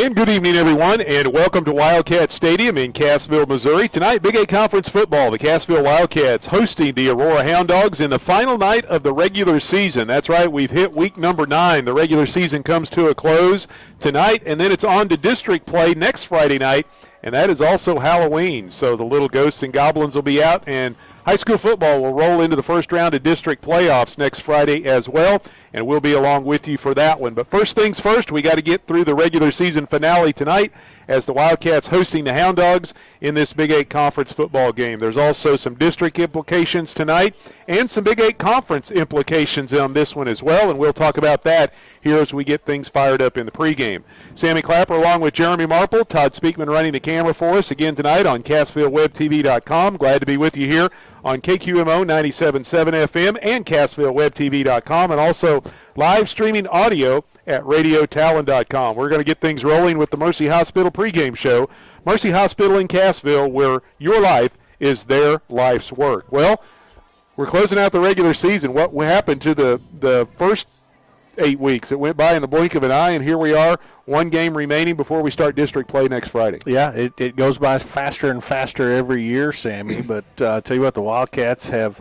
And good evening, everyone, and welcome to Wildcat Stadium in Cassville, Missouri. Tonight, Big 8 Conference football. The Cassville Wildcats hosting the Aurora Hound Dogs in the final night of the regular season. That's right, we've hit week number 9. The regular season comes to a close tonight, and then it's on to district play next Friday night, and that is also Halloween. So the little ghosts and goblins will be out, and high school football will roll into the first round of district playoffs next Friday as well, and we'll be along with you for that one. But first things first, we got to get through the regular season finale tonight as the Wildcats hosting the Hound Dogs in this Big 8 Conference football game. There's also some district implications tonight and some Big 8 Conference implications on this one as well, and we'll talk about that here as we get things fired up in the pregame. Sammy Clapper along with Jeremy Marple, Todd Speakman running the camera for us again tonight on CassvilleWebTV.com. Glad to be with you here on KQMO 97.7 FM and CassvilleWebTV.com, and also live streaming audio at RadioTalon.com. We're going to get things rolling with the Mercy Hospital pregame show. Mercy Hospital in Cassville, where your life is their life's work. Well, we're closing out the regular season. What happened to the first 8 weeks? It went by in the blink of an eye, and here we are, one game remaining before we start district play next Friday. Yeah, it goes by faster and faster every year, Sammy. But I'll tell you what, the Wildcats have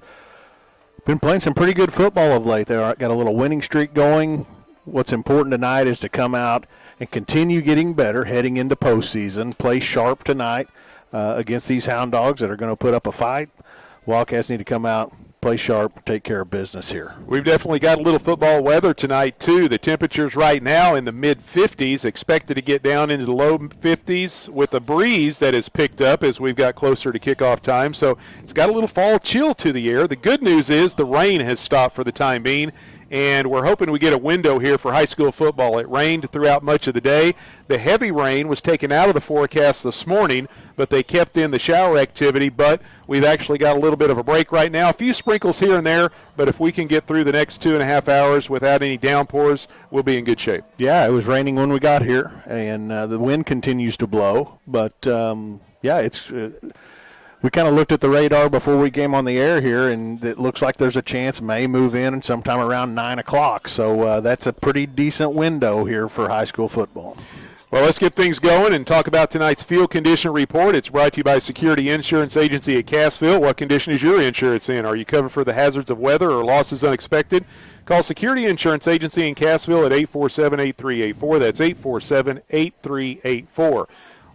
been playing some pretty good football of late. They've got a little winning streak going. What's important tonight is to come out and continue getting better heading into postseason. Play sharp tonight against these Hound Dogs that are going to put up a fight. Wildcats need to come out, play sharp, take care of business here. We've definitely got a little football weather tonight, too. The temperatures right now in the mid-50s, expected to get down into the low 50s with a breeze that has picked up as we've got closer to kickoff time. So it's got a little fall chill to the air. The good news is the rain has stopped for the time being, and we're hoping we get a window here for high school football. It rained throughout much of the day. The heavy rain was taken out of the forecast this morning, but they kept in the shower activity. But we've actually got a little bit of a break right now. A few sprinkles here and there, but if we can get through the next 2.5 hours without any downpours, we'll be in good shape. Yeah, it was raining when we got here, and the wind continues to blow. But, it's we kind of looked at the radar before we came on the air here, and it looks like there's a chance May move in sometime around 9 o'clock. So that's a pretty decent window here for high school football. Well, let's get things going and talk about tonight's field condition report. It's brought to you by Security Insurance Agency at Cassville. What condition is your insurance in? Are you covered for the hazards of weather or losses unexpected? Call Security Insurance Agency in Cassville at 847-8384. That's 847-8384.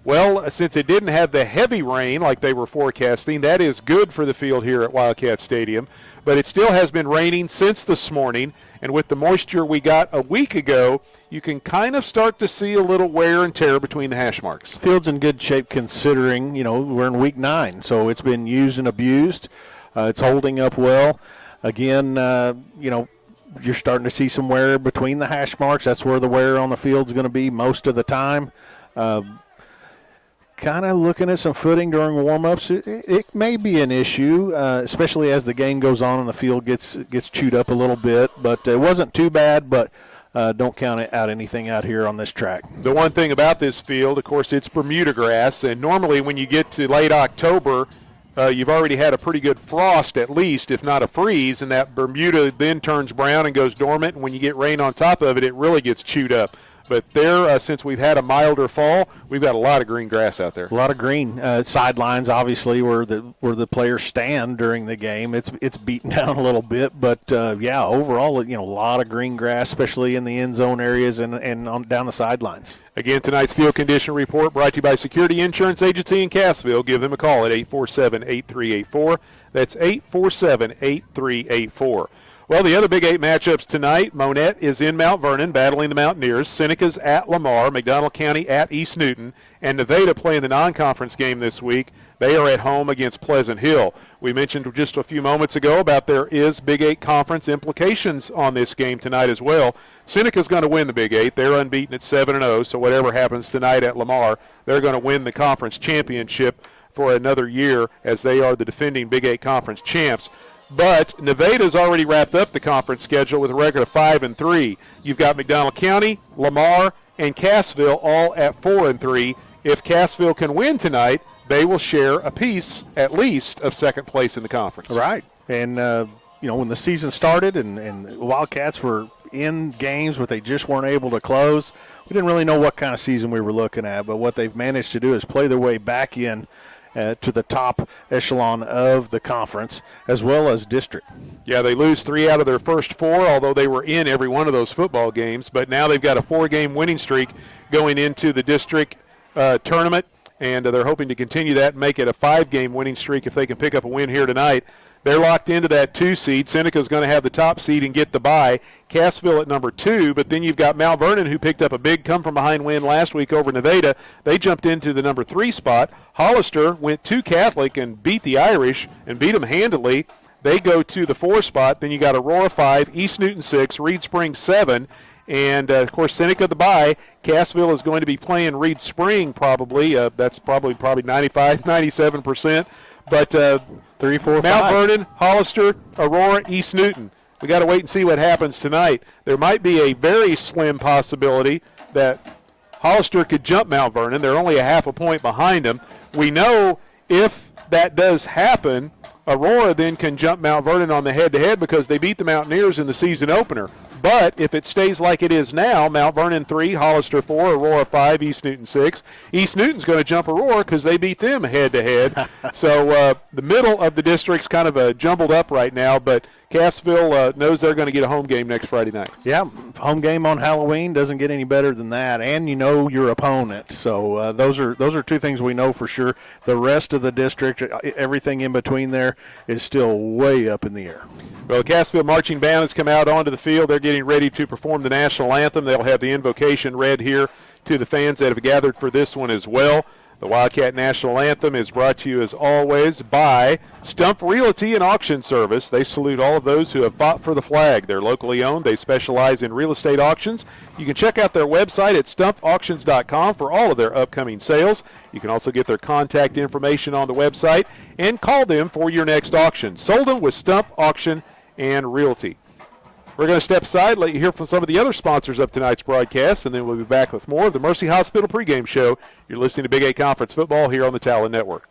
Well, since it didn't have the heavy rain like they were forecasting, that is good for the field here at Wildcat Stadium. But it still has been raining since this morning, and with the moisture we got a week ago, you can kind of start to see a little wear and tear between the hash marks. Field's in good shape considering, we're in week 9, so it's been used and abused. It's holding up well. Again, you're starting to see some wear between the hash marks. That's where the wear on the field's going to be most of the time. Kind of looking at some footing during warm-ups. It may be an issue, especially as the game goes on and the field gets chewed up a little bit. But it wasn't too bad, but don't count out anything out here on this track. The one thing about this field, of course, it's Bermuda grass. And normally when you get to late October, you've already had a pretty good frost at least, if not a freeze. And that Bermuda then turns brown and goes dormant. And when you get rain on top of it, it really gets chewed up. But there, since we've had a milder fall, we've got a lot of green grass out there. A lot of green. Sidelines, obviously, where the players stand during the game. It's beaten down a little bit, but overall, a lot of green grass, especially in the end zone areas and on down the sidelines. Again, tonight's field condition report brought to you by Security Insurance Agency in Cassville. Give them a call at 847-8384. That's 847-8384. Well, the other Big 8 matchups tonight, Monette is in Mount Vernon battling the Mountaineers. Seneca's at Lamar, McDonald County at East Newton, and Nevada playing the non-conference game this week. They are at home against Pleasant Hill. We mentioned just a few moments ago about there is Big 8 conference implications on this game tonight as well. Seneca's going to win the Big 8. They're unbeaten at 7-0, so whatever happens tonight at Lamar, they're going to win the conference championship for another year as they are the defending Big 8 conference champs. But Nevada's already wrapped up the conference schedule with a record of 5-3. You've got McDonald County, Lamar, and Cassville all at 4-3. If Cassville can win tonight, they will share a piece, at least, of second place in the conference. Right. And, when the season started and the Wildcats were in games, but they just weren't able to close. We didn't really know what kind of season we were looking at, but what they've managed to do is play their way back in to the top echelon of the conference as well as district. Yeah, they lose 3 out of their first 4, although they were in every one of those football games. But now they've got a 4-game winning streak going into the district tournament, and they're hoping to continue that and make it a 5-game winning streak if they can pick up a win here tonight. They're locked into that 2 seed. Seneca's going to have the top seed and get the bye. Cassville at number 2, but then you've got Mount Vernon, who picked up a big come-from-behind win last week over Nevada. They jumped into the number 3 spot. Hollister went to Catholic and beat the Irish and beat them handily. They go to the 4 spot. Then you got Aurora 5, East Newton 6, Reed Spring 7, and, of course, Seneca the bye. Cassville is going to be playing Reed Spring probably. That's probably 95, 97%. But 3, 4, 5. Mount Vernon, Hollister, Aurora, East Newton. We got to wait and see what happens tonight. There might be a very slim possibility that Hollister could jump Mount Vernon. They're only a half a point behind them. We know if that does happen, Aurora then can jump Mount Vernon on the head-to-head because they beat the Mountaineers in the season opener. But if it stays like it is now, Mount Vernon 3, Hollister 4, Aurora 5, East Newton 6. East Newton's going to jump Aurora because they beat them head-to-head. So the middle of the district's kind of jumbled up right now, but Cassville knows they're going to get a home game next Friday night. Yeah, home game on Halloween doesn't get any better than that, and you know your opponent. So those are 2 things we know for sure. The rest of the district, everything in between there, is still way up in the air. Well, the Cassville Marching Band has come out onto the field. They're getting ready to perform the national anthem. They'll have the invocation read here to the fans that have gathered for this one as well. The Wildcat National Anthem is brought to you, as always, by Stump Realty and Auction Service. They salute all of those who have fought for the flag. They're locally owned. They specialize in real estate auctions. You can check out their website at stumpauctions.com for all of their upcoming sales. You can also get their contact information on the website and call them for your next auction. Sold them with Stump Auction and Realty. We're going to step aside, let you hear from some of the other sponsors of tonight's broadcast, and then we'll be back with more of the Mercy Hospital pregame show. You're listening to Big 8 Conference Football here on the Talon Network.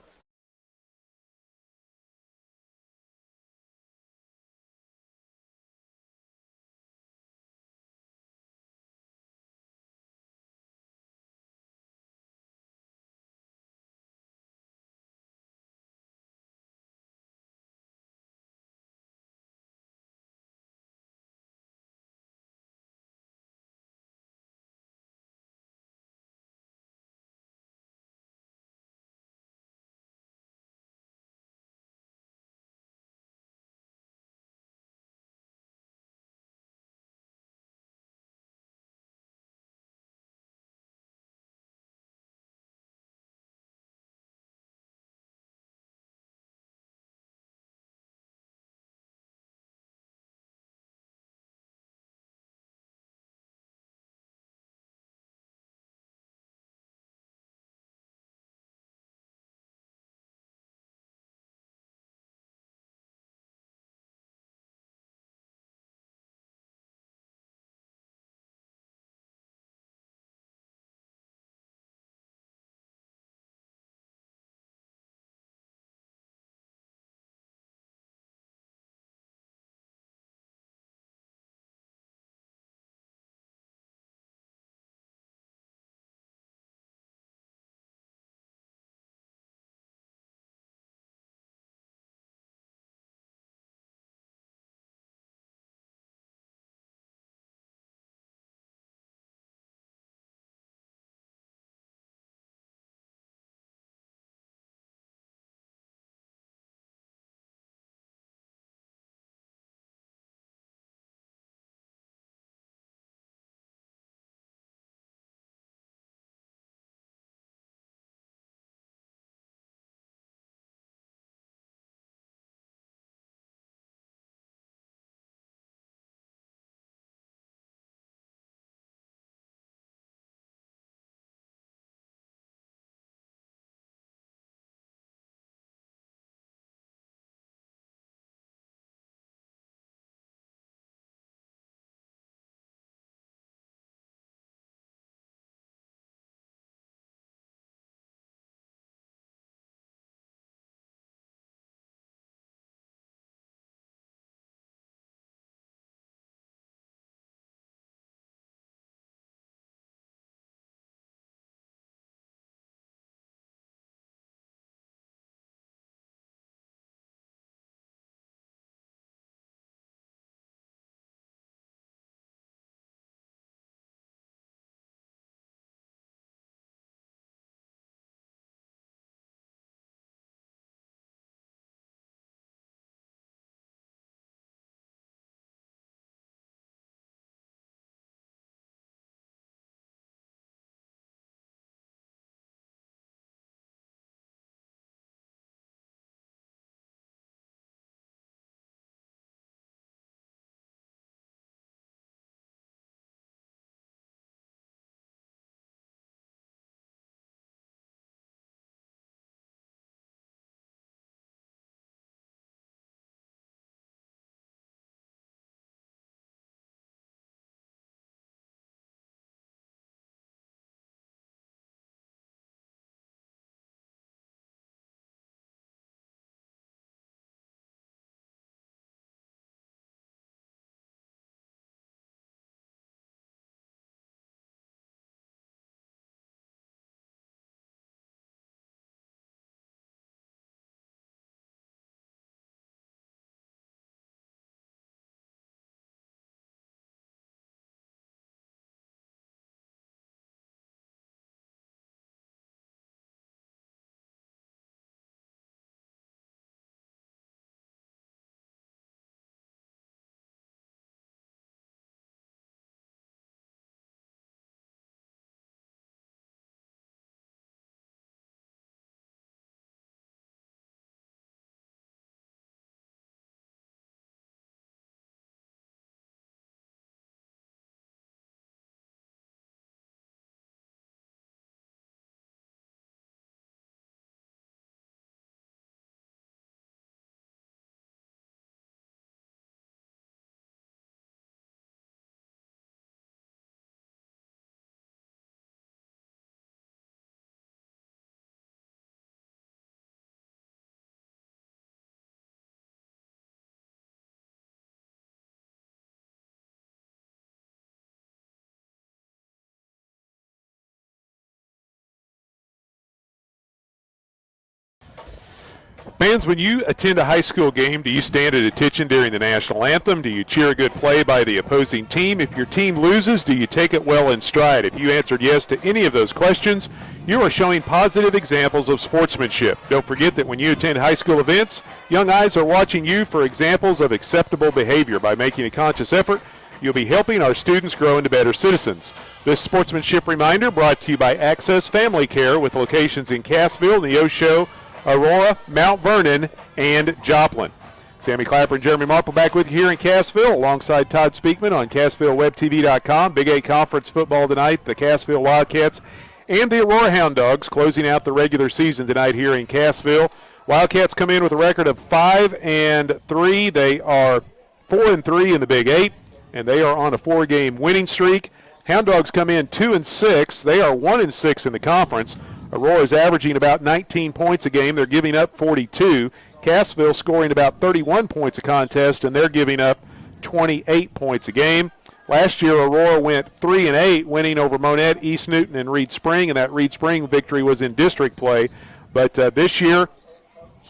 Fans, when you attend a high school game, do you stand at attention during the national anthem? Do you cheer a good play by the opposing team? If your team loses, do you take it well in stride? If you answered yes to any of those questions, you are showing positive examples of sportsmanship. Don't forget that when you attend high school events, young eyes are watching you for examples of acceptable behavior. By making a conscious effort, you'll be helping our students grow into better citizens. This sportsmanship reminder brought to you by Access Family Care with locations in Cassville, Neosho, Aurora, Mount Vernon, and Joplin. Sammy Clapper and Jeremy Marple back with you here in Cassville alongside Todd Speakman on CassvilleWebTV.com. Big 8 conference football tonight. The Cassville Wildcats and the Aurora Hound Dogs closing out the regular season tonight here in Cassville. Wildcats come in with a record of 5-3. They are 4-3 in the Big 8, and they are on a 4-game winning streak. Hound Dogs come in 2-6. They are 1-6 in the conference. Aurora is averaging about 19 points a game. They're giving up 42. Cassville scoring about 31 points a contest, and they're giving up 28 points a game. Last year, Aurora went 3-8, winning over Monette, East Newton, and Reed Spring, and that Reed Spring victory was in district play. But this year,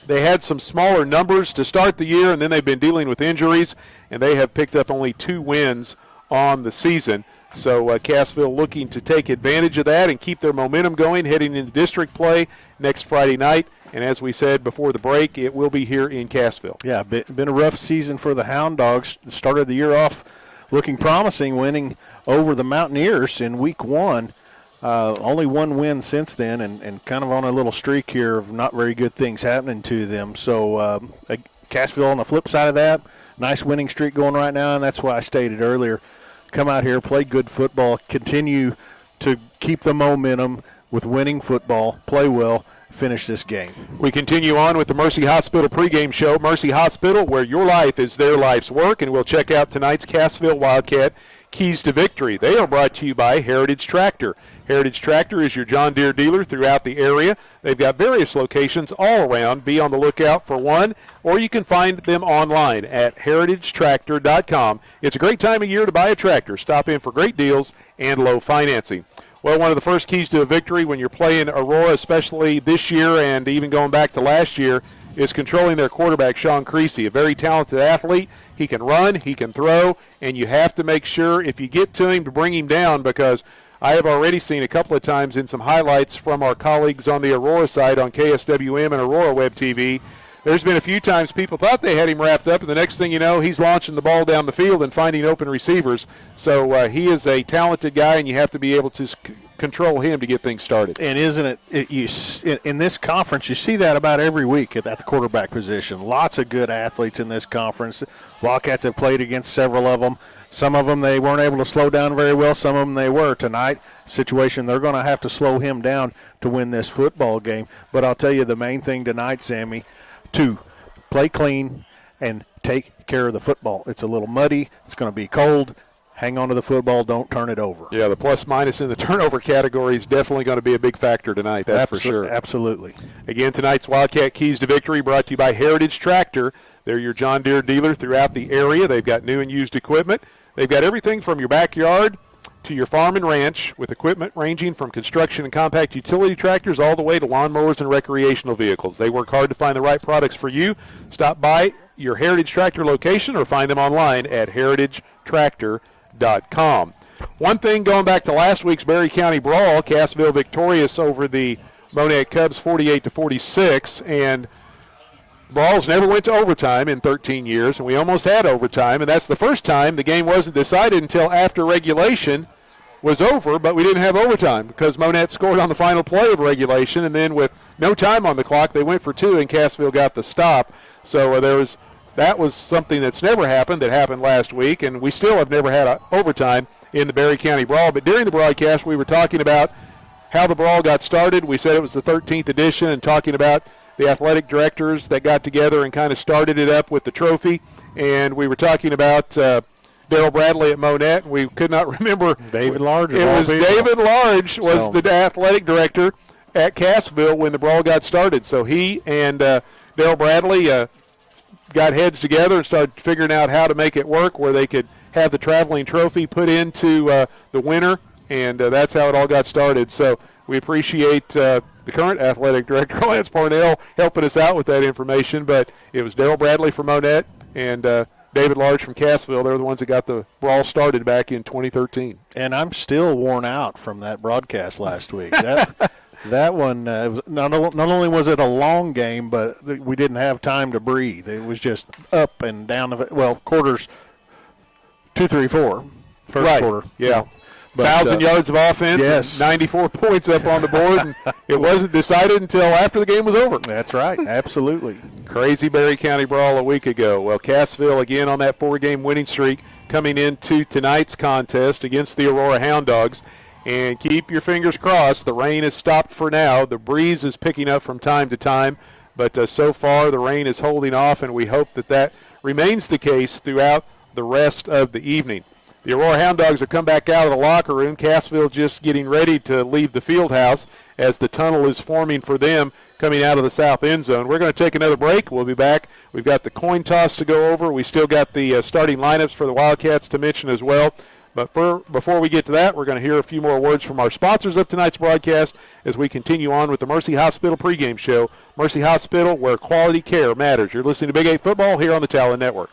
they had some smaller numbers to start the year, and then they've been dealing with injuries, and they have picked up only 2 wins on the season. So Cassville looking to take advantage of that and keep their momentum going heading into district play next Friday night. And as we said before the break, it will be here in Cassville. Yeah, been a rough season for the Hound Dogs. Started the year off looking promising, winning over the Mountaineers in week 1. Only 1 win since then, and kind of on a little streak here of not very good things happening to them. So Cassville on the flip side of that, nice winning streak going right now, and that's why I stated earlier, come out here, play good football, continue to keep the momentum with winning football, play well, finish this game. We continue on with the Mercy Hospital pregame show. Mercy Hospital, where your life is their life's work, and we'll check out tonight's Cassville Wildcat Keys to Victory. They are brought to you by Heritage Tractor. Heritage Tractor is your John Deere dealer throughout the area. They've got various locations all around. Be on the lookout for one, or you can find them online at heritagetractor.com. It's a great time of year to buy a tractor. Stop in for great deals and low financing. Well, one of the first keys to a victory when you're playing Aurora, especially this year and even going back to last year, is controlling their quarterback, Sean Creasy, a very talented athlete. He can run, he can throw, and you have to make sure if you get to him to bring him down, because I have already seen a couple of times in some highlights from our colleagues on the Aurora side on KSWM and Aurora Web TV. There's been a few times people thought they had him wrapped up, and the next thing you know, he's launching the ball down the field and finding open receivers. So he is a talented guy, and you have to be able to control him to get things started. And isn't it in this conference, you see that about every week at the quarterback position. Lots of good athletes in this conference. Wildcats have played against several of them. Some of them they weren't able to slow down very well. Some of them they were. Tonight, situation, they're going to have to slow him down to win this football game. But I'll tell you the main thing tonight, Sammy, to play clean and take care of the football. It's a little muddy. It's going to be cold. Hang on to the football. Don't turn it over. Yeah, the plus-minus in the turnover category is definitely going to be a big factor tonight. That's for sure. Absolutely. Again, tonight's Wildcat Keys to Victory brought to you by Heritage Tractor. They're your John Deere dealer throughout the area. They've got new and used equipment. They've got everything from your backyard to your farm and ranch, with equipment ranging from construction and compact utility tractors all the way to lawnmowers and recreational vehicles. They work hard to find the right products for you. Stop by your Heritage Tractor location or find them online at heritagetractor.com. One thing going back to last week's Berry County Brawl, Cassville victorious over the Monette Cubs 48-46, and Brawls never went to overtime in 13 years, and we almost had overtime, and that's the first time the game wasn't decided until after regulation was over, but we didn't have overtime because Monette scored on the final play of regulation, and then with no time on the clock, they went for 2, and Cassville got the stop. So that was something that's never happened, that happened last week, and we still have never had overtime in the Berry County Brawl. But during the broadcast, we were talking about how the Brawl got started. We said it was the 13th edition, and talking about the athletic directors that got together and kind of started it up with the trophy. And we were talking about Daryl Bradley at Monette, and we could not remember. David Large. It was David Large was the athletic director at Cassville when the Brawl got started. So he and Daryl Bradley got heads together and started figuring out how to make it work where they could have the traveling trophy put into the winner, and that's how it all got started. So we appreciate the current athletic director, Lance Parnell, helping us out with that information. But it was Darryl Bradley from Monette and David Large from Cassville. They're the ones that got the brawl started back in 2013. And I'm still worn out from that broadcast last week. That one, not only was it a long game, but we didn't have time to breathe. It was just up and down. Quarters 2, 3, 4. First quarter. Yeah. 1,000 yards of offense, yes. And 94 points up on the board, and it wasn't decided until after the game was over. That's right, absolutely. Crazy Berry County brawl a week ago. Well, Cassville again on that 4-game winning streak coming into tonight's contest against the Aurora Hound Dogs. And keep your fingers crossed. The rain has stopped for now. The breeze is picking up from time to time, but so far the rain is holding off, and we hope that remains the case throughout the rest of the evening. The Aurora Hound Dogs have come back out of the locker room. Cassville just getting ready to leave the field house as the tunnel is forming for them coming out of the south end zone. We're going to take another break. We'll be back. We've got the coin toss to go over. We still got the starting lineups for the Wildcats to mention as well. But before we get to that, we're going to hear a few more words from our sponsors of tonight's broadcast as we continue on with the Mercy Hospital pregame show. Mercy Hospital, where quality care matters. You're listening to Big 8 Football here on the Talon Network.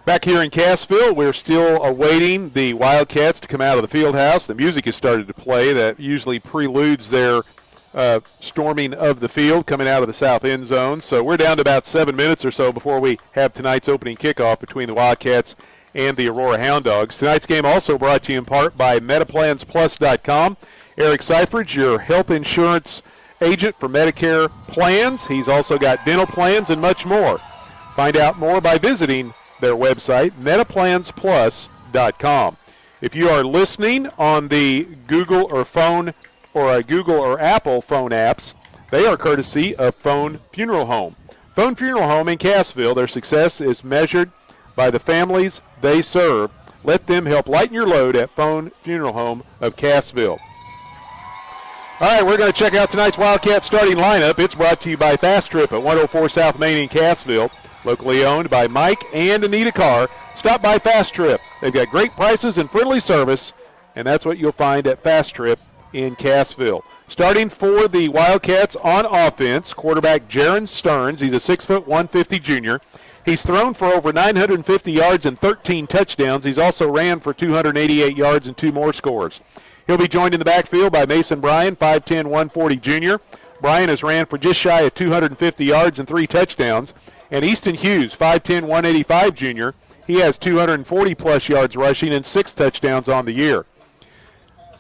Back here in Cassville, we're still awaiting the Wildcats to come out of the field house. The music has started to play. That usually preludes their storming of the field coming out of the south end zone. So we're down to about 7 minutes or so before we have tonight's opening kickoff between the Wildcats and the Aurora Hound Dogs. Tonight's game also brought to you in part by MetaPlansPlus.com. Eric Seifert, your health insurance agent for Medicare plans. He's also got dental plans and much more. Find out more by visiting their website, MetaPlansPlus.com. If you are listening on the Google or Apple phone apps, they are courtesy of Phone Funeral Home. Phone Funeral Home in Cassville, their success is measured by the families they serve. Let them help lighten your load at Phone Funeral Home of Cassville. All right, we're going to check out tonight's Wildcat starting lineup. It's brought to you by Fast Trip at 104 South Main in Cassville. Locally owned by Mike and Anita Carr. Stop by Fast Trip. They've got great prices and friendly service, and that's what you'll find at Fast Trip in Cassville. Starting for the Wildcats on offense, quarterback Jaron Stearns. He's a 6', 150 junior. He's thrown for over 950 yards and 13 touchdowns. He's also ran for 288 yards and 2 more scores. He'll be joined in the backfield by Mason Bryan, 5'10", 140 junior. Bryan has ran for just shy of 250 yards and 3 touchdowns. And Easton Hughes, 5'10", 185 junior. He has 240-plus yards rushing and 6 touchdowns on the year.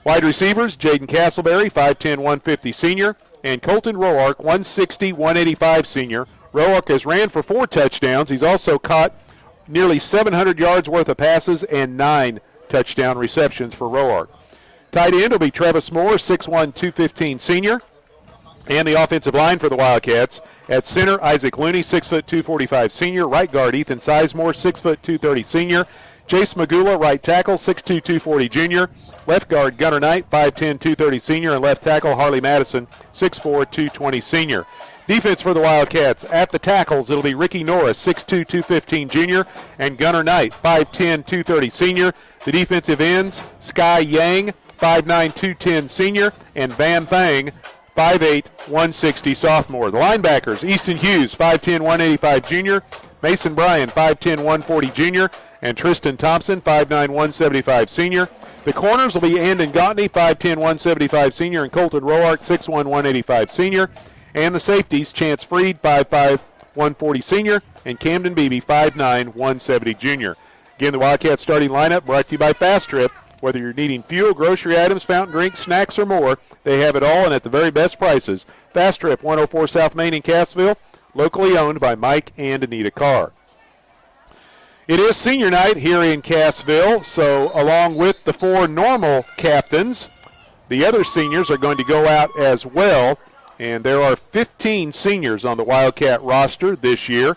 Wide receivers, Jaden Castleberry, 5'10", 150 senior, and Colton Roark, 160, 185 senior. Roark has ran for 4 touchdowns. He's also caught nearly 700 yards worth of passes and 9 touchdown receptions for Roark. Tight end will be Travis Moore, 6'1", 215 senior. And the offensive line for the Wildcats. At center, Isaac Looney, 6', 245 senior. Right guard, Ethan Sizemore, 6', 230 senior. Jace Magula, right tackle, 6'2", 240 junior. Left guard, Gunnar Knight, 5'10", 230 senior. And left tackle, Harley Madison, 6'4", 220 senior. Defense for the Wildcats. At the tackles, it'll be Ricky Norris, 6'2", 215 junior. And Gunnar Knight, 5'10", 230 senior. The defensive ends, Sky Yang, 5'9", 210 senior. And Van Thang, 5'8", 160 sophomore. The linebackers, Easton Hughes, 5'10", 185 junior. Mason Bryan, 5'10", 140 junior. And Tristan Thompson, 5'9", 175 senior. The corners will be Andon Gautney, 5'10", 175 senior. And Colton Roark, 6'1", 185 senior. And the safeties, Chance Freed, 5'5", 140 senior. And Camden Beebe, 5'9", 170 junior. Again, the Wildcats starting lineup brought to you by Fast Trip. Whether you're needing fuel, grocery items, fountain drinks, snacks, or more, they have it all and at the very best prices. Fast Trip, 104 South Main in Cassville, locally owned by Mike and Anita Carr. It is senior night here in Cassville, so along with the 4 normal captains, the other seniors are going to go out as well, and there are 15 seniors on the Wildcat roster this year,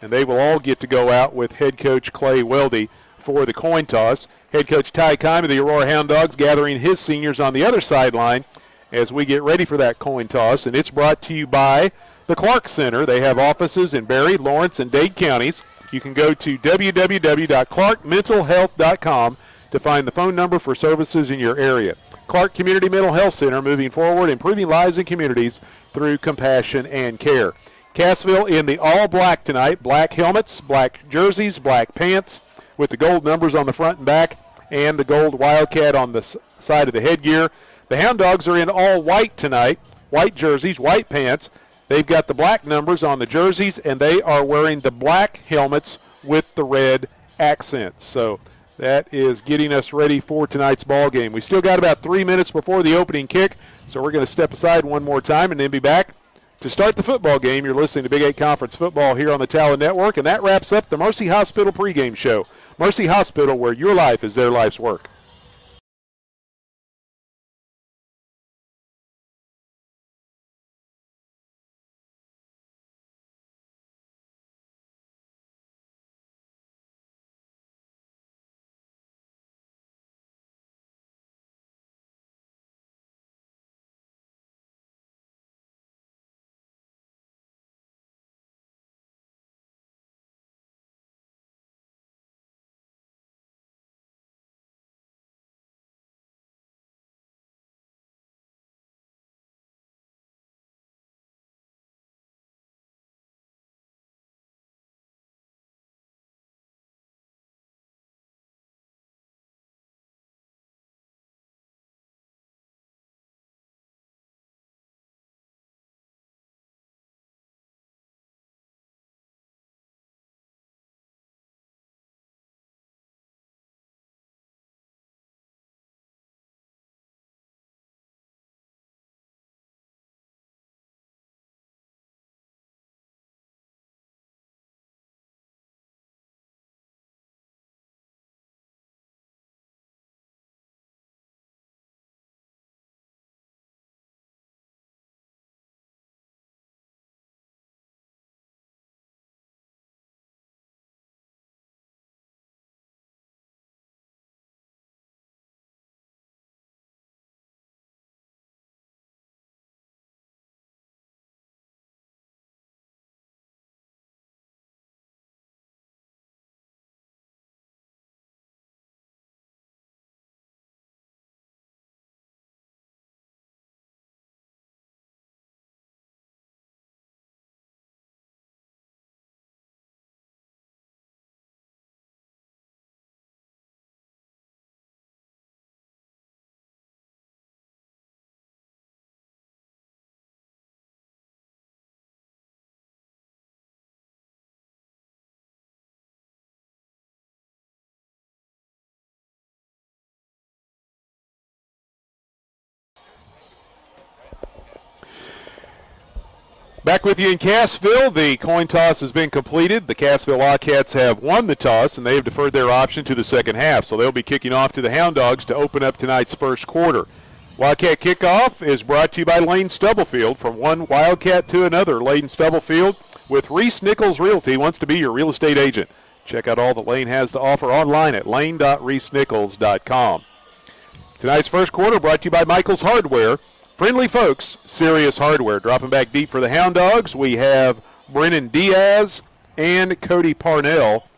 and they will all get to go out with head coach Clay Weldy for the coin toss. Head coach Ty Kime of the Aurora Hound Dogs gathering his seniors on the other sideline as we get ready for that coin toss, and it's brought to you by the Clark Center. They have offices in Berry, Lawrence, and Dade counties. You can go to www.clarkmentalhealth.com to find the phone number for services in your area. Clark Community Mental Health Center, moving forward, improving lives and communities through compassion and care. Cassville in the all-black tonight. Black helmets, black jerseys, black pants with the gold numbers on the front and back and the gold Wildcat on the side of the headgear. The Hound Dogs are in all white tonight. White jerseys, white pants. They've got the black numbers on the jerseys, and they are wearing the black helmets with the red accents. So that is getting us ready for tonight's ball game. We still got about 3 minutes before the opening kick, so we're going to step aside one more time and then be back to start the football game. You're listening to Big 8 Conference Football here on the Talon Network, and that wraps up the Mercy Hospital pregame show. Mercy Hospital, where your life is their life's work. Back with you in Cassville. The coin toss has been completed. The Cassville Wildcats have won the toss, and they have deferred their option to the second half. So they'll be kicking off to the Hound Dogs to open up tonight's first quarter. Wildcat Kickoff is brought to you by Lane Stubblefield. From one Wildcat to another, Lane Stubblefield with Reese Nichols Realty wants to be your real estate agent. Check out all that Lane has to offer online at lane.reesenichols.com. Tonight's first quarter brought to you by Michael's Hardware. Friendly folks, serious hardware. Dropping back deep for the Hound Dogs, we have Brennan Diaz and Cody Parnell.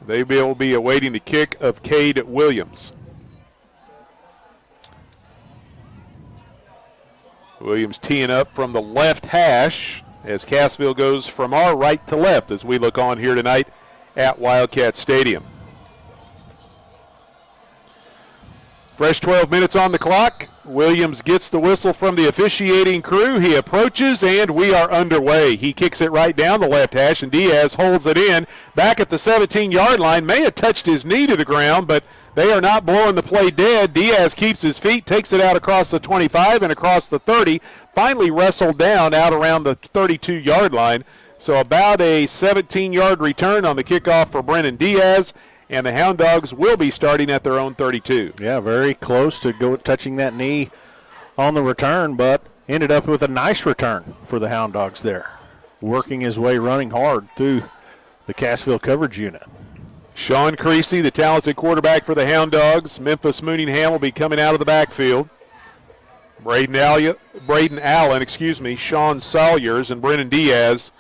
They will be awaiting the kick of Cade Williams. Williams teeing up from the left hash as Cassville goes from our right to left as we look on here tonight at Wildcat Stadium. Fresh 12 minutes on the clock. Williams gets the whistle from the officiating crew. He approaches, and we are underway. He kicks it right down the left hash, and Diaz holds it in. Back at the 17-yard line, may have touched his knee to the ground, but they are not blowing the play dead. Diaz keeps his feet, takes it out across the 25 and across the 30, finally wrestled down out around the 32-yard line. So about a 17-yard return on the kickoff for Brennan Diaz. And the Hound Dogs will be starting at their own 32. Yeah, very close to touching that knee on the return, but ended up with a nice return for the Hound Dogs there. Working his way, running hard through the Cassville coverage unit. Sean Creasy, the talented quarterback for the Hound Dogs. Memphis Mooningham will be coming out of the backfield. Braden Allen, Sean Salyers, and Brennan Diaz,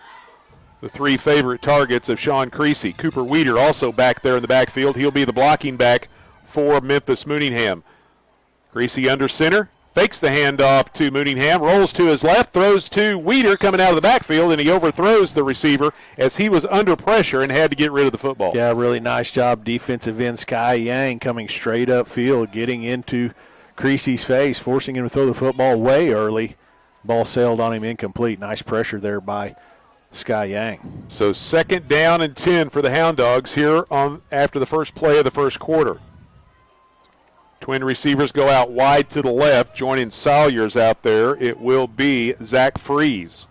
the three favorite targets of Sean Creasy. Cooper Weeder also back there in the backfield. He'll be the blocking back for Memphis Mooningham. Creasy under center, fakes the handoff to Mooningham, rolls to his left, throws to Weeder coming out of the backfield, and he overthrows the receiver as he was under pressure and had to get rid of the football. Yeah, really nice job. Defensive end Sky Yang coming straight upfield, getting into Creasy's face, forcing him to throw the football way early. Ball sailed on him, incomplete. Nice pressure there by Sky Yang. So 2nd down and 10 for the Hound Dogs here after the first play of the first quarter. Twin receivers go out wide to the left, joining Salyers out there. It will be Zach Freeze.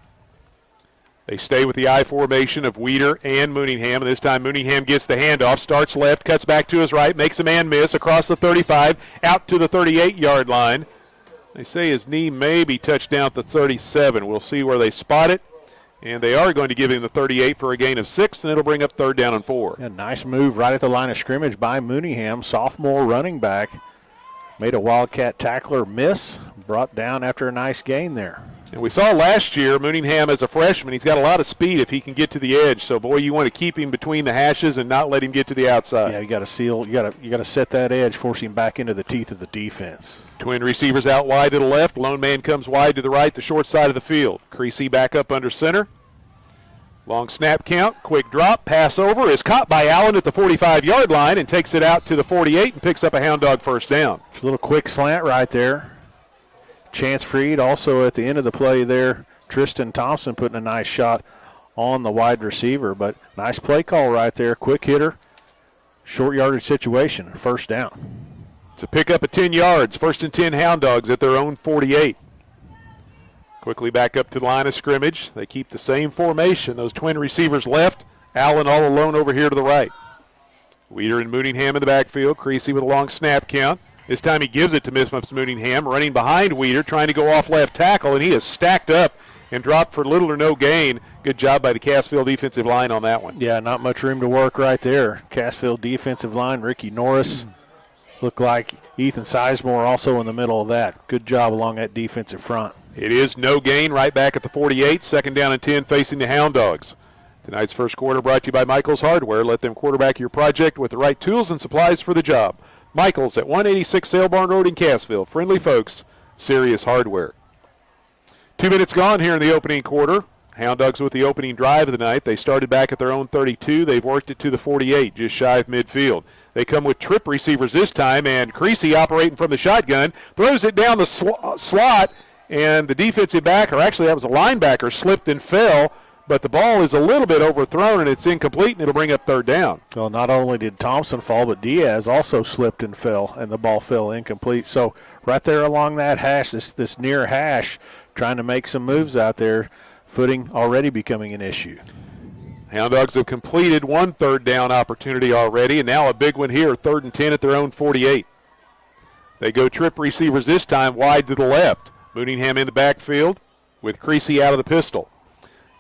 They stay with the I formation of Weeder and Mooningham, and this time Mooningham gets the handoff, starts left, cuts back to his right, makes a man miss across the 35, out to the 38-yard line. They say his knee may be touched down at the 37. We'll see where they spot it. And they are going to give him the 38 for a gain of 6, and it'll bring up 3rd down and 4. Yeah, nice move right at the line of scrimmage by Mooningham, sophomore running back. Made a Wildcat tackler miss, brought down after a nice gain there. And we saw last year Mooningham as a freshman, he's got a lot of speed if he can get to the edge. So, boy, you want to keep him between the hashes and not let him get to the outside. Yeah, you got to seal, you got to set that edge, force him back into the teeth of the defense. Twin receivers out wide to the left. Lone man comes wide to the right, the short side of the field. Creasy back up under center. Long snap count, quick drop, pass over, is caught by Allen at the 45-yard line and takes it out to the 48 and picks up a Hound Dog first down. A little quick slant right there. Chance Freed also at the end of the play there. Tristan Thompson putting a nice shot on the wide receiver, but nice play call right there. Quick hitter, short yardage situation, first down. It's a pickup of 10 yards. 1st and 10 Hound Dogs at their own 48. Quickly back up to the line of scrimmage. They keep the same formation. Those twin receivers left. Allen all alone over here to the right. Weeder and Mooningham in the backfield. Creasy with a long snap count. This time he gives it to Memphis Mooningham, running behind Weeder, trying to go off left tackle, and he is stacked up and dropped for little or no gain. Good job by the Cassville defensive line on that one. Yeah, not much room to work right there. Cassville defensive line, Ricky Norris. Looked like Ethan Sizemore also in the middle of that. Good job along that defensive front. It is no gain right back at the 48, 2nd down and 10 facing the Hound Dogs. Tonight's first quarter brought to you by Michael's Hardware. Let them quarterback your project with the right tools and supplies for the job. Michael's at 186 Sale Barn Road in Cassville. Friendly folks, serious hardware. 2 minutes gone here in the opening quarter. Hound Dogs with the opening drive of the night. They started back at their own 32. They've worked it to the 48, just shy of midfield. They come with trip receivers this time, and Creasy operating from the shotgun, throws it down the slot, and the defensive back, or actually that was a linebacker, slipped and fell, but the ball is a little bit overthrown, and it's incomplete, and it'll bring up 3rd down. Well, not only did Thompson fall, but Diaz also slipped and fell, and the ball fell incomplete. So right there along that hash, this near hash, trying to make some moves out there. Footing already becoming an issue. Hound Dogs have completed one third down opportunity already, and now a big one here, 3rd and 10 at their own 48. They go trip receivers this time wide to the left. Mooningham in the backfield with Creasy out of the pistol.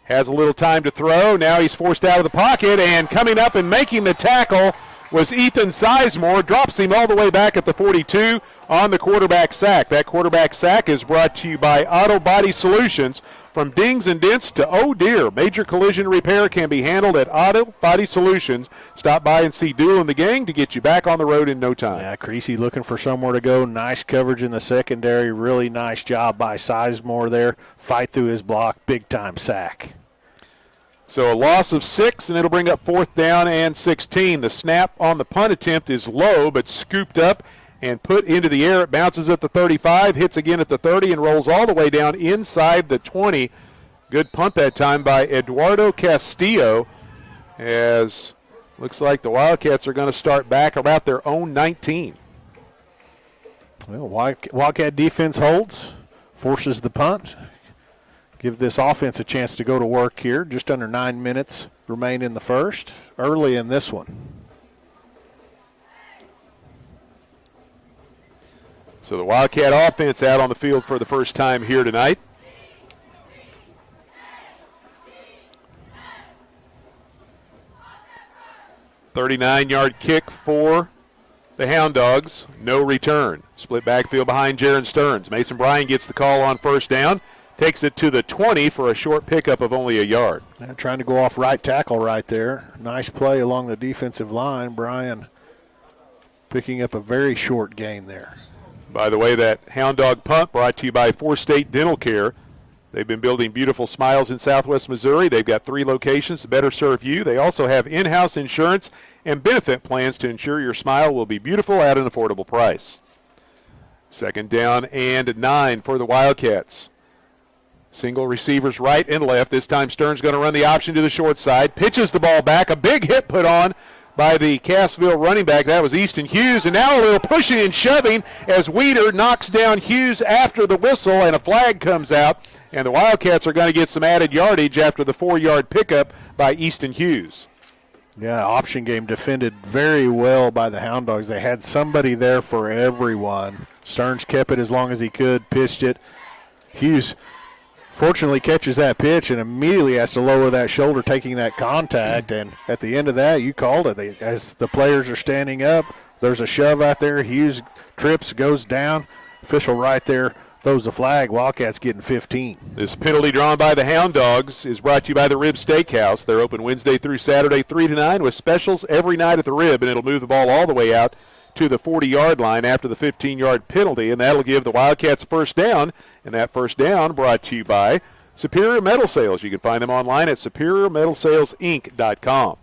Has a little time to throw. Now he's forced out of the pocket, and coming up and making the tackle was Ethan Sizemore. Drops him all the way back at the 42 on the quarterback sack. That quarterback sack is brought to you by Auto Body Solutions. From dings and dents to oh dear, major collision repair can be handled at Auto Body Solutions. Stop by and see Doolin and the gang to get you back on the road in no time. Yeah, Creasy looking for somewhere to go. Nice coverage in the secondary. Really nice job by Sizemore there. Fight through his block. Big time sack. So a loss of 6, and it'll bring up 4th down and 16. The snap on the punt attempt is low, but scooped up and put into the air. It bounces at the 35, hits again at the 30, and rolls all the way down inside the 20. Good punt that time by Eduardo Castillo, as looks like the Wildcats are going to start back about their own 19. Well, Wildcat defense holds, forces the punt. Give this offense a chance to go to work here. Just under 9 minutes remain in the first, early in this one. So the Wildcat offense out on the field for the first time here tonight. $39-yard kick for the Hound Dogs. No return. Split backfield behind Jaron Stearns. Mason Bryan gets the call on first down. Takes it to the 20 for a short pickup of only a yard. Trying to go off right tackle right there. Nice play along the defensive line. Bryan picking up a very short gain there. By the way, that Hound Dog punt brought to you by Four State Dental Care. They've been building beautiful smiles in Southwest Missouri. They've got 3 locations to better serve you. They also have in-house insurance and benefit plans to ensure your smile will be beautiful at an affordable price. 2nd down and 9 for the Wildcats. Single receivers right and left. This time Stearns going to run the option to the short side. Pitches the ball back. A big hit put on by the Cassville running back. That was Easton Hughes. And now a little pushing and shoving as Weeder knocks down Hughes after the whistle, and a flag comes out. And the Wildcats are going to get some added yardage after the 4-yard pickup by Easton Hughes. Yeah, option game defended very well by the Hound Dogs. They had somebody there for everyone. Stearns kept it as long as he could, pitched it. Hughes fortunately catches that pitch and immediately has to lower that shoulder, taking that contact. And at the end of that, you called it. As the players are standing up, there's a shove out there. Hughes trips, goes down. Official right there throws the flag. Wildcats getting 15. This penalty drawn by the Hound Dogs is brought to you by the Rib Steakhouse. They're open Wednesday through Saturday, 3 to 9, with specials every night at the Rib, and it'll move the ball all the way out to the 40-yard line after the 15-yard penalty, and that'll give the Wildcats a first down. And that first down brought to you by Superior Metal Sales. You can find them online at superiormetalsalesinc.com.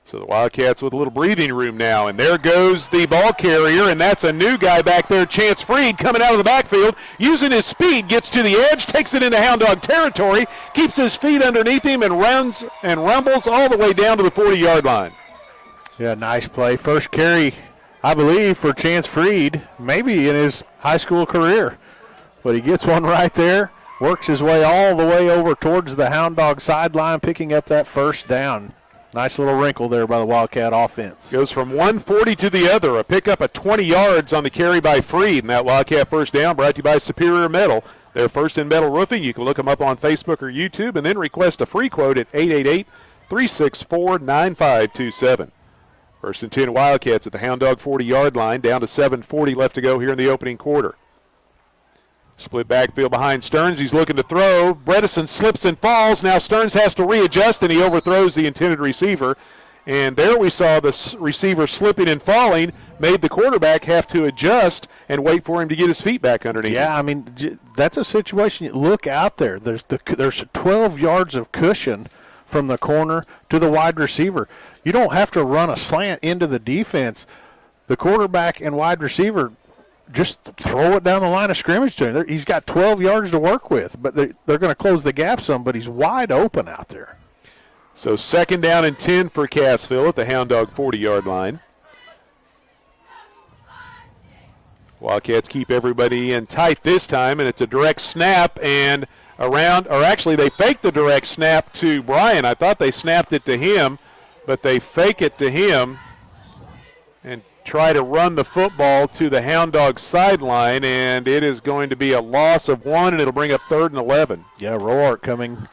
So the Wildcats with a little breathing room now, and there goes the ball carrier, and that's a new guy back there, Chance Freed, coming out of the backfield, using his speed, gets to the edge, takes it into Hound Dog territory, keeps his feet underneath him, and runs and rumbles all the way down to the 40-yard line. Yeah, nice play. First carry, I believe, for Chance Freed, maybe in his high school career. But he gets one right there, works his way all the way over towards the Hound Dog sideline, picking up that first down. Nice little wrinkle there by the Wildcat offense. Goes from 140 to the other, a pickup of 20 yards on the carry by Freed. And that Wildcat first down brought to you by Superior Metal. They're First in Metal Roofing. You can look them up on Facebook or YouTube and then request a free quote at 888-364-9527. First and 10 Wildcats at the Hound Dog 40-yard line, down to 7:40 left to go here in the opening quarter. Split backfield behind Stearns. He's looking to throw. Bredesen slips and falls. Now Stearns has to readjust, and he overthrows the intended receiver. And there we saw the receiver slipping and falling, made the quarterback have to adjust and wait for him to get his feet back underneath him. Yeah, I mean, that's a situation. You look out there. There's 12 yards of cushion from the corner to the wide receiver. You don't have to run a slant into the defense. The quarterback and wide receiver just throw it down the line of scrimmage to him. He's got 12 yards to work with, but they're going to close the gap some, but he's wide open out there. So second down and 10 for Cassville at the Hound Dog 40-yard line. Wildcats keep everybody in tight this time, and it's a direct snap and around, or actually they fake the direct snap to Brian. I thought they snapped it to him, but they fake it to him and try to run the football to the Hound Dogs sideline, and it is going to be a loss of 1, and it'll bring up 3rd and 11. Yeah, Roark coming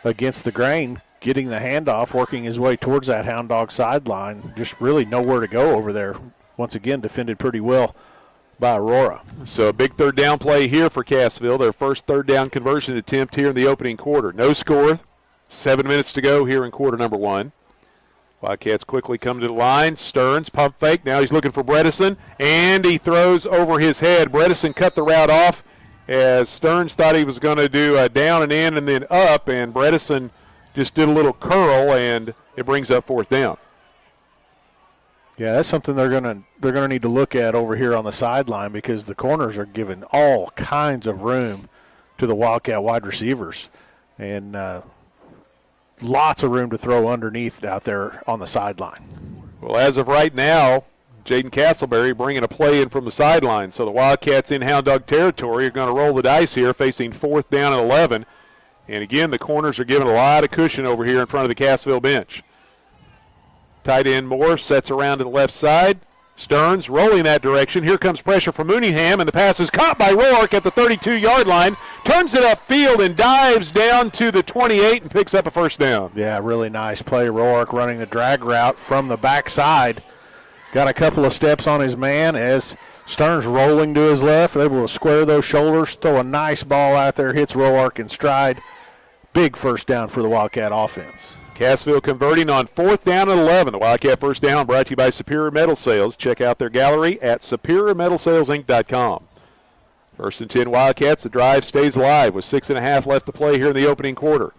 against the grain, getting the handoff, working his way towards that Hound Dog sideline. Just really nowhere to go over there. Once again, defended pretty well by Aurora. So a big 3rd down play here for Cassville, their first 3rd down conversion attempt here in the opening quarter. No score, 7 minutes to go here in quarter number 1. Wildcats quickly come to the line. Stearns, pump fake. Now he's looking for Bredesen, and he throws over his head. Bredesen cut the route off as Stearns thought he was going to do a down and in and then up, and Bredesen just did a little curl, and it brings up 4th down. Yeah, that's something they're gonna need to look at over here on the sideline, because the corners are giving all kinds of room to the Wildcat wide receivers, and lots of room to throw underneath out there on the sideline. Well, as of right now, Jaden Castleberry bringing a play in from the sideline. So the Wildcats in Hound Dog territory are going to roll the dice here, facing 4th down and 11. And again, the corners are giving a lot of cushion over here in front of the Cassville bench. Tight end Moore sets around to the left side. Stearns rolling that direction. Here comes pressure from Mooneyham, and the pass is caught by Roark at the 32-yard line. Turns it upfield and dives down to the 28 and picks up a 1st down. Yeah, really nice play. Roark running the drag route from the backside. Got a couple of steps on his man as Stearns rolling to his left, able to square those shoulders, throw a nice ball out there, hits Roark in stride. Big 1st down for the Wildcat offense. Cassville converting on 4th down and 11. The Wildcat 1st down brought to you by Superior Metal Sales. Check out their gallery at SuperiorMetalSalesInc.com. 1st and 10 Wildcats. The drive stays alive with 6.5 left to play here in the opening quarter.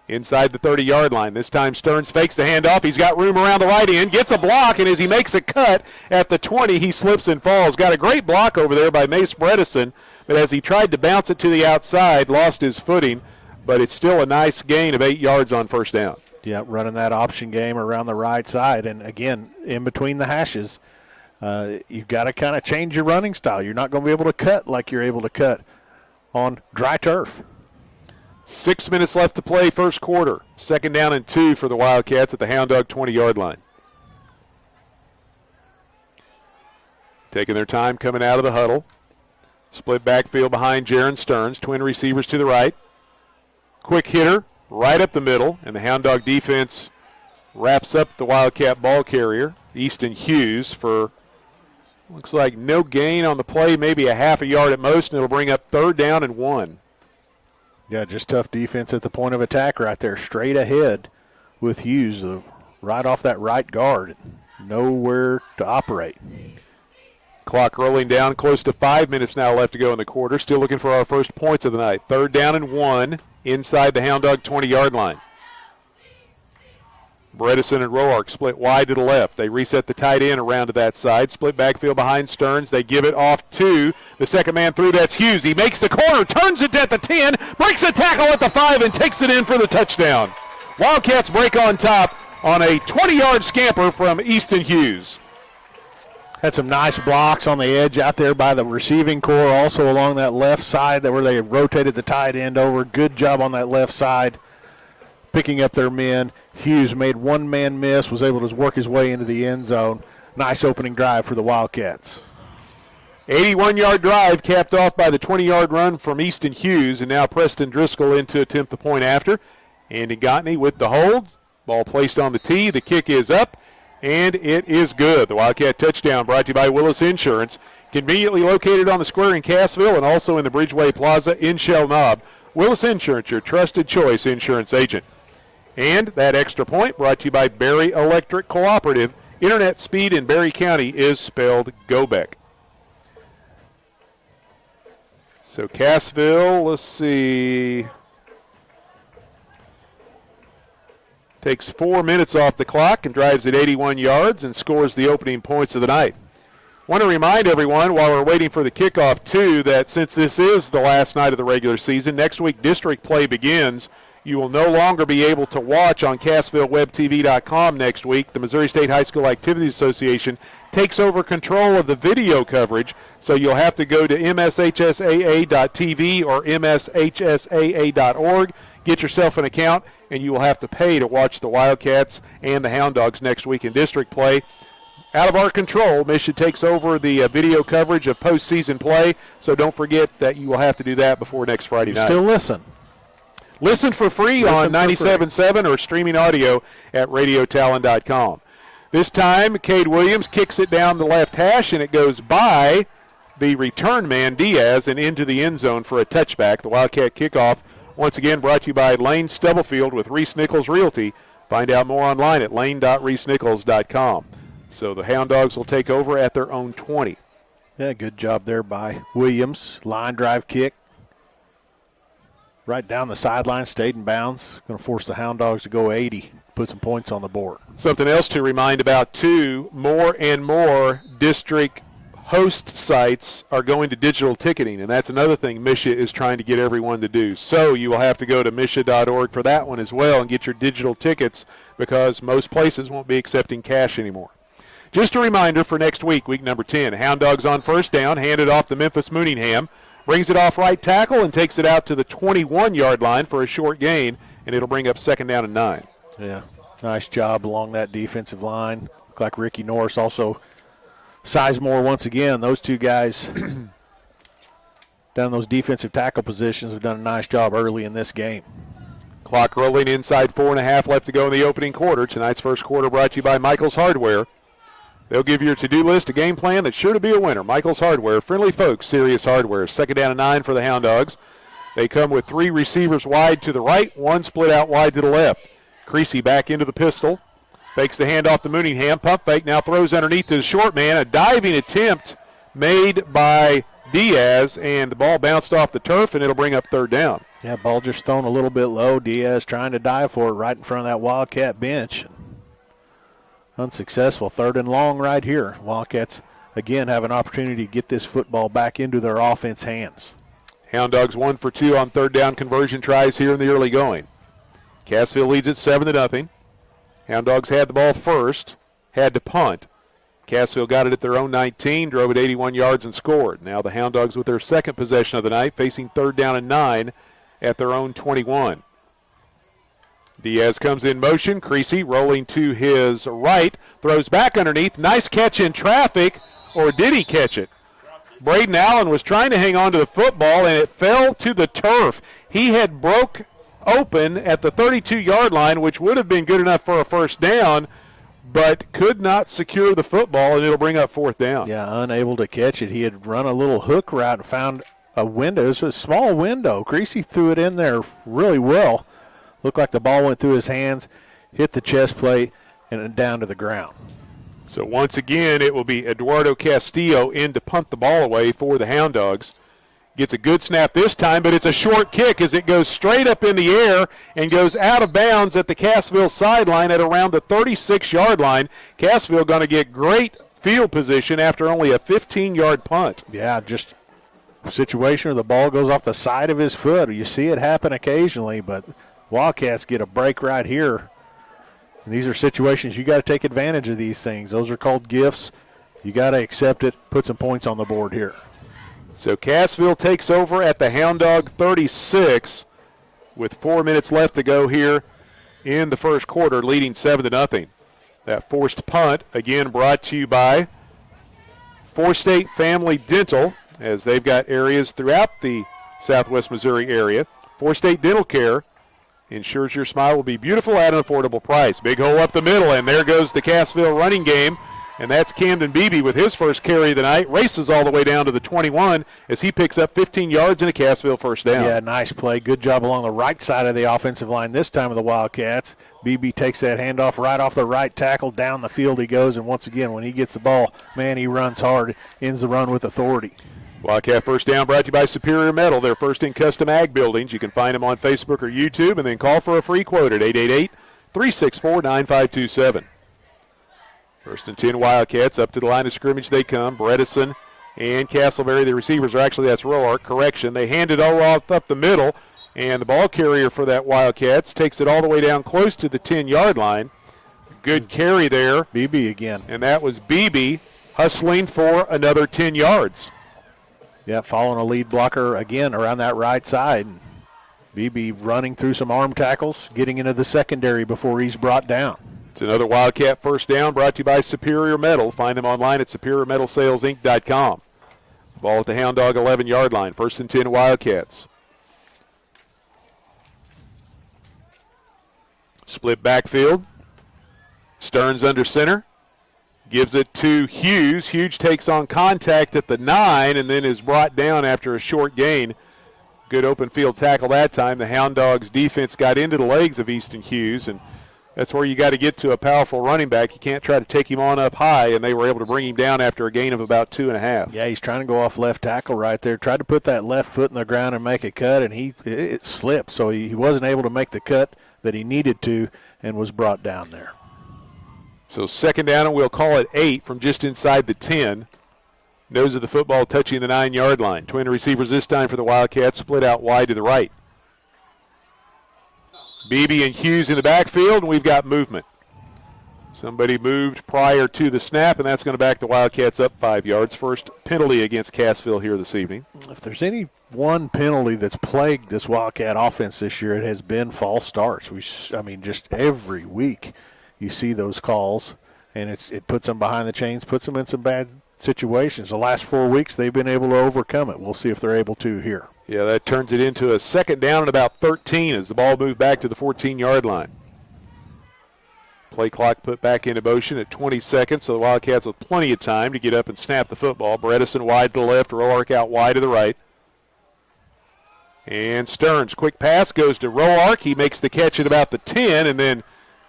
Inside the 30-yard line. This time Stearns fakes the handoff. He's got room around the right end. Gets a block, and as he makes a cut at the 20, he slips and falls. Got a great block over there by Mace Bredesen, but as he tried to bounce it to the outside, lost his footing. But it's still a nice gain of 8 yards on 1st down. Yeah, running that option game around the right side. And, again, in between the hashes, you've got to kind of change your running style. You're not going to be able to cut like you're able to cut on dry turf. 6 minutes left to play, 1st quarter. 2nd down and 2 for the Wildcats at the Hound Dog 20-yard line. Taking their time coming out of the huddle. Split backfield behind Jaron Stearns. Twin receivers to the right. Quick hitter right up the middle, and the Hound Dog defense wraps up the Wildcat ball carrier, Easton Hughes, for looks like no gain on the play, maybe a half a yard at most, and it'll bring up 3rd down and 1. Yeah, just tough defense at the point of attack right there, straight ahead with Hughes, right off that right guard. Nowhere to operate. Clock rolling down, close to 5 minutes now left to go in the quarter. Still looking for our first points of the night. 3rd down and 1 inside the Hound Dog 20-yard line. Bredesen and Roark split wide to the left. They reset the tight end around to that side. Split backfield behind Stearns. They give it off to the second man through. That's Hughes. He makes the corner, turns it at the 10, breaks the tackle at the 5, and takes it in for the touchdown. Wildcats break on top on a 20-yard scamper from Easton Hughes. Had some nice blocks on the edge out there by the receiving corps, also along that left side where they rotated the tight end over. Good job on that left side, picking up their men. Hughes made one man miss, was able to work his way into the end zone. Nice opening drive for the Wildcats. 81-yard drive capped off by the 20-yard run from Easton Hughes, and now Preston Driscoll in to attempt the point after. Andy Gottney with the hold. Ball placed on the tee. The kick is up, and it is good. The Wildcat touchdown brought to you by Willis Insurance, conveniently located on the square in Cassville and also in the Bridgeway Plaza in Shell Knob. Willis Insurance, your trusted choice insurance agent. And that extra point brought to you by Berry Electric Cooperative. Internet speed in Berry County is spelled Gobeck. So Cassville, let's see, takes 4 minutes off the clock and drives at 81 yards and scores the opening points of the night. Want to remind everyone while we're waiting for the kickoff, too, that since this is the last night of the regular season, next week district play begins. You will no longer be able to watch on CassvilleWebTV.com next week. The Missouri State High School Activities Association takes over control of the video coverage, so you'll have to go to mshsaa.tv or mshsaa.org, get yourself an account, and you will have to pay to watch the Wildcats and the Hound Dogs next week in district play. Out of our control, Mission takes over the video coverage of postseason play, so don't forget that you will have to do that before next Friday night. Still listen. Listen for free on 97.7 or streaming audio at radiotalon.com. This time, Cade Williams kicks it down the left hash, and it goes by the return man, Diaz, and into the end zone for a touchback. The Wildcat kickoff, once again, brought to you by Lane Stubblefield with Reese Nichols Realty. Find out more online at lane.reesenichols.com. So the Hound Dogs will take over at their own 20. Yeah, good job there by Williams. Line drive kick. Right down the sideline, stayed in bounds. Going to force the Hound Dogs to go 80, put some points on the board. Something else to remind about, too, more and more district host sites are going to digital ticketing, and that's another thing Misha is trying to get everyone to do. So you will have to go to misha.org for that one as well and get your digital tickets, because most places won't be accepting cash anymore. Just a reminder for next week, week number 10, Hound Dogs on first down, handed off to Memphis Mooningham. Brings it off right tackle and takes it out to the 21-yard line for a short gain, and it'll bring up 2nd down and 9. Yeah, nice job along that defensive line. Look like Ricky Norris, also Sizemore once again. Those two guys down those defensive tackle positions have done a nice job early in this game. Clock rolling inside 4.5 left to go in the opening quarter. Tonight's first quarter brought to you by Michael's Hardware. They'll give you your to-do list, a game plan that's sure to be a winner. Michael's Hardware, friendly folks, serious hardware. 2nd down and 9 for the Hound Dogs. They come with 3 receivers wide to the right, 1 split out wide to the left. Creasy back into the pistol. Fakes the handoff to Mooningham. Pump fake, now throws underneath to the short man. A diving attempt made by Diaz, and the ball bounced off the turf, and it'll bring up 3rd down. Yeah, ball just thrown a little bit low. Diaz trying to dive for it right in front of that Wildcat bench. Unsuccessful. 3rd and long right here. Wildcats, again, have an opportunity to get this football back into their offense hands. Hound Dogs 1 for 2 on 3rd down conversion tries here in the early going. Cassville leads it 7-0. Hound Dogs had the ball first, had to punt. Cassville got it at their own 19, drove it 81 yards and scored. Now the Hound Dogs with their second possession of the night, facing 3rd down and 9 at their own 21. Diaz comes in motion. Creasy rolling to his right. Throws back underneath. Nice catch in traffic. Or did he catch it? Braden Allen was trying to hang on to the football, and it fell to the turf. He had broke open at the 32-yard line, which would have been good enough for a first down, but could not secure the football, and it'll bring up 4th down. Yeah, unable to catch it. He had run a little hook route and found a window. It was a small window. Creasy threw it in there really well. Looked like the ball went through his hands, hit the chest plate, and down to the ground. So once again, it will be Eduardo Castillo in to punt the ball away for the Hound Dogs. Gets a good snap this time, but it's a short kick as it goes straight up in the air and goes out of bounds at the Cassville sideline at around the 36-yard line. Cassville going to get great field position after only a 15-yard punt. Yeah, just a situation where the ball goes off the side of his foot. You see it happen occasionally, but Wildcats get a break right here. And these are situations you got to take advantage of these things. Those are called gifts. You got to accept it, put some points on the board here. So Cassville takes over at the Hound Dog 36 with 4 minutes left to go here in the first quarter, leading 7-0. That forced punt, again, brought to you by Four State Family Dental, as they've got areas throughout the Southwest Missouri area. Four State Dental Care ensures your smile will be beautiful at an affordable price. Big hole up the middle, and there goes the Cassville running game. And that's Camden Beebe with his first carry of the night. Races all the way down to the 21 as he picks up 15 yards and a Cassville first down. Yeah, nice play. Good job along the right side of the offensive line this time of the Wildcats. Beebe takes that handoff right off the right tackle. Down the field he goes, and once again, when he gets the ball, man, he runs hard, ends the run with authority. Wildcat first down brought to you by Superior Metal. They're first in custom ag buildings. You can find them on Facebook or YouTube, and then call for a free quote at 888-364-9527. First and 10 Wildcats, up to the line of scrimmage they come. Bredesen and Castleberry, the receivers are actually, that's Roark, correction. They hand it all off up the middle, and the ball carrier for that Wildcats takes it all the way down close to the 10-yard line. Good carry there. Beebe again. And that was Beebe. hustling for another 10 yards. Yeah, following a lead blocker again around that right side. BB running through some arm tackles, getting into the secondary before he's brought down. It's another Wildcat first down brought to you by Superior Metal. Find them online at superiormetalsalesinc.com. Ball at the Hound Dog 11-yard line. 1st and 10 Wildcats. Split backfield. Stearns under center. Gives it to Hughes. Hughes takes on contact at the 9 and then is brought down after a short gain. Good open field tackle that time. The Hound Dogs defense got into the legs of Easton Hughes, and that's where you got to get to a powerful running back. You can't try to take him on up high, and they were able to bring him down after a gain of about 2.5. Yeah, he's trying to go off left tackle right there. Tried to put that left foot in the ground and make a cut, and it slipped, so he wasn't able to make the cut that he needed to and was brought down there. So 2nd down, and we'll call it 8 from just inside the 10. Nose of the football touching the 9-yard line. Twin receivers this time for the Wildcats, split out wide to the right. Beebe and Hughes in the backfield, and we've got movement. Somebody moved prior to the snap, and that's going to back the Wildcats up 5 yards. First penalty against Cassville here this evening. If there's any one penalty that's plagued this Wildcat offense this year, it has been false starts. Just every week you see those calls, and it puts them behind the chains, puts them in some bad situations. The last 4 weeks they've been able to overcome it. We'll see if they're able to here. Yeah, that turns it into a 2nd down and about 13 as the ball moved back to the 14-yard line. Play clock put back into motion at 20 seconds, so the Wildcats with plenty of time to get up and snap the football. Bredesen wide to the left, Roark out wide to the right. And Stearns, quick pass, goes to Roark. He makes the catch at about the 10 and then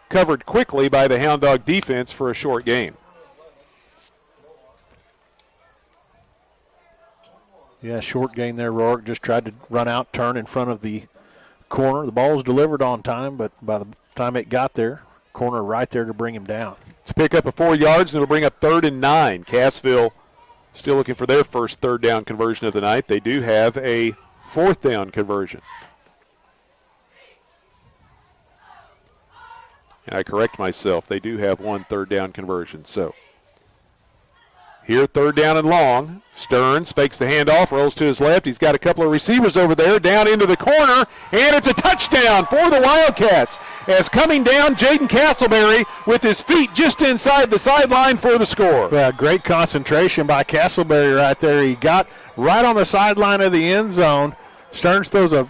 covered quickly by the Hound Dog defense for a short gain. Yeah, short gain there. Roark just tried to run out, turn in front of the corner. The ball was delivered on time, but by the time it got there, corner right there to bring him down. To pick up a 4 yards, and it'll bring up 3rd and 9. Cassville still looking for their first 3rd down conversion of the night. They do have a 4th down conversion. And I correct myself. They do have 1 3rd down conversion. So here, 3rd down and long. Stearns fakes the handoff, rolls to his left. He's got a couple of receivers over there, down into the corner, and it's a touchdown for the Wildcats. As coming down, Jaden Castleberry with his feet just inside the sideline for the score. Yeah, great concentration by Castleberry right there. He got right on the sideline of the end zone. Stearns throws a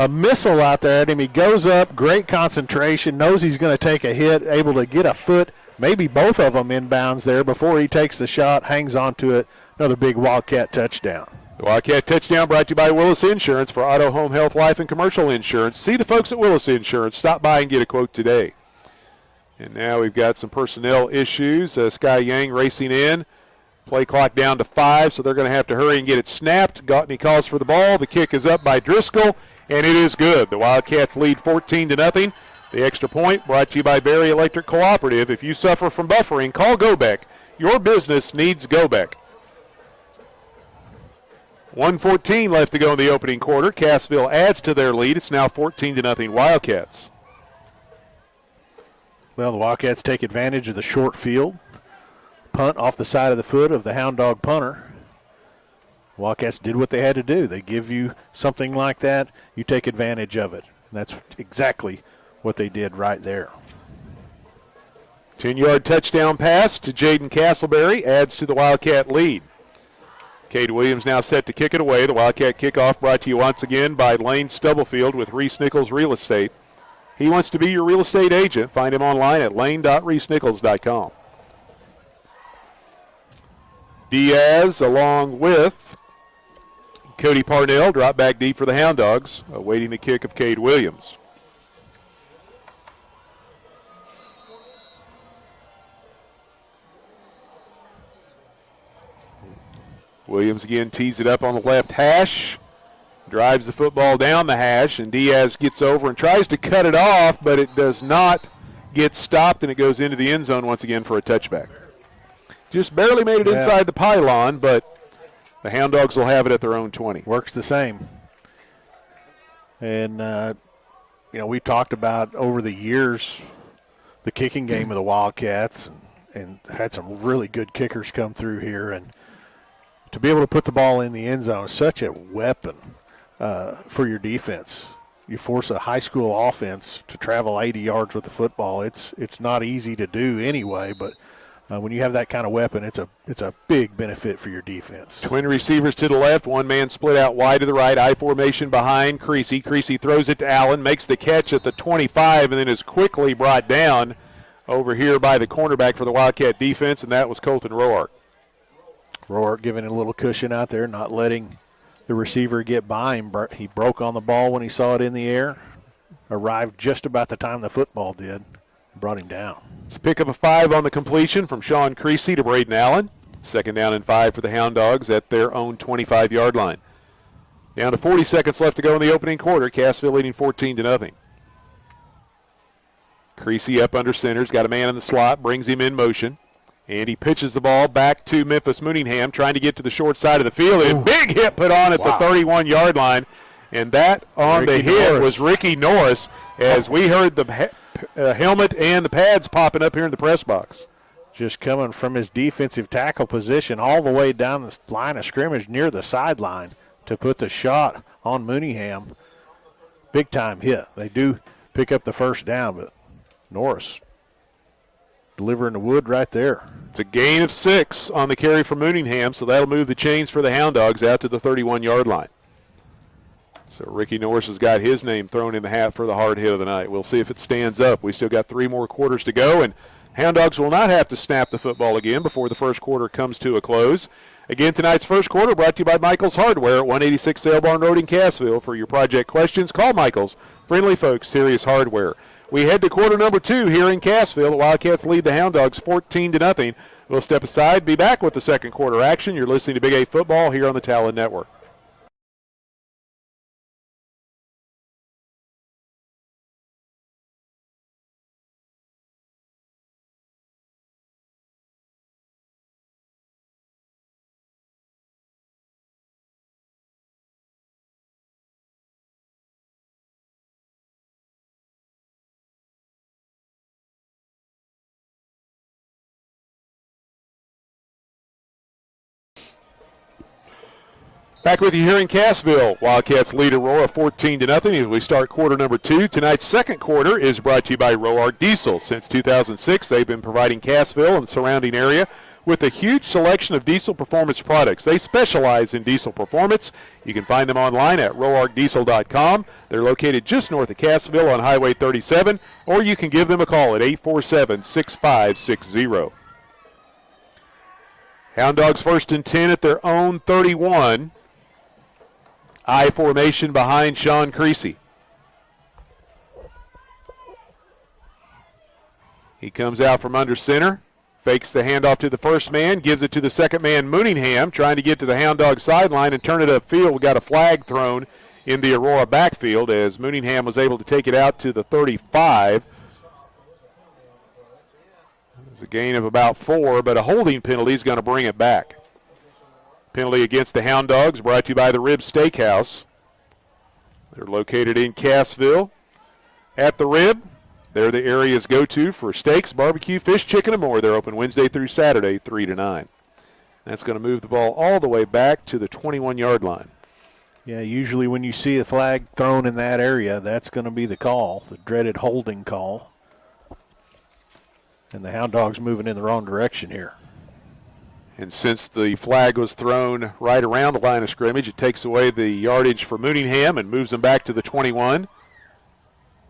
missile out there at him. He goes up, great concentration, knows he's going to take a hit, able to get a foot, maybe both of them inbounds there before he takes the shot, hangs on to it. Another big Wildcat touchdown. The Wildcat touchdown brought to you by Willis Insurance for auto, home, health, life, and commercial insurance. See the folks at Willis Insurance. Stop by and get a quote today. And now we've got some personnel issues. Sky Yang racing in. Play clock down to 5, so they're going to have to hurry and get it snapped. Gautney calls for the ball. The kick is up by Driscoll, and it is good. The Wildcats lead 14-0. The extra point brought to you by Berry Electric Cooperative. If you suffer from buffering, call Gobeck. Your business needs Gobeck. 1:14 left to go in the opening quarter. Cassville adds to their lead. It's now 14-0 Wildcats. Well, the Wildcats take advantage of the short field. Punt off the side of the foot of the Hound Dog punter. Wildcats did what they had to do. They give you something like that, you take advantage of it. And that's exactly what they did right there. 10-yard touchdown pass to Jaden Castleberry adds to the Wildcat lead. Cade Williams now set to kick it away. The Wildcat kickoff brought to you once again by Lane Stubblefield with Reese Nichols Real Estate. He wants to be your real estate agent. Find him online at lane.reesenichols.com. Diaz along with Cody Parnell drop back deep for the Hound Dogs, awaiting the kick of Cade Williams. Williams again tees it up on the left hash, drives the football down the hash, and Diaz gets over and tries to cut it off, but it does not get stopped, and it goes into the end zone once again for a touchback. Just barely made it inside the pylon, but the Hound Dogs will have it at their own 20. Works the same. And, we talked about over the years the kicking game of the Wildcats. and had some really good kickers come through here. And to be able to put the ball in the end zone is such a weapon for your defense. You force a high school offense to travel 80 yards with the football. It's not easy to do anyway, but when you have that kind of weapon, it's a big benefit for your defense. Twin receivers to the left, one man split out wide to the right, I formation behind Creasy. Creasy throws it to Allen, makes the catch at the 25, and then is quickly brought down over here by the cornerback for the Wildcat defense, and that was Colton Roark. Roark giving it a little cushion out there, not letting the receiver get by him. He broke on the ball when he saw it in the air, arrived just about the time the football did, brought him down. It's a pickup of 5 on the completion from Sean Creasy to Braden Allen. 2nd down and 5 for the Hound Dogs at their own 25-yard line. Down to 40 seconds left to go in the opening quarter. Cassville leading 14-0. Creasy up under center. He's got a man in the slot, brings him in motion. And he pitches the ball back to Memphis Mooningham, trying to get to the short side of the field. A big hit put on at the 31-yard line. And that on the hit was Ricky Norris, as we heard the helmet and the pads popping up here in the press box. Just coming from his defensive tackle position all the way down the line of scrimmage near the sideline to put the shot on Mooningham. Big time hit. They do pick up the first down, but Norris delivering the wood right there. It's a gain of 6 on the carry from Mooningham, so that'll move the chains for the Hound Dogs out to the 31-yard line. So Ricky Norris has got his name thrown in the hat for the hard hit of the night. We'll see if it stands up. We still got 3 more quarters to go, and Hound Dogs will not have to snap the football again before the first quarter comes to a close. Again, tonight's first quarter brought to you by Michael's Hardware at 186 Sale Barn Road in Cassville. For your project questions, call Michael's. Friendly folks, serious hardware. We head to quarter number 2 here in Cassville. The Wildcats lead the Hound Dogs 14-0. We'll step aside, be back with the second quarter action. You're listening to Big A Football here on the Talon Network. Back with you here in Cassville. Wildcats lead Aurora 14-0 as we start quarter number 2. Tonight's second quarter is brought to you by Roark Diesel. Since 2006, they've been providing Cassville and surrounding area with a huge selection of diesel performance products. They specialize in diesel performance. You can find them online at roarkdiesel.com. They're located just north of Cassville on Highway 37, or you can give them a call at 847-6560. Hound Dogs 1st and 10 at their own 31. I formation behind Sean Creasy. He comes out from under center, fakes the handoff to the first man, gives it to the second man, Mooningham, trying to get to the Hound Dog sideline and turn it upfield. We got a flag thrown in the Aurora backfield as Mooningham was able to take it out to the 35. It's a gain of about 4, but a holding penalty is going to bring it back. Penalty against the Hound Dogs brought to you by the Rib Steakhouse. They're located in Cassville. At the Rib, they're the area's go-to for steaks, barbecue, fish, chicken, and more. They're open Wednesday through Saturday, 3 to 9. That's going to move the ball all the way back to the 21-yard line. Yeah, usually when you see a flag thrown in that area, that's going to be the call, the dreaded holding call. And the Hound Dogs moving in the wrong direction here. And since the flag was thrown right around the line of scrimmage, it takes away the yardage for Mooningham and moves them back to the 21.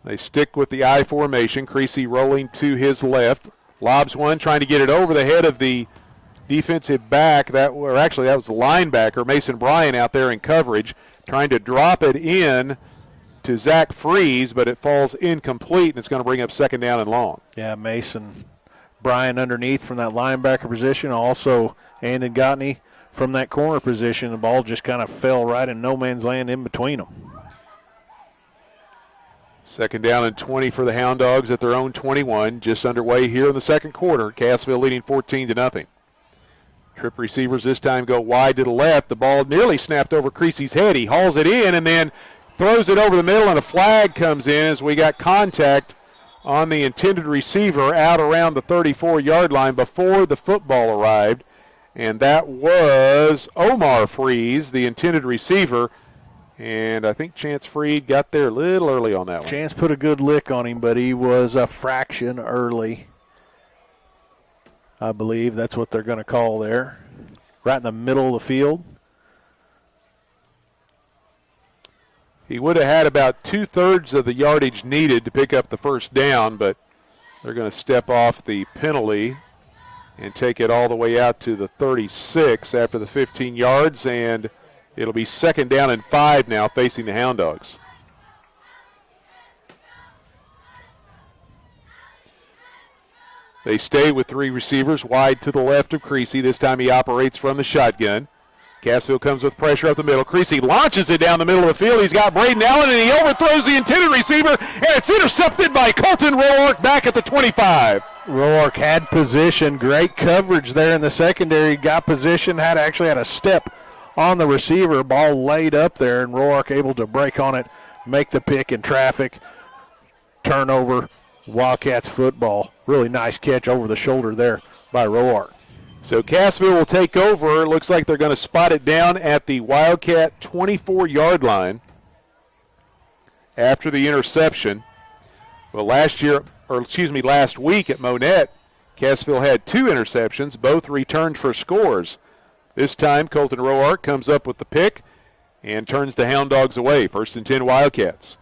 They stick with the I formation. Creasy rolling to his left. Lobs one, trying to get it over the head of the defensive back. That was the linebacker, Mason Bryan, out there in coverage, trying to drop it in to Zach Freeze, but it falls incomplete, and it's going to bring up 2nd down and long. Yeah, Mason Bryan underneath from that linebacker position, also Andon Gottney from that corner position. The ball just kind of fell right in no man's land in between them. 2nd down and 20 for the Hound Dogs at their own 21, just underway here in the second quarter. Cassville leading 14-0. Trip receivers this time go wide to the left. The ball nearly snapped over Creasy's head. He hauls it in and then throws it over the middle, and a flag comes in as we got contact on the intended receiver out around the 34-yard line before the football arrived, and that was Omar Freeze, the intended receiver. And I think Chance Freed got there a little early on that one. Chance put a good lick on him, but he was a fraction early. I believe that's what they're going to call there. Right in the middle of the field. He would have had about 2/3 of the yardage needed to pick up the first down, but they're going to step off the penalty and take it all the way out to the 36 after the 15 yards, and it'll be 2nd down and 5 now facing the Hound Dogs. They stay with 3 receivers wide to the left of Creasy. This time he operates from the shotgun. Cassville comes with pressure up the middle. Creasy launches it down the middle of the field. He's got Braden Allen, and he overthrows the intended receiver, and it's intercepted by Colton Roark back at the 25. Roark had position. Great coverage there in the secondary. Got position, actually had a step on the receiver. Ball laid up there, and Roark able to break on it, make the pick in traffic. Turnover, Wildcats football. Really nice catch over the shoulder there by Roark. So Cassville will take over. It looks like they're going to spot it down at the Wildcat 24-yard line after the interception. Well, last week at Monette, Cassville had 2 interceptions, both returned for scores. This time, Colton Roark comes up with the pick and turns the Hound Dogs away. 1st and 10 Wildcats.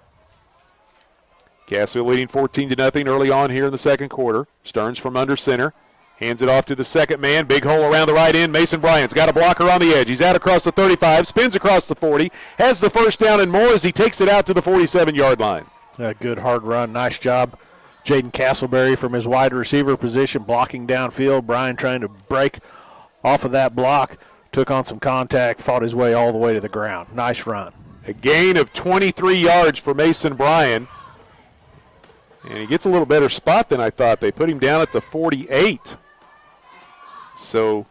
Cassville leading 14-0 early on here in the second quarter. Stearns from under center. Hands it off to the second man. Big hole around the right end. Mason Bryant's got a blocker on the edge. He's out across the 35, spins across the 40, has the first down and more as he takes it out to the 47-yard line. A good hard run. Nice job. Jaden Castleberry from his wide receiver position blocking downfield. Brian trying to break off of that block. Took on some contact, fought his way all the way to the ground. Nice run. A gain of 23 yards for Mason Bryan. And he gets a little better spot than I thought. They put him down at the 48. So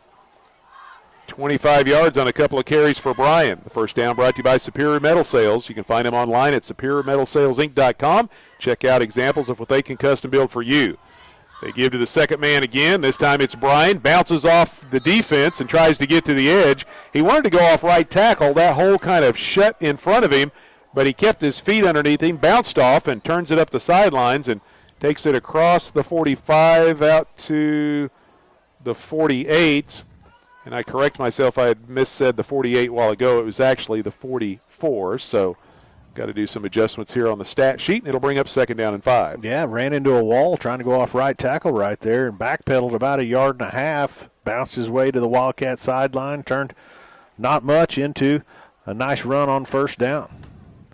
25 yards on a couple of carries for Bryan. The first down brought to you by Superior Metal Sales. You can find them online at superiormetalsalesinc.com. Check out examples of what they can custom build for you. They give to the second man again. This time it's Bryan. Bounces off the defense and tries to get to the edge. He wanted to go off right tackle. That hole kind of shut in front of him, but he kept his feet underneath him, bounced off, and turns it up the sidelines and takes it across the 45 out to the 48. And I correct myself, I had missaid the 48 a while ago. It was actually the 44, so got to do some adjustments here on the stat sheet, and it'll bring up 2nd down and 5. Yeah, ran into a wall trying to go off right tackle right there and backpedaled about 1.5 yards, bounced his way to the Wildcat sideline, turned not much into a nice run on first down.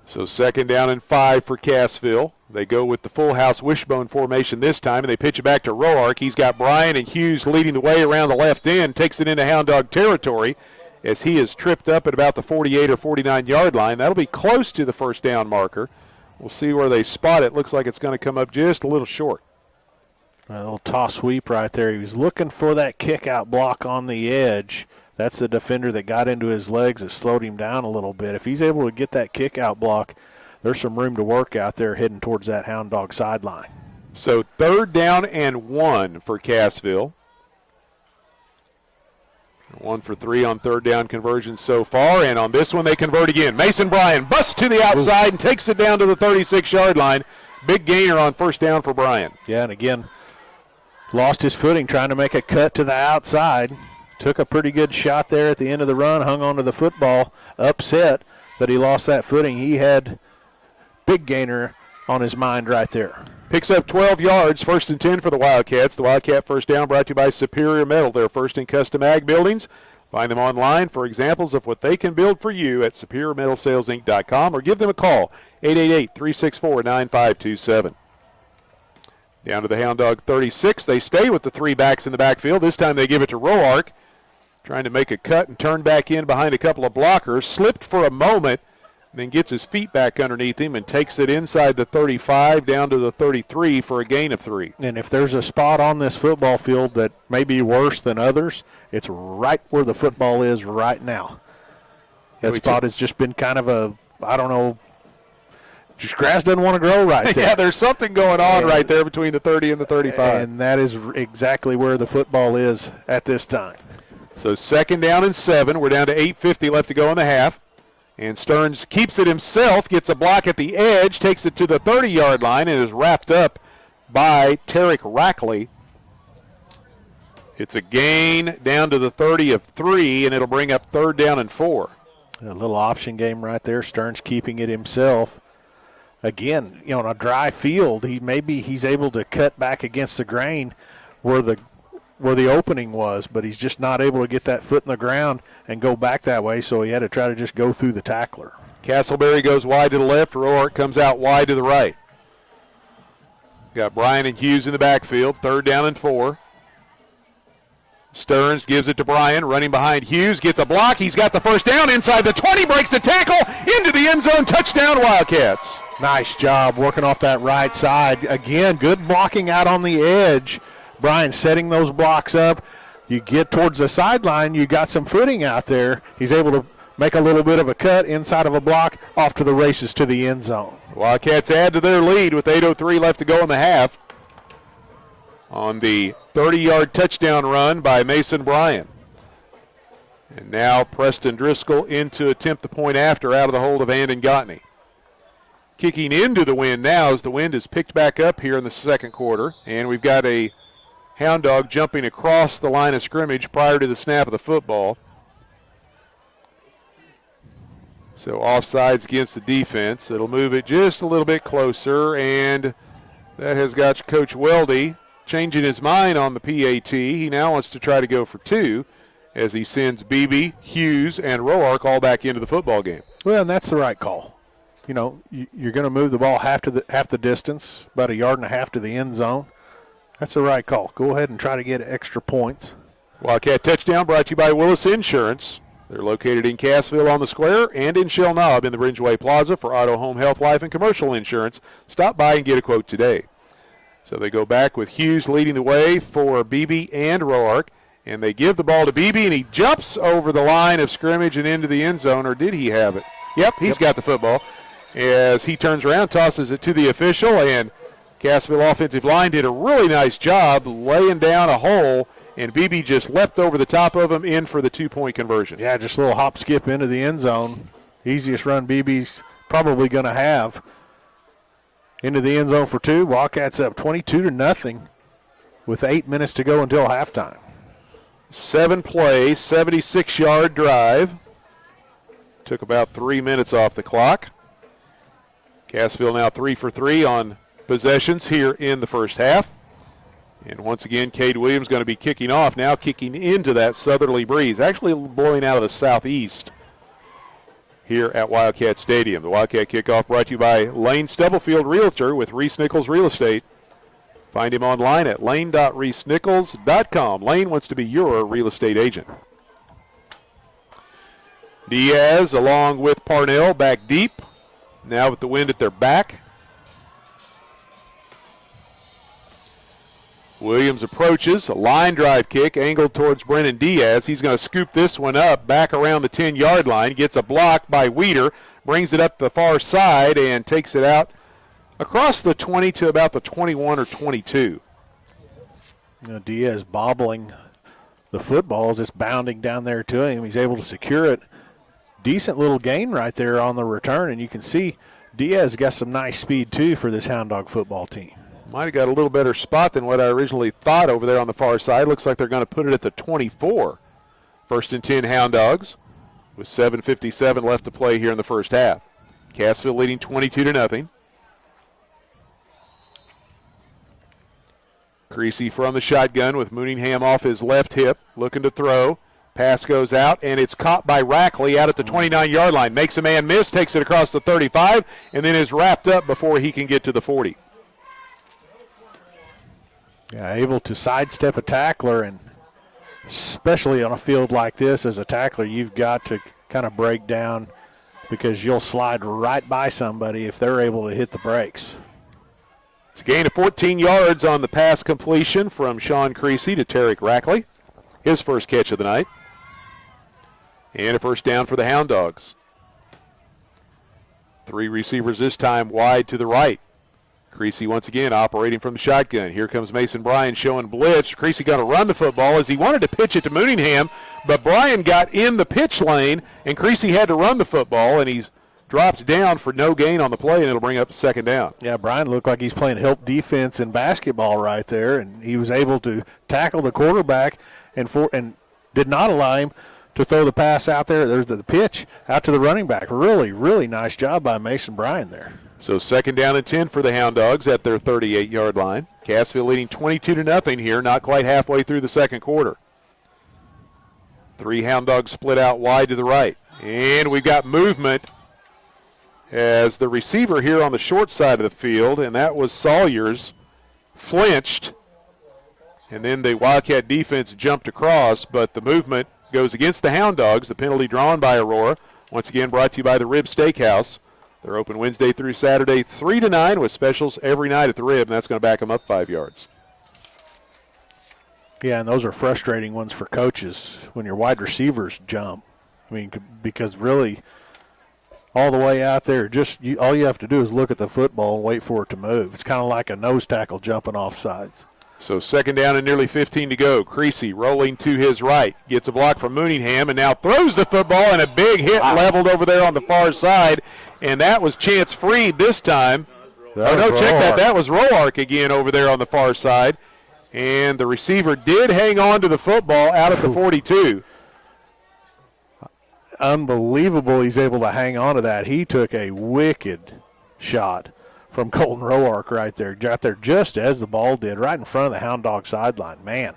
So 2nd down and 5 for Cassville. They go with the full house wishbone formation this time, and they pitch it back to Roark. He's got Bryan and Hughes leading the way around the left end, takes it into Hound Dog territory as he is tripped up at about the 48 or 49-yard line. That'll be close to the first down marker. We'll see where they spot it. Looks like it's going to come up just a little short. A little toss sweep right there. He was looking for that kick-out block on the edge. That's the defender that got into his legs that slowed him down a little bit. If he's able to get that kick-out block, there's some room to work out there heading towards that Hound Dog sideline. So 3rd down and 1 for Cassville. 1 for 3 on 3rd down conversions so far, and on this one they convert again. Mason Bryan busts to the outside and takes it down to the 36-yard line. Big gainer on first down for Bryan. Yeah, and again, lost his footing trying to make a cut to the outside. Took a pretty good shot there at the end of the run, hung onto the football, upset that he lost that footing. He had big gainer on his mind right there. Picks up 12 yards, 1st and 10 for the Wildcats. The Wildcat first down brought to you by Superior Metal. They're first in custom ag buildings. Find them online for examples of what they can build for you at superiormetalsalesinc.com or give them a call, 888-364-9527. Down to the Hound Dog 36. They stay with the 3 backs in the backfield. This time they give it to Roark, trying to make a cut and turn back in behind a couple of blockers. Slipped for a moment, then gets his feet back underneath him and takes it inside the 35 down to the 33 for a gain of 3. And if there's a spot on this football field that may be worse than others, it's right where the football is right now. That spot has just been kind of a, I don't know, Just grass doesn't want to grow right there. Yeah, there's something going on right there between the 30 and the 35. And that is exactly where the football is at this time. So 2nd down and 7. We're down to 8:50 left to go in the half. And Stearns keeps it himself, gets a block at the edge, takes it to the 30-yard line, and is wrapped up by Tarek Rackley. It's a gain down to the 30 of 3, and it'll bring up 3rd down and 4. A little option game right there. Stearns keeping it himself. Again, on a dry field, he's able to cut back against the grain where the opening was, but he's just not able to get that foot in the ground and go back that way, so he had to try to just go through the tackler. Castleberry goes wide to the left. Roark comes out wide to the right. Got Bryan and Hughes in the backfield. 3rd down and 4. Stearns gives it to Bryan, running behind Hughes, gets a block. He's got the 1st down inside the 20, breaks the tackle, into the end zone, touchdown Wildcats. Nice job working off that right side. Again, good blocking out on the edge. Bryan setting those blocks up. You get towards the sideline, you got some footing out there. He's able to make a little bit of a cut inside of a block, off to the races to the end zone. Wildcats add to their lead with 8:03 left to go in the half on the 30-yard touchdown run by Mason Bryan. And now Preston Driscoll in to attempt the point after out of the hold of Andon Gottney. Kicking into the wind now as the wind is picked back up here in the 2nd quarter, and we've got a Hound Dog jumping across the line of scrimmage prior to the snap of the football. So offsides against the defense. It'll move it just a little bit closer, and that has got Coach Weldy changing his mind on the PAT. He now wants to try to go for 2 as he sends Beebe, Hughes, and Roark all back into the football game. Well, and that's the right call. You're going to move the ball half the distance, about 1.5 yards to the end zone. That's the right call. Go ahead and try to get extra points. Wildcat touchdown brought to you by Willis Insurance. They're located in Cassville on the square and in Shell Knob in the Bridgeway Plaza for auto, home, health, life, and commercial insurance. Stop by and get a quote today. So they go back with Hughes leading the way for Beebe and Roark, and they give the ball to Beebe, and he jumps over the line of scrimmage and into the end zone, or did he have it? Yep, he's got the football. As he turns around, tosses it to the official, and Cassville offensive line did a really nice job laying down a hole, and Beebe just leapt over the top of him in for the 2-point conversion. Yeah, just a little hop skip into the end zone. Easiest run Beebe's probably going to have. Into the end zone for 2. Wildcats up 22-0 with 8 minutes to go until halftime. 7-play, 76-yard drive. Took about 3 minutes off the clock. Cassville now 3 for 3 on possessions here in the first half. And once again, Cade Williams going to be kicking off, now kicking into that southerly breeze, actually blowing out of the southeast here at Wildcat Stadium. The Wildcat kickoff brought to you by Lane Stubblefield Realtor with Reese Nichols Real Estate. Find him online at lane.reesenichols.com. Lane wants to be your real estate agent. Diaz along with Parnell back deep, now with the wind at their back. Williams approaches, a line drive kick angled towards Brennan Diaz. He's going to scoop this one up back around the 10-yard line, gets a block by Weeder, brings it up the far side and takes it out across the 20 to about the 21 or 22. Diaz bobbling the football, just bounding down there to him. He's able to secure it. Decent little gain right there on the return, and you can see Diaz got some nice speed too for this Hound Dog football team. Might have got a little better spot than what I originally thought over there on the far side. Looks like they're going to put it at the 24. 1st and 10 Hound Dogs with 7:57 left to play here in the first half. Cassville leading 22-0. Creasy from the shotgun with Mooningham off his left hip, looking to throw. Pass goes out, and it's caught by Rackley out at the 29-yard line. Makes a man miss, takes it across the 35, and then is wrapped up before he can get to the 40. Yeah, able to sidestep a tackler, and especially on a field like this as a tackler, you've got to kind of break down because you'll slide right by somebody if they're able to hit the brakes. It's a gain of 14 yards on the pass completion from Sean Creasy to Tarek Rackley. His first catch of the night. And a first down for the Hound Dogs. Three receivers this time wide to the right. Creasy once again operating from the shotgun. Here comes Mason Bryan showing blitz. Creasy going to run the football as he wanted to pitch it to Mooningham, but Bryan got in the pitch lane, and Creasy had to run the football, and he's dropped down for no gain on the play, and it'll bring up second down. Yeah, Bryan looked like he's playing help defense in basketball right there, and he was able to tackle the quarterback and did not allow him to throw the pass out there. There's the pitch out to the running back. Really, really nice job by Mason Bryan there. So second down and 10 for the Hound Dogs at their 38-yard line. Cassville leading 22-0 here, not quite halfway through the second quarter. Three Hound Dogs split out wide to the right. And we've got movement as the receiver here on the short side of the field, and that was Sawyers, flinched. And then the Wildcat defense jumped across, but the movement goes against the Hound Dogs. The penalty drawn by Aurora. Once again brought to you by the Rib Steakhouse. They're open Wednesday through Saturday, 3 to 9, with specials every night at the Rib, and that's going to back them up 5 yards. Yeah, and those are frustrating ones for coaches when your wide receivers jump. I mean, because really, all the way out there, all you have to do is look at the football and wait for it to move. It's kind of like a nose tackle jumping off sides. So second down and nearly 15 to go. Creasy rolling to his right. Gets a block from Mooningham and now throws the football, and a big hit leveled over there on the far side. And that was Chance Freed this time. Check that. That was Roark again over there on the far side. And the receiver did hang on to the football out at the 42. Unbelievable he's able to hang on to that. He took a wicked shot from Colton Roark right there. Got there just as the ball did, right in front of the Hound Dog sideline. Man.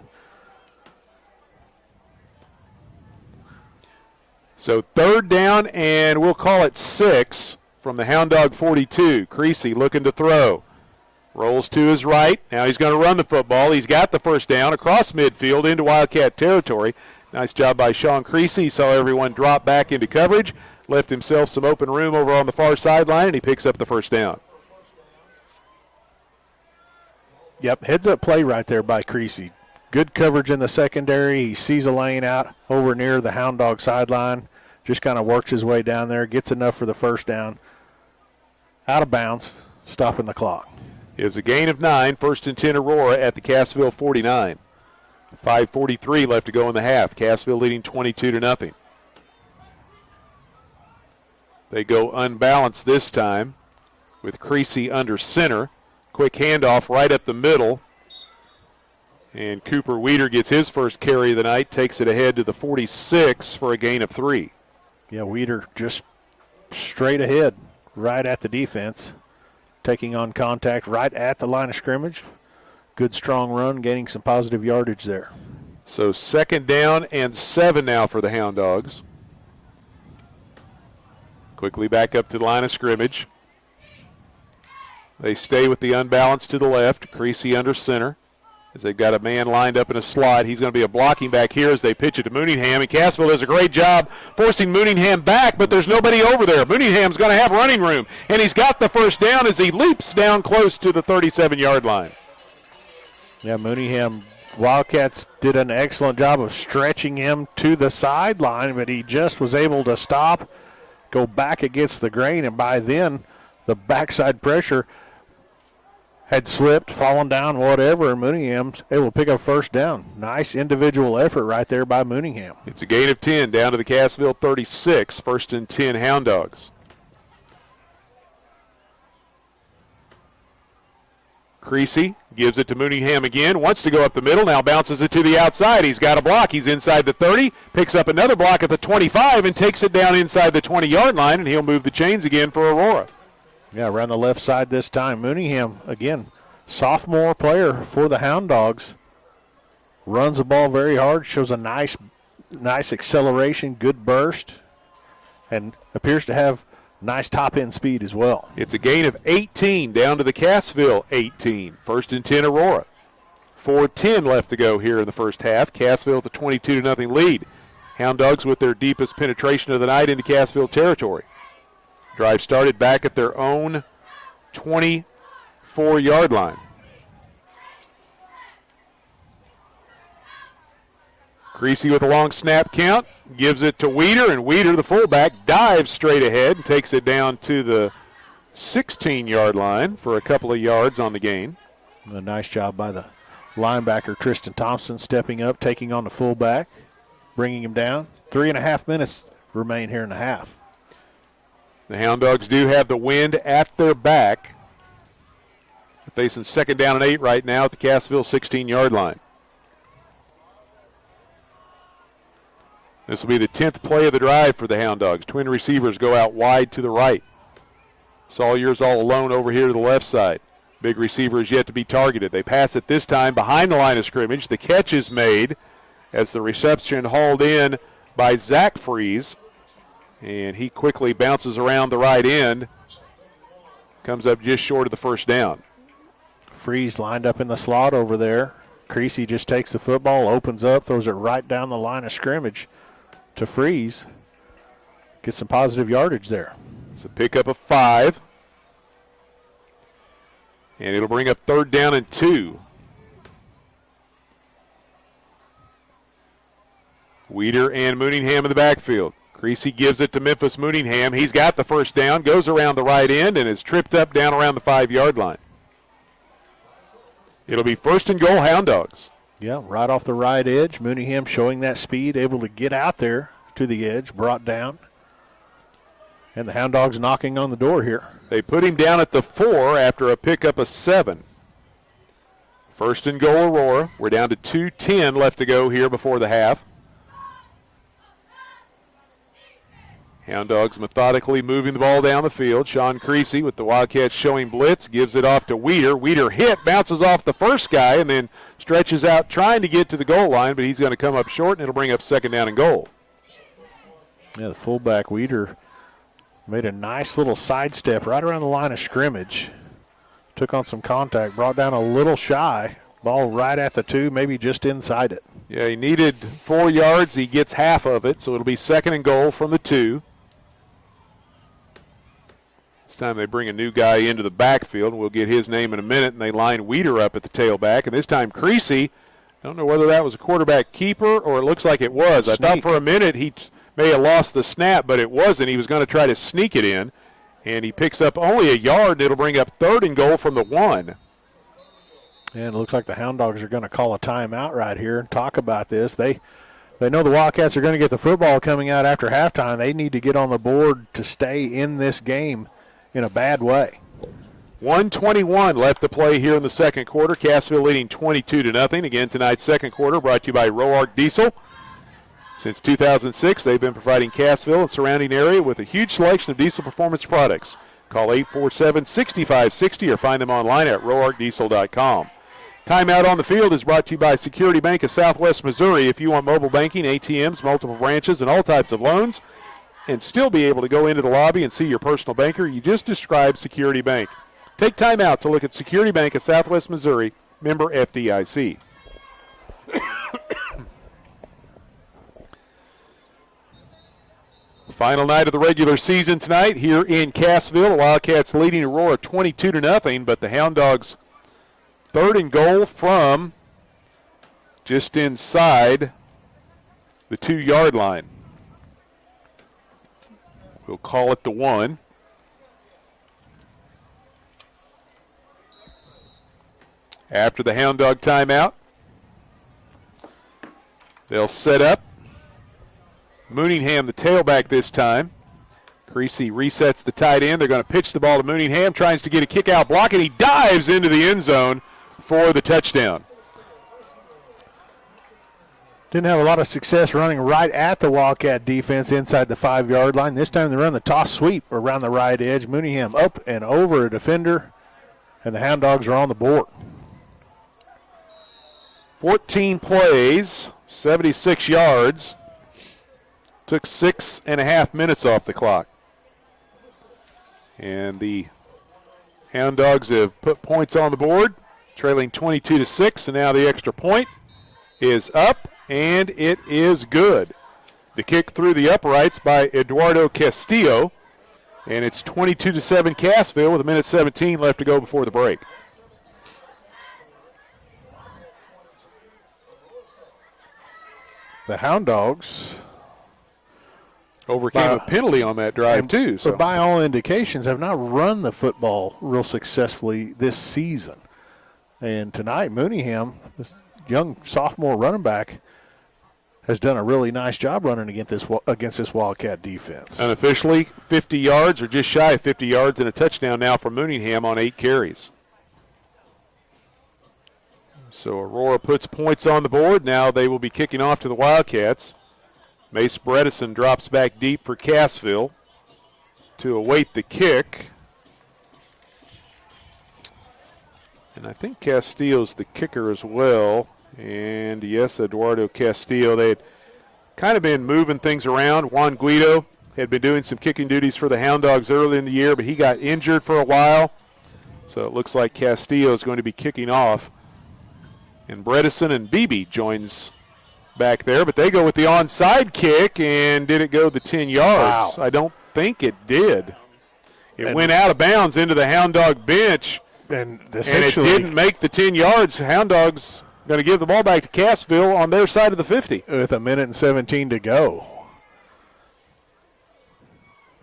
So third down, and we'll call it 6 from the Hound Dog 42. Creasy looking to throw. Rolls to his right. Now he's going to run the football. He's got the first down across midfield into Wildcat territory. Nice job by Sean Creasy. He saw everyone drop back into coverage, left himself some open room over on the far sideline, and he picks up the first down. Yep, heads-up play right there by Creasy. Good coverage in the secondary. He sees a lane out over near the Hound Dog sideline. Just kind of works his way down there, gets enough for the first down. Out of bounds, stopping the clock. It's a gain of 9, first and 10 Aurora at the Cassville 49. 5:43 left to go in the half. Cassville leading 22-0. They go unbalanced this time with Creasy under center. Quick handoff right up the middle. And Cooper Weeder gets his first carry of the night, takes it ahead to the 46 for a gain of 3. Yeah, Weeder just straight ahead, right at the defense, taking on contact right at the line of scrimmage. Good strong run, gaining some positive yardage there. So second down and 7 now for the Hound Dogs. Quickly back up to the line of scrimmage. They stay with the unbalance to the left. Creasy under center. As they've got a man lined up in a slot. He's going to be a blocking back here as they pitch it to Mooningham. And Cassville does a great job forcing Mooningham back, but there's nobody over there. Mooningham's going to have running room. And he's got the first down as he leaps down close to the 37-yard line. Yeah, Mooningham, Wildcats did an excellent job of stretching him to the sideline, but he just was able to stop, go back against the grain, and by then the backside pressure had slipped, fallen down, whatever, and Mooningham's able to pick up first down. Nice individual effort right there by Mooningham. It's a gain of 10 down to the Cassville 36, first and 10 Hound Dogs. Creasy gives it to Mooningham again, wants to go up the middle, now bounces it to the outside. He's got a block. He's inside the 30, picks up another block at the 25, and takes it down inside the 20-yard line, and he'll move the chains again for Aurora. Yeah, around the left side this time. Mooningham, again, sophomore player for the Hound Dogs. Runs the ball very hard, shows a nice acceleration, good burst, and appears to have nice top-end speed as well. It's a gain of 18 down to the Cassville 18. First and 10 Aurora. 4:10 left to go here in the first half. Cassville with a 22-0 lead. Hound Dogs with their deepest penetration of the night into Cassville territory. Drive started back at their own 24-yard line. Creasy with a long snap count, gives it to Weeder, and Weeder, the fullback, dives straight ahead and takes it down to the 16-yard line for a couple of yards on the gain. A nice job by the linebacker, Tristan Thompson, stepping up, taking on the fullback, bringing him down. 3.5 minutes remain here in the half. The Hound Dogs do have the wind at their back. They're facing 2nd down and 8 right now at the Cassville 16-yard line. This will be the 10th play of the drive for the Hound Dogs. Twin receivers go out wide to the right. Sawyer's all alone over here to the left side. Big receiver is yet to be targeted. They pass it this time behind the line of scrimmage. The catch is made as the reception hauled in by Zach Freeze. And he quickly bounces around the right end. Comes up just short of the first down. Freeze lined up in the slot over there. Creasy just takes the football, opens up, throws it right down the line of scrimmage to Freeze. Get some positive yardage there. It's a pickup of 5. And it'll bring up 3rd down and 2. Weeder and Mooningham in the backfield. Creasy gives it to Memphis Mooningham. He's got the first down, goes around the right end, and is tripped up down around the 5-yard line. It'll be 1st and goal, Hound Dogs. Yeah, right off the right edge. Mooningham showing that speed, able to get out there to the edge, brought down. And the Hound Dogs knocking on the door here. They put him down at the 4 after a pickup of 7. 1st and goal, Aurora. We're down to 2:10 left to go here before the half. Hound Dogs methodically moving the ball down the field. Sean Creasy with the Wildcats showing blitz, gives it off to Weeder. Weeder hit, bounces off the first guy, and then stretches out trying to get to the goal line, but he's going to come up short, and it'll bring up 2nd down and goal. Yeah, the fullback, Weeder, made a nice little sidestep right around the line of scrimmage. Took on some contact, brought down a little shy. Ball right at the 2, maybe just inside it. Yeah, he needed 4 yards. He gets half of it, so it'll be 2nd and goal from the 2. This time they bring a new guy into the backfield, and we'll get his name in a minute, and they line Weeder up at the tailback. And this time Creasy, I don't know whether that was a quarterback keeper or it looks like it was. I thought for a minute he may have lost the snap, but it wasn't. He was going to try to sneak it in, and he picks up only a yard, and it'll bring up 3rd and goal from the 1. And it looks like the Hound Dogs are going to call a timeout right here and talk about this. They know the Wildcats are going to get the football coming out after halftime. They need to get on the board to stay in this game in a bad way. 1:21 left to play here in the second quarter. Cassville leading 22-0. Again, tonight's second quarter brought to you by Roark Diesel. Since 2006, they've been providing Cassville and surrounding area with a huge selection of diesel performance products. Call 847-6560 or find them online at roarkdiesel.com. Timeout on the field is brought to you by Security Bank of Southwest Missouri. If you want mobile banking, ATMs, multiple branches, and all types of loans, and still be able to go into the lobby and see your personal banker, you just described Security Bank. Take time out to look at Security Bank of Southwest Missouri, member FDIC. Final night of the regular season tonight here in Cassville. The Wildcats leading Aurora 22-0, but the Hound Dogs 3rd and goal from just inside the 2-yard line. We'll call it the 1. After the Hound Dog timeout, they'll set up. Mooningham, the tailback this time. Creasy resets the tight end. They're going to pitch the ball to Mooningham, tries to get a kick-out block, and he dives into the end zone for the touchdown. Didn't have a lot of success running right at the Wildcat defense inside the 5-yard line. This time they run the toss sweep around the right edge. Mooningham up and over a defender, and the Hound Dogs are on the board. 14 plays, 76 yards. Took 6.5 minutes off the clock. And the Hound Dogs have put points on the board, trailing 22-6, and now the extra point is up, and it is good. The kick through the uprights by Eduardo Castillo, and it's 22-7 Cassville with 1:17 left to go before the break. The Hound Dogs Overcame a penalty on that drive, too. So. But by all indications, have not run the football real successfully this season. And tonight, Mooneyham, this young sophomore running back, has done a really nice job running against this Wildcat defense. Unofficially, 50 yards or just shy of 50 yards and a touchdown now for Mooneyham on 8 carries. So Aurora puts points on the board. Now they will be kicking off to the Wildcats. Mace Bredesen drops back deep for Cassville to await the kick. And I think Castillo's the kicker as well. And yes, Eduardo Castillo. They had kind of been moving things around. Juan Guido had been doing some kicking duties for the Hound Dogs early in the year, but he got injured for a while. So it looks like Castillo is going to be kicking off. And Bredesen and Beebe joins back there, but they go with the onside kick, and did it go the 10 yards? Wow. I don't think it did. It went out of bounds into the Hound Dog bench. And it didn't make the 10 yards. Hound Dogs going to give the ball back to Cassville on their side of the 50. With 1:17 to go.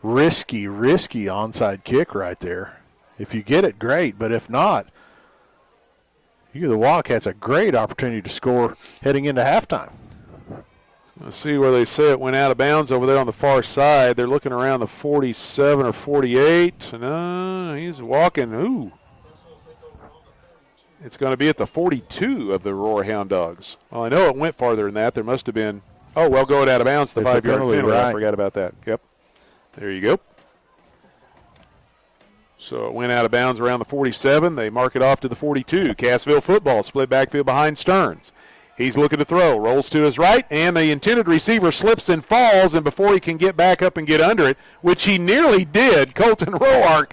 Risky onside kick right there. If you get it, great. But if not, you give the Wildcats a great opportunity to score heading into halftime. Let's see where they say it went out of bounds over there on the far side. They're looking around the 47 or 48. No, he's walking. Ooh. It's going to be at the 42 of the Aurora Hound Dogs. Well, I know it went farther than that. There must have been, going out of bounds, the 5-yard penalty. Right. I forgot about that. Yep. There you go. So it went out of bounds around the 47. They mark it off to the 42. Cassville football, split backfield behind Stearns. He's looking to throw, rolls to his right, and the intended receiver slips and falls, and before he can get back up and get under it, which he nearly did, Colton Roark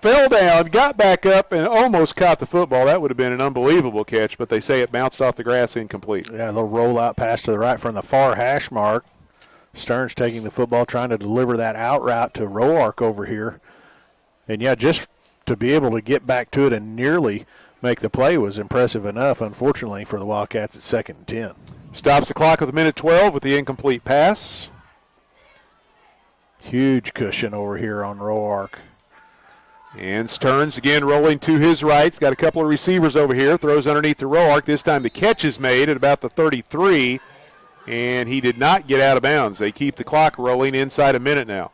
fell down, got back up, and almost caught the football. That would have been an unbelievable catch, but they say it bounced off the grass incomplete. Yeah, a little rollout pass to the right from the far hash mark. Stearns taking the football, trying to deliver that out route to Roark over here. And, yeah, just to be able to get back to it and nearly make the play was impressive enough, unfortunately, for the Wildcats at 2nd and 10. Stops the clock with 1:12 with the incomplete pass. Huge cushion over here on Roark. And Stearns again rolling to his right. He's got a couple of receivers over here. Throws underneath the Roark. This time the catch is made at about the 33, and he did not get out of bounds. They keep the clock rolling inside a minute now.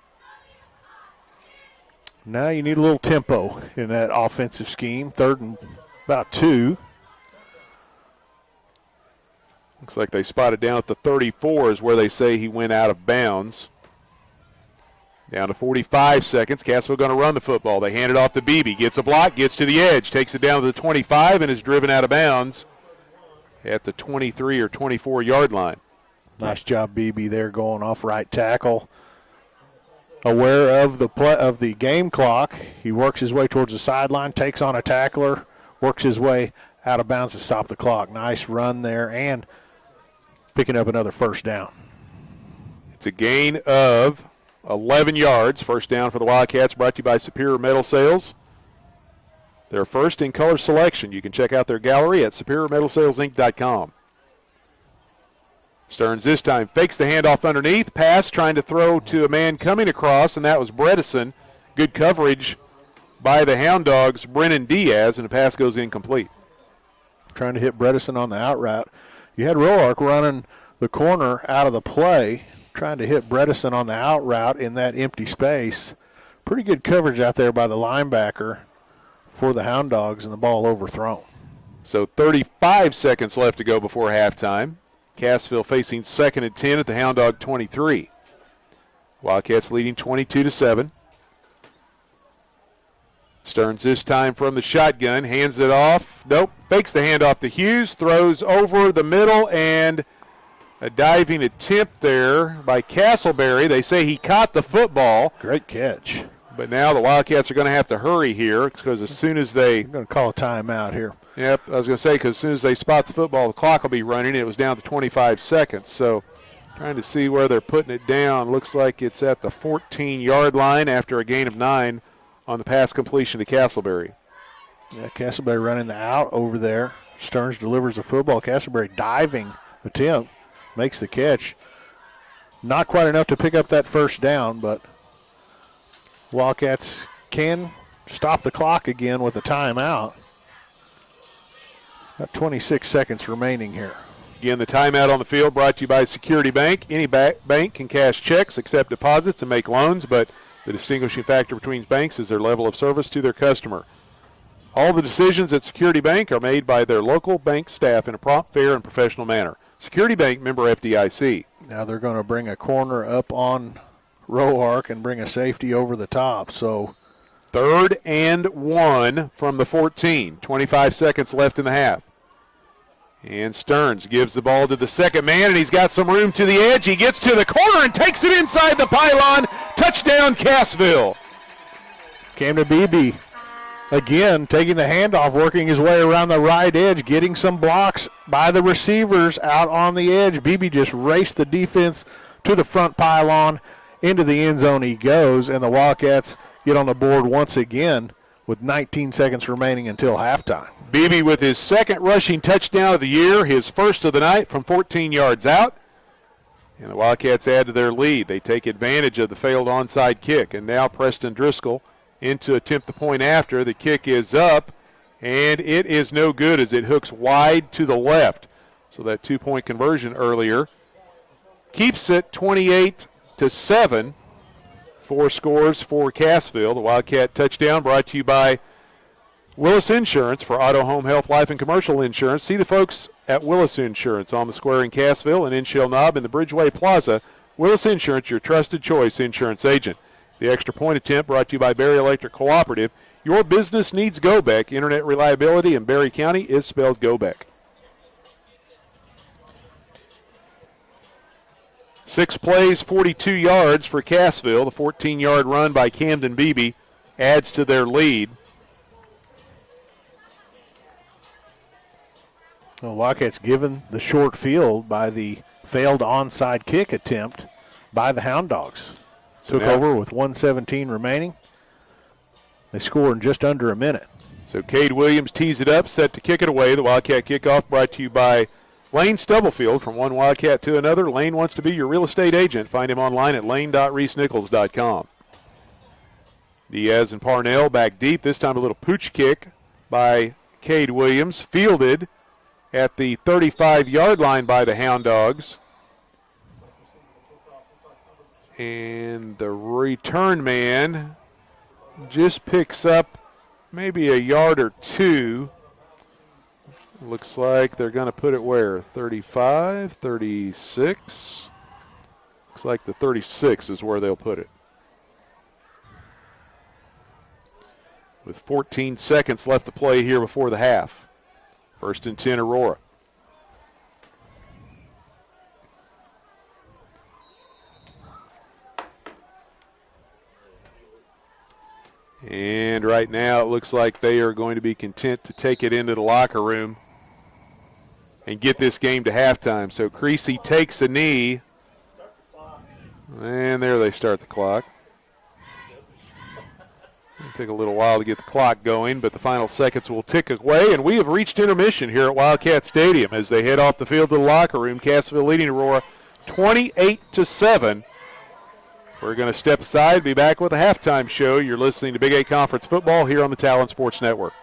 Now you need a little tempo in that offensive scheme. 3rd and about 2. Looks like they spotted down at the 34 is where they say he went out of bounds. Down to 45 seconds. Cassville going to run the football. They hand it off to Beebe. Gets a block, gets to the edge, takes it down to the 25, and is driven out of bounds at the 23 or 24-yard line. Nice job, Beebe, there going off right tackle. Aware of the game clock. He works his way towards the sideline, takes on a tackler, works his way out of bounds to stop the clock. Nice run there and picking up another first down. It's a gain of 11 yards. First down for the Wildcats, brought to you by Superior Metal Sales. They're first in color selection. You can check out their gallery at superiormetalsalesinc.com. Stearns this time fakes the handoff underneath. Pass trying to throw to a man coming across, and that was Bredesen. Good coverage by the Hound Dogs, Brennan Diaz, and the pass goes incomplete. Trying to hit Bredesen on the out route. You had Roark running the corner out of the play, trying to hit Bredesen on the out route in that empty space. Pretty good coverage out there by the linebacker for the Hound Dogs, and the ball overthrown. So 35 seconds left to go before halftime. Cassville facing 2nd and 10 at the Hound Dog 23. Wildcats leading 22-7. Stearns this time from the shotgun, hands it off. Nope, fakes the handoff to Hughes, throws over the middle, and a diving attempt there by Castleberry. They say he caught the football. Great catch. But now the Wildcats are going to have to hurry here because as soon as they... I'm going to call a timeout here. Yep, I was going to say because as soon as they spot the football, the clock will be running. It was down to 25 seconds. So trying to see where they're putting it down. Looks like it's at the 14-yard line after a gain of 9 on the pass completion to Castleberry. Yeah, Castleberry running the out over there. Stearns delivers the football. Castleberry diving attempt, makes the catch. Not quite enough to pick up that first down, but Wildcats can stop the clock again with a timeout. Got 26 seconds remaining here. Again, the timeout on the field brought to you by Security Bank. Any bank can cash checks, accept deposits, and make loans, but the distinguishing factor between banks is their level of service to their customer. All the decisions at Security Bank are made by their local bank staff in a prompt, fair, and professional manner. Security Bank, member FDIC. Now they're going to bring a corner up on row arc and bring a safety over the top. So 3rd and 1 from the 14. 25 seconds left in the half. And Stearns gives the ball to the second man, and he's got some room to the edge. He gets to the corner and takes it inside the pylon. Touchdown, Cassville. Came to Beebe. Again, taking the handoff, working his way around the right edge, getting some blocks by the receivers out on the edge. Beebe just raced the defense to the front pylon. Into the end zone he goes, and the Wildcats get on the board once again with 19 seconds remaining until halftime. Beebe with his second rushing touchdown of the year, his first of the night from 14 yards out. And the Wildcats add to their lead. They take advantage of the failed onside kick. And now Preston Driscoll in to attempt the point after. The kick is up, and it is no good as it hooks wide to the left. So that 2-point conversion earlier keeps it 28-7. 4 scores for Cassville. The Wildcat touchdown brought to you by Willis Insurance for auto, home, health, life, and commercial insurance. See the folks at Willis Insurance on the square in Cassville and in Shell Knob in the Bridgeway Plaza. Willis Insurance, your trusted choice insurance agent. The extra point attempt brought to you by Berry Electric Cooperative. Your business needs GoBeck. Internet reliability in Berry County is spelled GoBeck. 6 plays, 42 yards for Cassville. The 14-yard run by Camden Beebe adds to their lead. Well, Wildcats given the short field by the failed onside kick attempt by the Hound Dogs. Took over with 1:17 remaining. They score in just under a minute. So Cade Williams tees it up, set to kick it away. The Wildcat kickoff brought to you by Lane Stubblefield. From one Wildcat to another, Lane wants to be your real estate agent. Find him online at lane.reesnichols.com. Diaz and Parnell back deep. This time a little pooch kick by Cade Williams. Fielded at the 35-yard line by the Hound Dogs. And the return man just picks up maybe a yard or two. Looks like they're going to put it where? 35, 36. Looks like the 36 is where they'll put it. With 14 seconds left to play here before the half. 1st and 10, Aurora. And right now it looks like they are going to be content to take it into the locker room and get this game to halftime. So Creasy takes a knee. And there they start the clock. It'll take a little while to get the clock going, but the final seconds will tick away, and we have reached intermission here at Wildcat Stadium as they head off the field to the locker room. Cassville leading Aurora 28-7. We're going to step aside, be back with a halftime show. You're listening to Big 8 Conference Football here on the Talon Sports Network.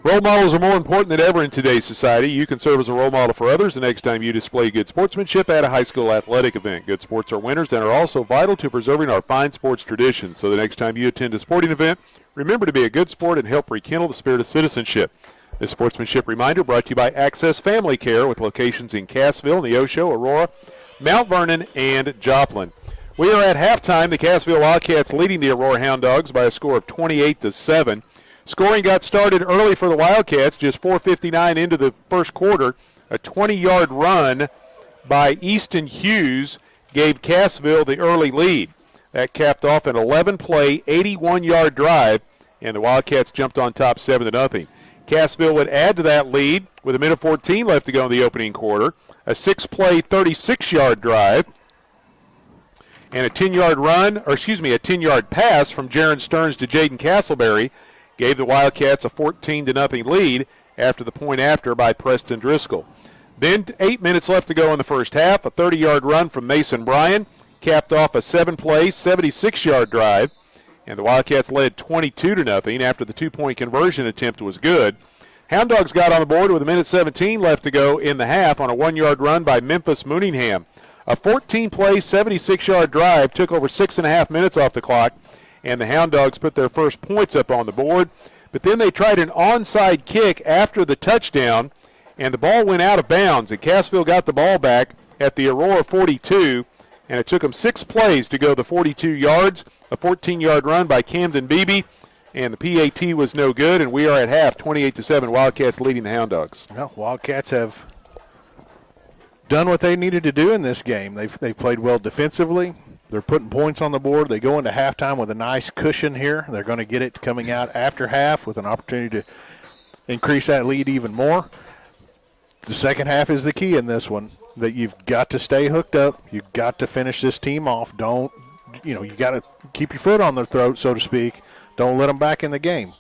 Role models are more important than ever in today's society. You can serve as a role model for others the next time you display good sportsmanship at a high school athletic event. Good sports are winners and are also vital to preserving our fine sports traditions. So the next time you attend a sporting event, remember to be a good sport and help rekindle the spirit of citizenship. This sportsmanship reminder brought to you by Access Family Care with locations in Cassville, Neosho, Aurora, Mount Vernon, and Joplin. We are at halftime. The Cassville Wildcats leading the Aurora Hound Dogs by a score of 28-7. Scoring got started early for the Wildcats, just 4:59 into the first quarter. A 20-yard run by Easton Hughes gave Cassville the early lead. That capped off an 11-play, 81-yard drive, and the Wildcats jumped on top 7-0. Cassville would add to that lead with a minute 14 left to go in the opening quarter. A 6-play, 36-yard drive, and a 10-yard pass from Jaron Stearns to Jaden Castleberry gave the Wildcats a 14-0 lead after the point after by Preston Driscoll. Then 8 minutes left to go in the first half. A 30-yard run from Mason Bryan capped off a 7-play, 76-yard drive, and the Wildcats led 22-0 after the two-point conversion attempt was good. Hound Dogs got on the board with a minute 17 left to go in the half on a 1-yard run by Memphis Mooningham. A 14-play, 76-yard drive took over 6.5 minutes off the clock, and the Hound Dogs put their first points up on the board. But then they tried an onside kick after the touchdown, and the ball went out of bounds, and Cassville got the ball back at the Aurora 42, and it took them 6 plays to go the 42 yards, a 14-yard run by Camden Beebe, and the PAT was no good, and we are at half, 28-7, Wildcats leading the Hound Dogs. Well, Wildcats have done what they needed to do in this game. They've played well defensively. They're putting points on the board. They go into halftime with a nice cushion here. They're going to get it coming out after half with an opportunity to increase that lead even more. The second half is the key in this one, that you've got to stay hooked up. You've got to finish this team off. You got to keep your foot on their throat, so to speak. Don't let them back in the game.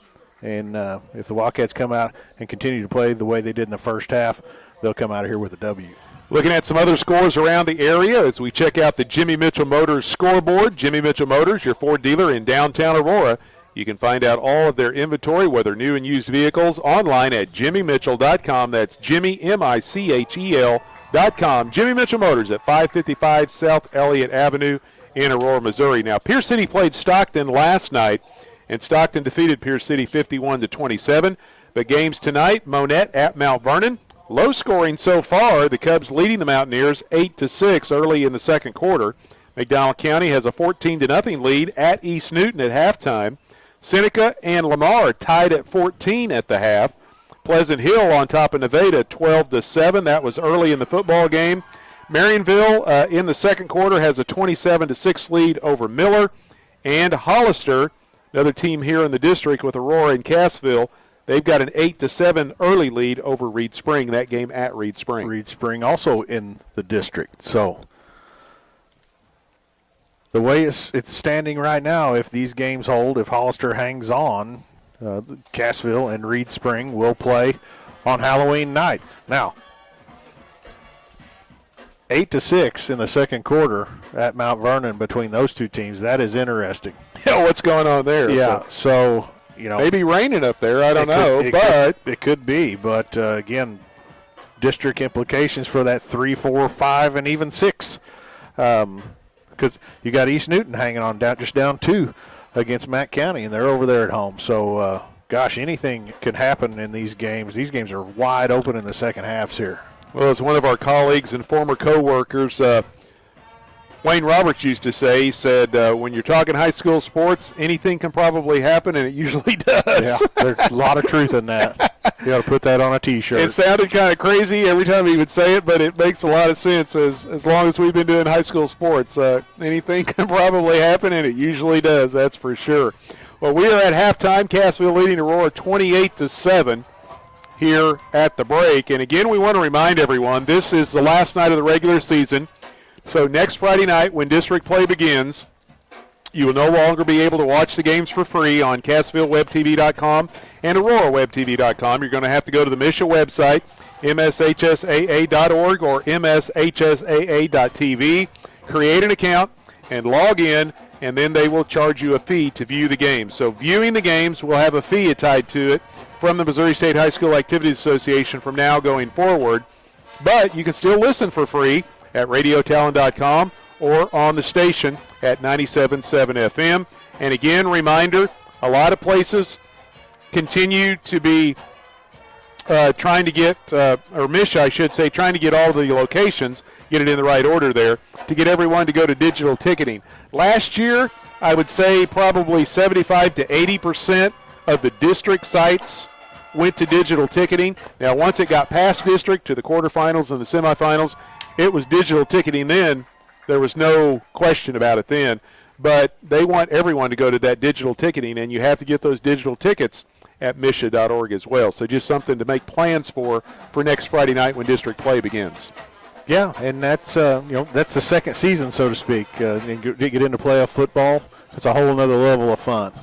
And if the Wildcats come out and continue to play the way they did in the first half, they'll come out of here with a W. Looking at some other scores around the area as we check out the Jimmy Mitchell Motors scoreboard. Jimmy Mitchell Motors, your Ford dealer in downtown Aurora. You can find out all of their inventory, whether new and used vehicles, online at jimmymitchell.com. That's Jimmy, MICHEL.com. Jimmy Mitchell Motors at 555 South Elliott Avenue in Aurora, Missouri. Now, Pierce City played Stockton last night, and Stockton defeated Pierce City 51-27. But games tonight, Monette at Mount Vernon. Low scoring so far, the Cubs leading the Mountaineers 8-6 early in the second quarter. McDonald County has a 14-0 lead at East Newton at halftime. Seneca and Lamar tied at 14 at the half. Pleasant Hill on top of Nevada 12-7. That was early in the football game. Marionville in the second quarter has a 27-6 lead over Miller. And Hollister, another team here in the district with Aurora and Cassville, they've got an 8-7 early lead over Reed Spring, that game at Reed Spring. Reed Spring also in the district. So the way it's standing right now, if these games hold, if Hollister hangs on, Cassville and Reed Spring will play on Halloween night. Now, 8-6 in the second quarter at Mount Vernon between those two teams. That is interesting. Yeah, what's going on there? Yeah, so maybe raining up there. I don't know, it could be. But again, district implications for that 3, 4, 5, and even 6, because you got East Newton hanging on down 2 against Mack County, and they're over there at home. So, anything can happen in these games. These games are wide open in the second halves here. Well, as one of our colleagues and former co-workers, Wayne Roberts used to say, he said, when you're talking high school sports, anything can probably happen, and it usually does. Yeah, there's a lot of truth in that. You got to put that on a T-shirt. It sounded kind of crazy every time he would say it, but it makes a lot of sense. As long as we've been doing high school sports, anything can probably happen, and it usually does, that's for sure. Well, we are at halftime. Cassville leading Aurora 28-7 here at the break. And again, we want to remind everyone, this is the last night of the regular season. So next Friday night when district play begins, you will no longer be able to watch the games for free on CassvilleWebTV.com and AuroraWebTV.com. You're going to have to go to the MSHA website, mshsaa.org or mshsaa.tv, create an account, and log in, and then they will charge you a fee to view the games. So viewing the games will have a fee tied to it. from the Missouri State High School Activities Association from now going forward. But you can still listen for free at radiotalon.com or on the station at 97.7 FM. And again, reminder, a lot of places continue to be trying to get, or Mish, I should say, trying to get all the locations, get it in the right order there, to get everyone to go to digital ticketing. Last year, I would say probably 75 to 80% of the district sites went to digital ticketing. Now, once it got past district to the quarterfinals and the semifinals, it was digital ticketing then. There was no question about it then. But they want everyone to go to that digital ticketing, and you have to get those digital tickets at misha.org as well. So just something to make plans for next Friday night when district play begins. Yeah, and that's that's the second season, so to speak. And get into playoff football. It's a whole other level of fun.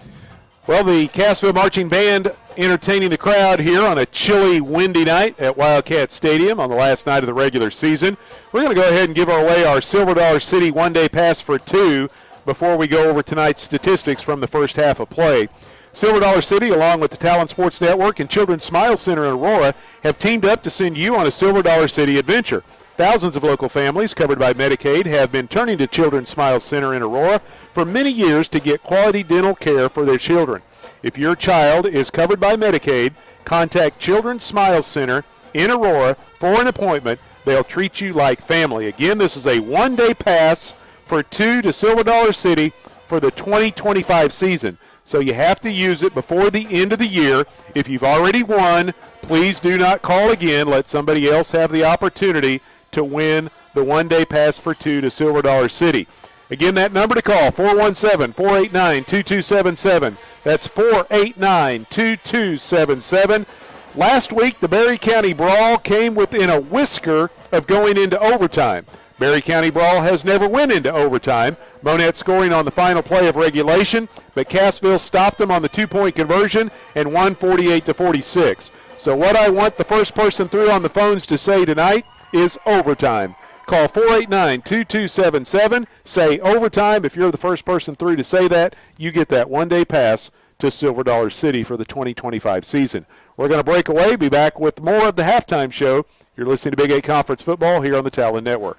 Well, the Cassville Marching Band entertaining the crowd here on a chilly, windy night at Wildcat Stadium on the last night of the regular season. We're going to go ahead and give away our Silver Dollar City one-day pass for two before we go over tonight's statistics from the first half of play. Silver Dollar City, along with the Talon Sports Network and Children's Smile Center in Aurora, have teamed up to send you on a Silver Dollar City adventure. Thousands of local families covered by Medicaid have been turning to Children's Smile Center in Aurora for many years to get quality dental care for their children. If your child is covered by Medicaid, contact Children's Smile Center in Aurora for an appointment. They'll treat you like family. Again, this is a one-day pass for two to Silver Dollar City for the 2025 season. So you have to use it before the end of the year. If you've already won, please do not call again. Let somebody else have the opportunity to win the one-day pass for two to Silver Dollar City. Again, that number to call, 417-489-2277. That's 489-2277. Last week, the Berry County Brawl came within a whisker of going into overtime. Berry County Brawl has never went into overtime. Monette scoring on the final play of regulation, but Cassville stopped them on the two-point conversion and won 48-46. So what I want the first person through on the phones to say tonight is overtime. Call 489-2277. Say overtime. If you're the first person through to say that, you get that one-day pass to Silver Dollar City for the 2025 season. We're going to break away, be back with more of the halftime show. You're listening to Big 8 Conference Football here on the Talon Network.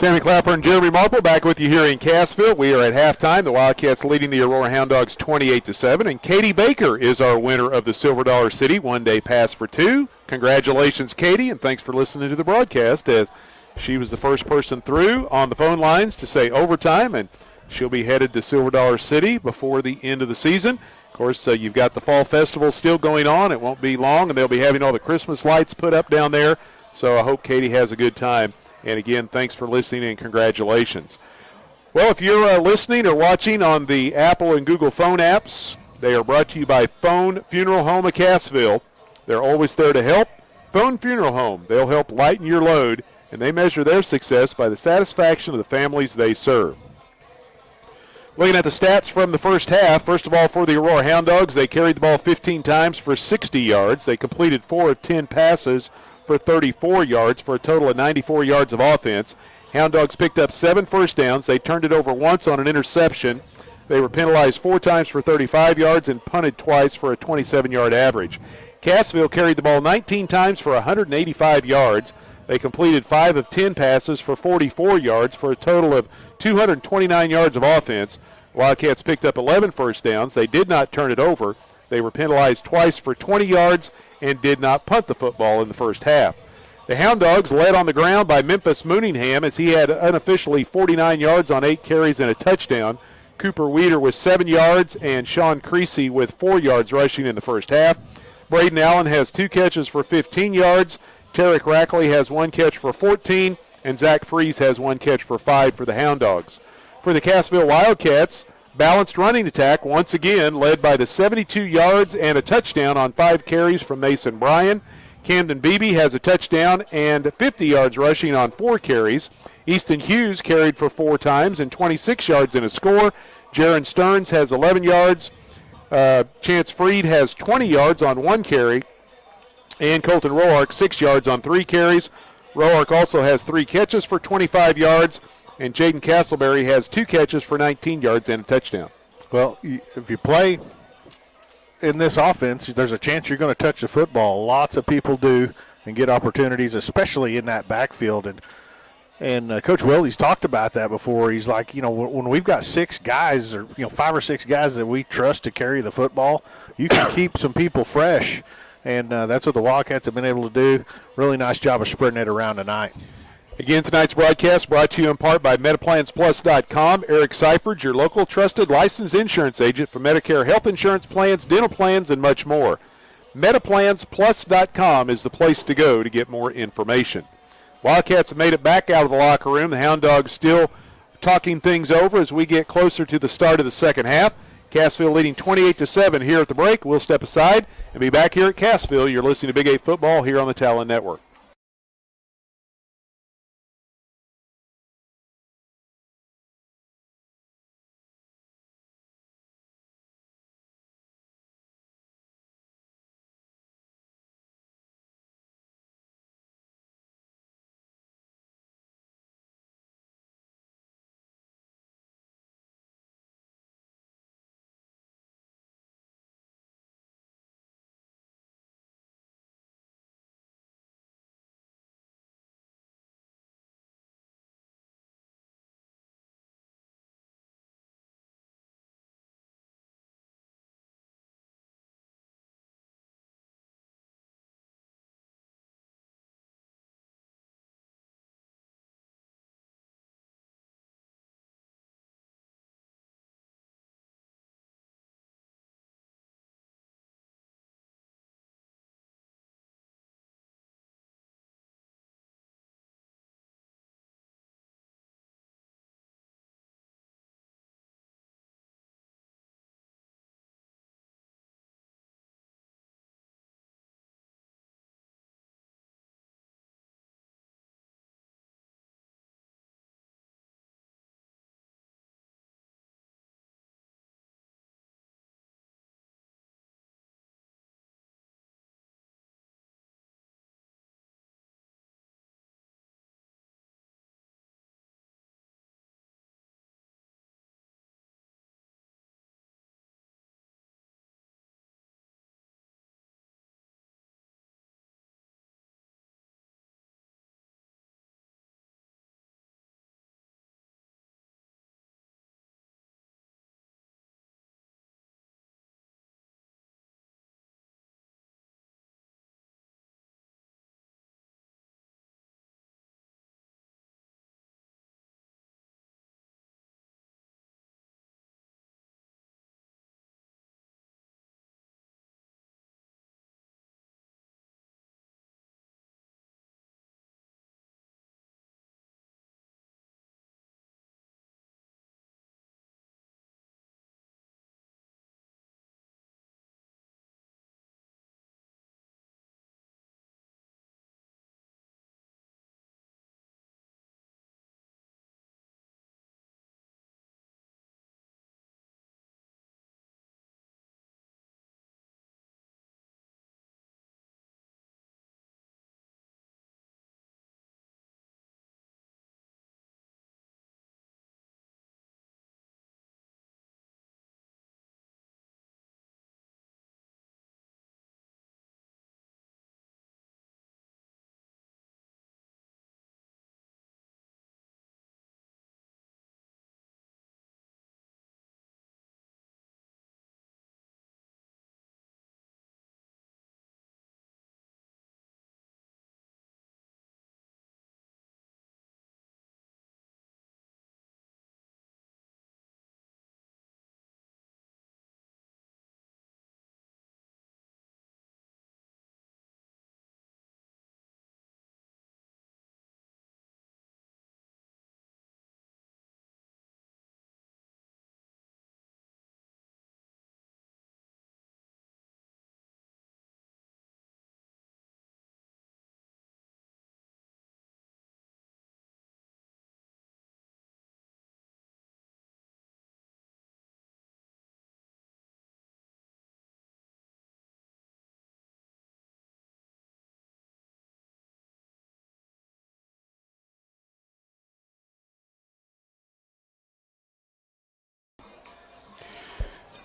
Sammy Clapper and Jeremy Marple back with you here in Cassville. We are at halftime. The Wildcats leading the Aurora Hound Dogs 28-7. And Katie Baker is our winner of the Silver Dollar City one-day pass for two. Congratulations, Katie, and thanks for listening to the broadcast, as she was the first person through on the phone lines to say overtime, and she'll be headed to Silver Dollar City before the end of the season. Of course, you've got the Fall Festival still going on. It won't be long, and they'll be having all the Christmas lights put up down there. So I hope Katie has a good time. And again, thanks for listening and congratulations. Well, if you're listening or watching on the Apple and Google phone apps, they are brought to you by Phone Funeral Home of Cassville. They're always there to help. Phone Funeral Home, they'll help lighten your load, and they measure their success by the satisfaction of the families they serve. Looking at the stats from the first half, first of all, for the Aurora Hound Dogs, they carried the ball 15 times for 60 yards. They completed 4 of 10 passes for 34 yards for a total of 94 yards of offense. Hound Dogs picked up 7 first downs. They turned it over once on an interception. They were penalized 4 times for 35 yards and punted twice for a 27-yard average. Cassville carried the ball 19 times for 185 yards. They completed 5 of 10 passes for 44 yards for a total of 229 yards of offense. Wildcats picked up 11 first downs. They did not turn it over. They were penalized twice for 20 yards and did not punt the football in the first half. The Hound Dogs led on the ground by Memphis Mooningham, as he had unofficially 49 yards on 8 carries and a touchdown. Cooper Weeder with 7 yards and Sean Creasy with 4 yards rushing in the first half. Braden Allen has 2 catches for 15 yards. Tarek Rackley has 1 catch for 14, and Zach Fries has 1 catch for 5 for the Hound Dogs. For the Cassville Wildcats, balanced running attack once again, led by the 72 yards and a touchdown on 5 carries from Mason Bryan. Camden Beebe has a touchdown and 50 yards rushing on 4 carries. Easton Hughes carried for 4 times and 26 yards in a score. Jaron Stearns has 11 yards. Chance Freed has 20 yards on 1 carry. And Colton Roark 6 yards on 3 carries. Roark also has 3 catches for 25 yards. And Jaden Castleberry has 2 catches for 19 yards and a touchdown. Well, if you play in this offense, there's a chance you're going to touch the football. Lots of people do and get opportunities, especially in that backfield. And Coach Wildy's talked about that before. He's like, when we've got 6 guys or 5 or 6 guys that we trust to carry the football, you can keep some people fresh. And that's what the Wildcats have been able to do. Really nice job of spreading it around tonight. Again, tonight's broadcast brought to you in part by MetaPlansPlus.com. Eric Seifert, your local trusted licensed insurance agent for Medicare health insurance plans, dental plans, and much more. MetaPlansPlus.com is the place to go to get more information. Wildcats have made it back out of the locker room. The Hound Dogs still talking things over as we get closer to the start of the second half. Cassville leading 28-7 here at the break. We'll step aside and be back here at Cassville. You're listening to Big 8 Football here on the Talon Network.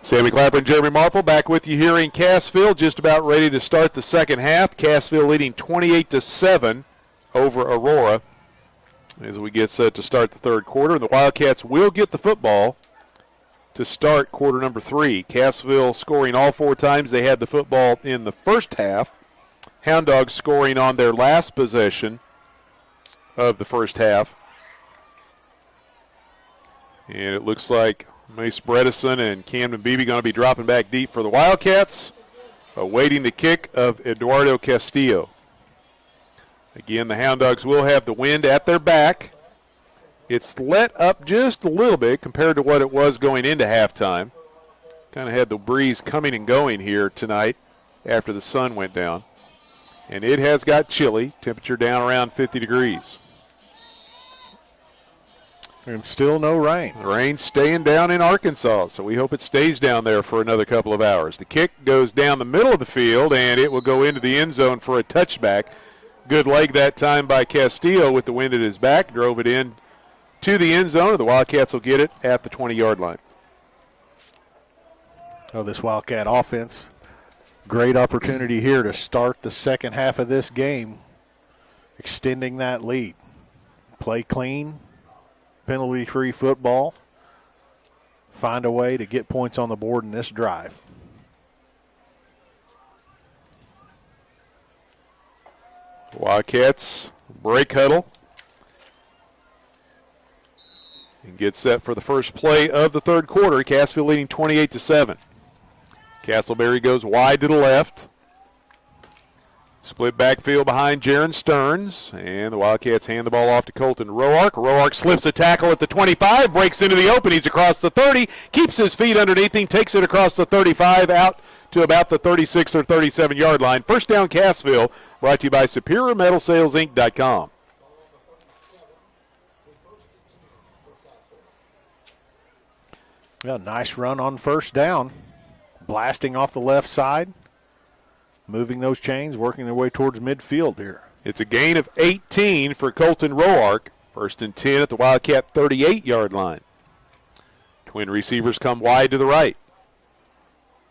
Sammy Clapper and Jeremy Marple back with you here in Cassville, just about ready to start the second half. Cassville leading 28-7 over Aurora as we get set to start the third quarter. And the Wildcats will get the football to start quarter number 3. Cassville scoring all 4 times they had the football in the first half. Hound Dogs scoring on their last possession of the first half. And it looks like Mace Bredesen and Camden Beebe going to be dropping back deep for the Wildcats, awaiting the kick of Eduardo Castillo. Again, the Hound Dogs will have the wind at their back. It's let up just a little bit compared to what it was going into halftime. Kind of had the breeze coming and going here tonight after the sun went down. And it has got chilly, temperature down around 50 degrees. And still no rain. The rain's staying down in Arkansas, so we hope it stays down there for another couple of hours. The kick goes down the middle of the field, and it will go into the end zone for a touchback. Good leg that time by Castillo with the wind at his back. Drove it in to the end zone, and the Wildcats will get it at the 20-yard line. Oh, this Wildcat offense, great opportunity here to start the second half of this game, extending that lead. Play clean, penalty-free football, find a way to get points on the board in this drive. Wildcats break huddle and get set for the first play of the third quarter. Cassville leading 28-7. Castleberry goes wide to the left. Split backfield behind Jaron Stearns, and the Wildcats hand the ball off to Colton Roark. Roark slips a tackle at the 25, breaks into the open. He's across the 30, keeps his feet underneath him, takes it across the 35 out to about the 36 or 37-yard line. First down, Cassville, brought to you by SuperiorMetalSalesInc.com. Yeah, nice run on first down, blasting off the left side. Moving those chains, working their way towards midfield here. It's a gain of 18 for Colton Roark. First and 10 at the Wildcat 38-yard line. Twin receivers come wide to the right.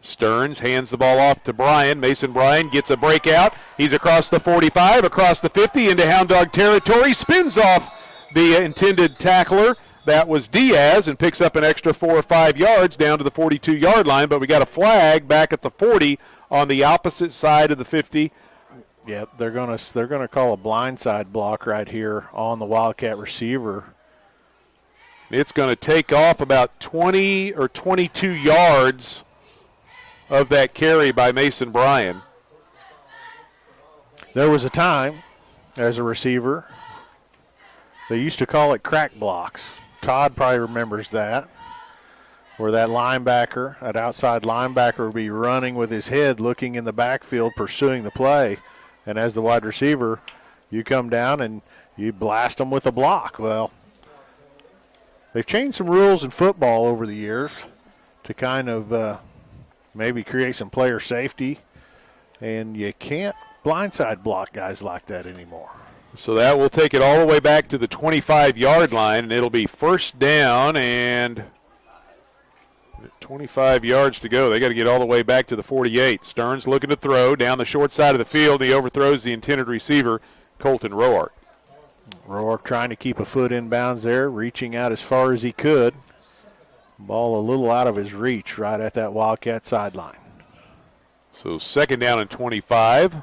Stearns hands the ball off to Bryan. Mason Bryan gets a breakout. He's across the 45, across the 50, into Hound Dog territory. Spins off the intended tackler. That was Diaz, and picks up an extra 4 or 5 yards down to the 42-yard line. But we got a flag back at the 40 on the opposite side of the 50. Yeah, they're gonna call a blindside block right here on the Wildcat receiver. It's going to take off about 20 or 22 yards of that carry by Mason Bryan. There was a time as a receiver they used to call it crack blocks. Todd probably remembers that, where that linebacker, that outside linebacker, would be running with his head looking in the backfield pursuing the play. And as the wide receiver, you come down and you blast them with a block. Well, they've changed some rules in football over the years to kind of maybe create some player safety. And you can't blindside block guys like that anymore. So that will take it all the way back to the 25-yard line, and it'll be first down and 25 yards to go. They got to get all the way back to the 48. Stearns looking to throw down the short side of the field. He overthrows the intended receiver, Colton Roark. Roark trying to keep a foot in bounds there, reaching out as far as he could. Ball a little out of his reach right at that Wildcat sideline. So second down and 25.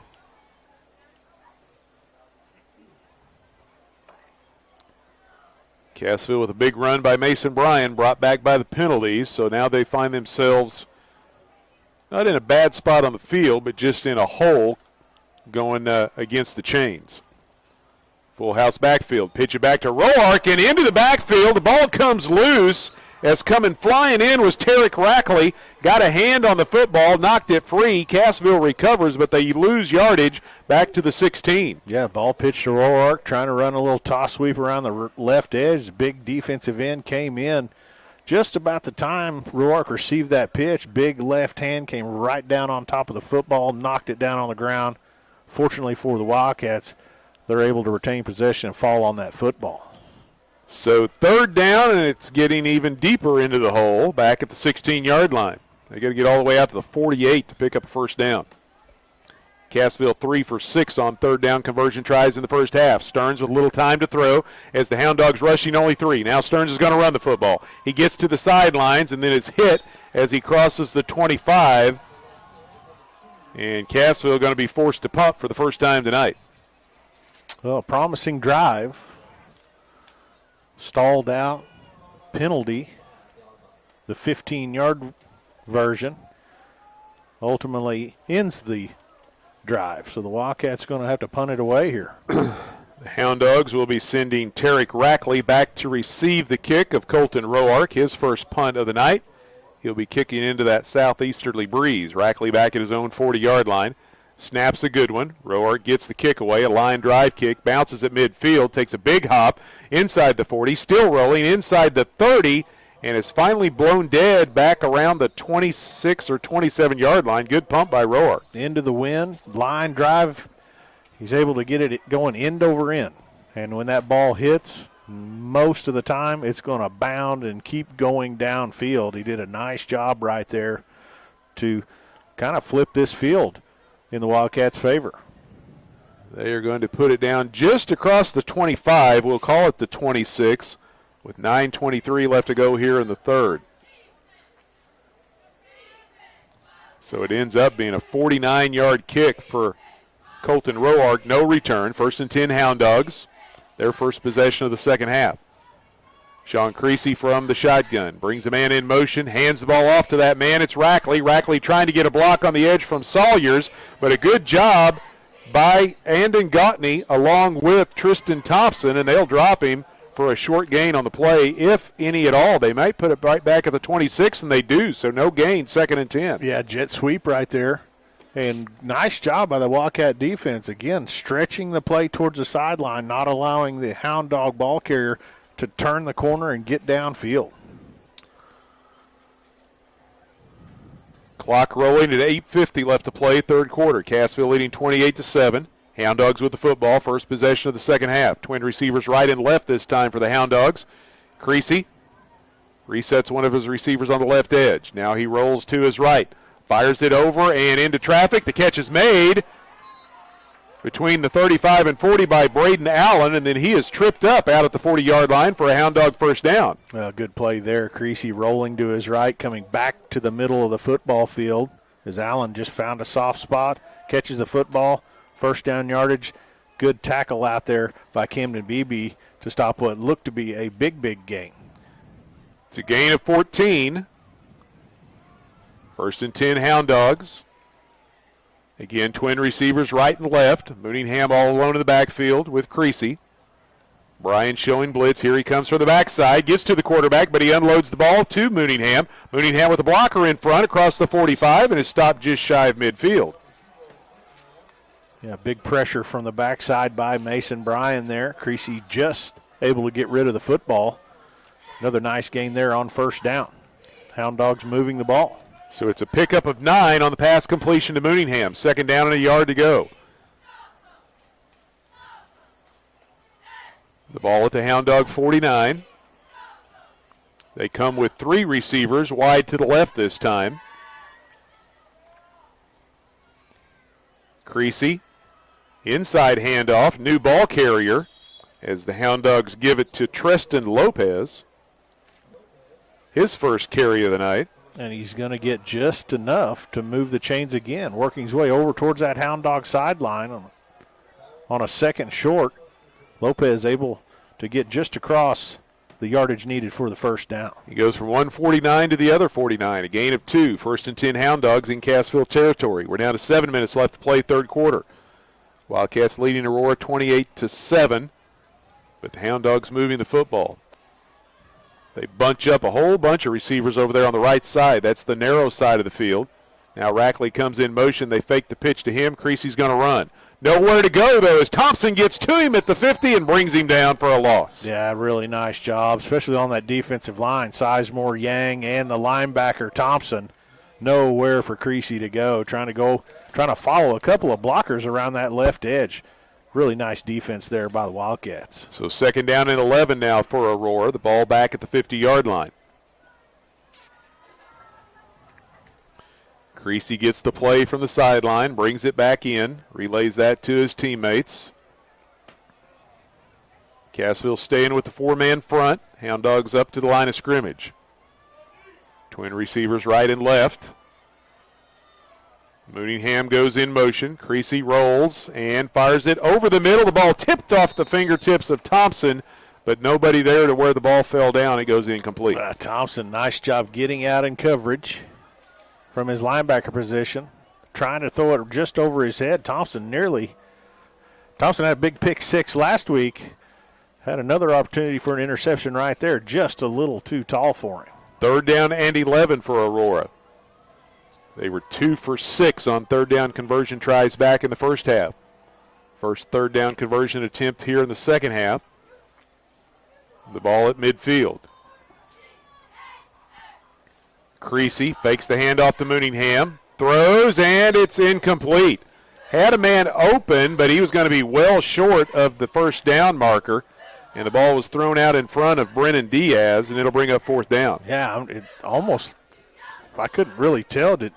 Cassville with a big run by Mason Bryan, brought back by the penalties. So now they find themselves not in a bad spot on the field, but just in a hole going against the chains. Full house backfield. Pitch it back to Roark and into the backfield. The ball comes loose. As coming flying in was Tarek Rackley. Got a hand on the football, knocked it free. Cassville recovers, but they lose yardage back to the 16. Yeah, ball pitched to Roark, trying to run a little toss sweep around the left edge. Big defensive end came in just about the time Roark received that pitch. Big left hand came right down on top of the football, knocked it down on the ground. Fortunately for the Wildcats, they're able to retain possession and fall on that football. So third down, and it's getting even deeper into the hole, back at the 16-yard line. They got to get all the way out to the 48 to pick up a first down. Cassville 3 for 6 on third down conversion tries in the first half. Stearns with a little time to throw as the Hound Dogs rushing only 3. Now Stearns is going to run the football. He gets to the sidelines and then is hit as he crosses the 25. And Cassville going to be forced to punt for the first time tonight. Well, promising drive. Stalled out. Penalty. The 15-yard version ultimately ends the drive. So the Wildcats going to have to punt it away here. The Hound Dogs will be sending Tarek Rackley back to receive the kick of Colton Roark, his first punt of the night. He'll be kicking into that southeasterly breeze. Rackley back at his own 40-yard line. Snaps a good one. Roark gets the kick away, a line drive kick, bounces at midfield, takes a big hop inside the 40, still rolling inside the 30, and is finally blown dead back around the 26 or 27-yard line. Good pump by Roark. Into the wind, line drive. He's able to get it going end over end. And when that ball hits, most of the time it's going to bound and keep going downfield. He did a nice job right there to kind of flip this field in the Wildcats' favor. They are going to put it down just across the 25. We'll call it the 26. With 9:23 left to go here in the third. So it ends up being a 49-yard kick for Colton Roark. No return. 1st and 10 Hound Dogs. Their first possession of the second half. Sean Creasy from the shotgun. Brings a man in motion. Hands the ball off to that man. It's Rackley. Rackley trying to get a block on the edge from Sawyers. But a good job by Andon Gottney along with Tristan Thompson. And they'll drop him for a short gain on the play, if any at all. They might put it right back at the 26, and they do, so no gain, 2nd and 10. Yeah, jet sweep right there. And nice job by the Wildcat defense. Again, stretching the play towards the sideline, not allowing the Hound Dog ball carrier to turn the corner and get downfield. Clock rolling at 8:50 left to play, third quarter. Cassville leading 28-7. Hound Dogs with the football, first possession of the second half. Twin receivers right and left this time for the Hound Dogs. Creasy resets one of his receivers on the left edge. Now he rolls to his right, fires it over and into traffic. The catch is made between the 35 and 40 by Braden Allen, and then he is tripped up out at the 40-yard line for a Hound Dog first down. Good play there. Creasy rolling to his right, coming back to the middle of the football field as Allen just found a soft spot, catches the football. First down yardage, good tackle out there by Camden Beebe to stop what looked to be a big gain. It's a gain of 14. 1st and 10 Hound Dogs. Again, twin receivers right and left. Mooningham all alone in the backfield with Creasy. Bryan showing blitz. Here he comes from the backside. Gets to the quarterback, but he unloads the ball to Mooningham. Mooningham with a blocker in front across the 45 and is stopped just shy of midfield. Yeah, big pressure from the backside by Mason Bryan there. Creasy just able to get rid of the football. Another nice gain there on first down. Hound Dogs moving the ball. So it's a pickup of 9 on the pass completion to Mooningham. 2nd down and a yard to go. The ball at the Hound Dog 49. They come with 3 receivers wide to the left this time. Creasy. Inside handoff, new ball carrier as the Hound Dogs give it to Treston Lopez. His first carry of the night. And he's going to get just enough to move the chains again, working his way over towards that Hound Dog sideline on a second short. Lopez able to get just across the yardage needed for the first down. He goes from 149 to the other 49, a gain of 2. 1st and 10 Hound Dogs in Cassville territory. We're down to 7 minutes left to play third quarter. Wildcats leading Aurora 28-7, but the Hound Dogs moving the football. They bunch up a whole bunch of receivers over there on the right side. That's the narrow side of the field. Now Rackley comes in motion. They fake the pitch to him. Creasy's going to run. Nowhere to go, though, as Thompson gets to him at the 50 and brings him down for a loss. Yeah, really nice job, especially on that defensive line. Sizemore, Yang, and the linebacker Thompson. Nowhere for Creasy to go. Trying to follow a couple of blockers around that left edge. Really nice defense there by the Wildcats. So 2nd down and 11 now for Aurora. The ball back at the 50-yard line. Creasy gets the play from the sideline, brings it back in, relays that to his teammates. Cassville staying with the four-man front. Hound Dogs up to the line of scrimmage. Twin receivers right and left. Mooningham goes in motion. Creasy rolls and fires it over the middle. The ball tipped off the fingertips of Thompson, but nobody there to where the ball fell down. It goes incomplete. Thompson, nice job getting out in coverage from his linebacker position, trying to throw it just over his head. Thompson had a big pick six last week. Had another opportunity for an interception right there, just a little too tall for him. 3rd down and 11 for Aurora. They were 2 for 6 on 3rd down conversion tries back in the first half. First 3rd down conversion attempt here in the second half. The ball at midfield. Creasy fakes the handoff to Mooningham, throws, and it's incomplete. Had a man open, but he was going to be well short of the first down marker, and the ball was thrown out in front of Brennan Diaz, and it'll bring up 4th down. Yeah, it almost, I couldn't really tell. Did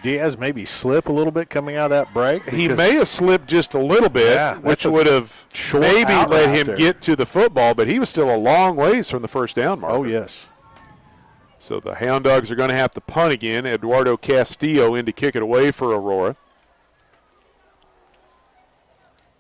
Diaz maybe slip a little bit coming out of that break? He may have slipped just a little bit, which would have maybe let him get to the football, but he was still a long ways from the first down marker. Oh, yes. So the Hound Dogs are going to have to punt again. Eduardo Castillo in to kick it away for Aurora.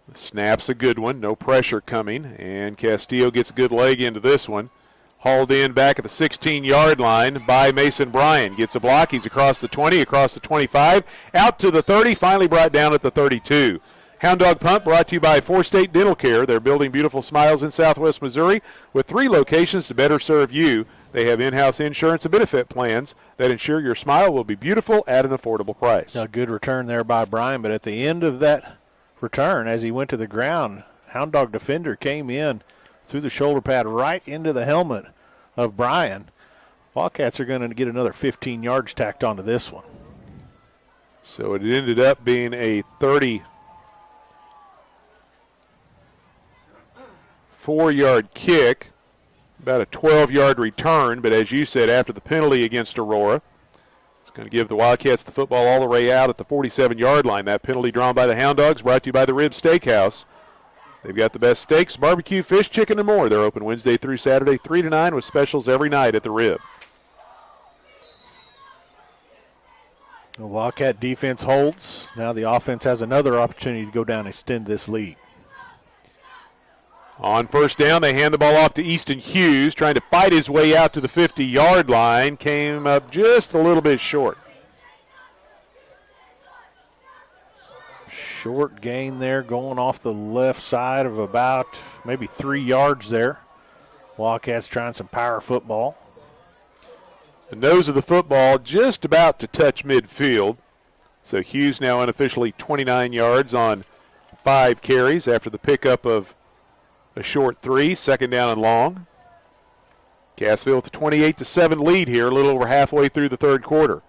The snap's a good one, no pressure coming, and Castillo gets a good leg into this one. Hauled in back at the 16-yard line by Mason Bryan. Gets a block. He's across the 20, across the 25, out to the 30, finally brought down at the 32. Hound Dog Punt brought to you by Four State Dental Care. They're building beautiful smiles in Southwest Missouri with 3 locations to better serve you. They have in-house insurance and benefit plans that ensure your smile will be beautiful at an affordable price. A good return there by Bryan, but at the end of that return, as he went to the ground, Hound Dog defender came in through the shoulder pad right into the helmet of Bryan. Wildcats are going to get another 15 yards tacked onto this one. So it ended up being a 34-yard kick, about a 12-yard return, but as you said, after the penalty against Aurora, it's going to give the Wildcats the football all the way out at the 47-yard line. That penalty drawn by the Hound Dogs, brought to you by the Rib Steakhouse. They've got the best steaks, barbecue, fish, chicken, and more. They're open Wednesday through Saturday, 3 to 9, with specials every night at the Rib. The Wildcat defense holds. Now the offense has another opportunity to go down and extend this lead. On first down, they hand the ball off to Easton Hughes, trying to fight his way out to the 50-yard line. Came up just a little bit short. Short gain there, going off the left side of about maybe 3 yards there. Wildcats trying some power football. The nose of the football just about to touch midfield. So Hughes now unofficially 29 yards on 5 carries after the pickup of a short 3, 2nd down and long. Cassville with a 28-7 lead here, a little over halfway through the 3rd quarter.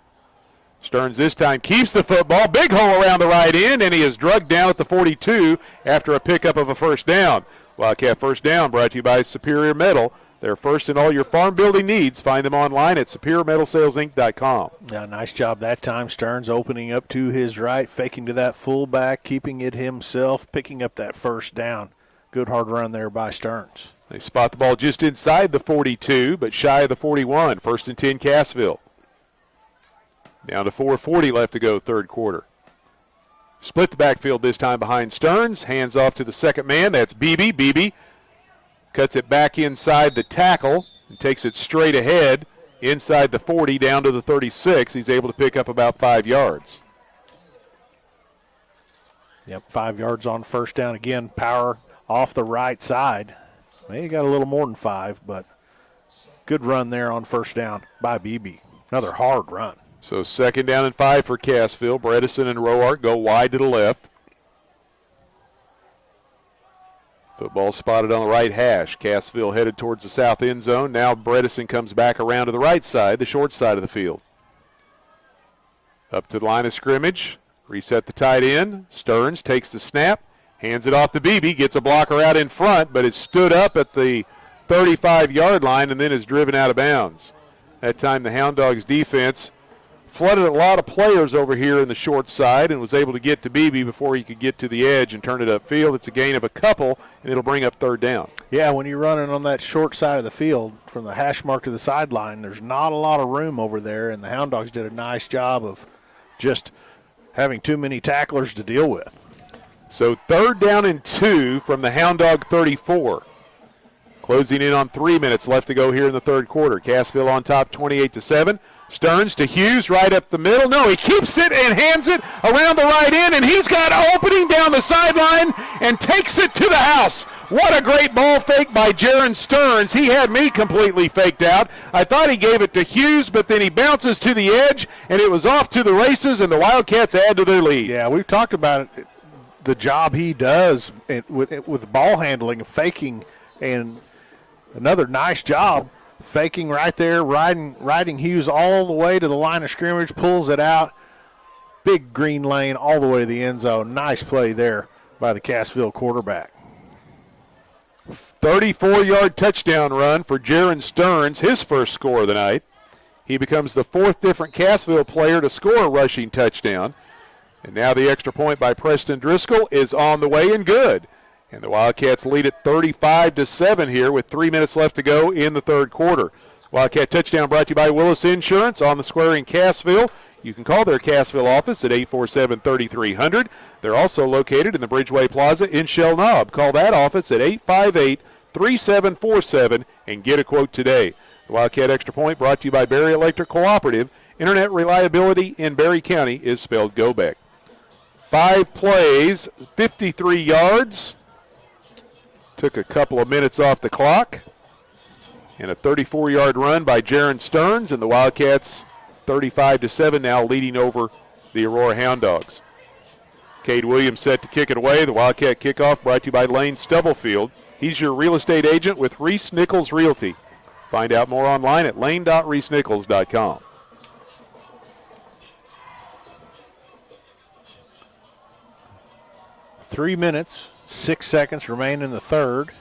Stearns this time keeps the football. Big hole around the right end, and he is drugged down at the 42 after a pickup of a first down. Wildcat first down brought to you by Superior Metal. They're first in all your farm building needs. Find them online at superiormetalsalesinc.com. Yeah, nice job that time. Stearns opening up to his right, faking to that fullback, keeping it himself, picking up that first down. Good hard run there by Stearns. They spot the ball just inside the 42, but shy of the 41. 1st and 10, Cassville. Down to 4:40 left to go, 3rd quarter. Split the backfield this time behind Stearns. Hands off to the second man. That's Beebe. Beebe cuts it back inside the tackle and takes it straight ahead inside the 40 down to the 36. He's able to pick up about 5 yards. Yep, 5 yards on first down. Again, power off the right side. Maybe got a little more than 5, but good run there on first down by Beebe. Another hard run. So 2nd down and 5 for Cassville. Bredesen and Roark go wide to the left. Football spotted on the right hash. Cassville headed towards the south end zone. Now Bredesen comes back around to the right side, the short side of the field. Up to the line of scrimmage. Reset the tight end. Stearns takes the snap. Hands it off to Beebe. Gets a blocker out in front, but it stood up at the 35-yard line and then is driven out of bounds. That time the Hound Dogs defense flooded a lot of players over here in the short side and was able to get to Beebe before he could get to the edge and turn it upfield. It's a gain of a couple, and it'll bring up third down. Yeah, when you're running on that short side of the field from the hash mark to the sideline, there's not a lot of room over there, and the Hound Dogs did a nice job of just having too many tacklers to deal with. So 3rd down and 2 from the Hound Dog 34. Closing in on 3 minutes left to go here in the third quarter. Cassville on top 28-7. Stearns to Hughes right up the middle. No, he keeps it and hands it around the right end, and he's got opening down the sideline and takes it to the house. What a great ball fake by Jaron Stearns. He had me completely faked out. I thought he gave it to Hughes, but then he bounces to the edge, and it was off to the races, and the Wildcats add to their lead. Yeah, we've talked about it, the job he does with ball handling, faking, and another nice job faking right there, riding Hughes all the way to the line of scrimmage, pulls it out. Big green lane all the way to the end zone. Nice play there by the Cassville quarterback. 34-yard touchdown run for Jaron Stearns, his first score of the night. He becomes the 4th different Cassville player to score a rushing touchdown. And now the extra point by Preston Driscoll is on the way and good. And the Wildcats lead it 35-7 here with 3 minutes left to go in the third quarter. Wildcat touchdown brought to you by Willis Insurance on the square in Cassville. You can call their Cassville office at 847-3300. They're also located in the Bridgeway Plaza in Shell Knob. Call that office at 858-3747 and get a quote today. The Wildcat Extra Point brought to you by Berry Electric Cooperative. Internet reliability in Berry County is spelled go back. 5 plays, 53 yards. Took a couple of minutes off the clock. And a 34-yard run by Jaron Stearns, and the Wildcats 35-7 now leading over the Aurora Hound Dogs. Cade Williams set to kick it away. The Wildcat kickoff brought to you by Lane Stubblefield. He's your real estate agent with Reese Nichols Realty. Find out more online at lane.reesenichols.com. Three minutes, 6 seconds remain in the third.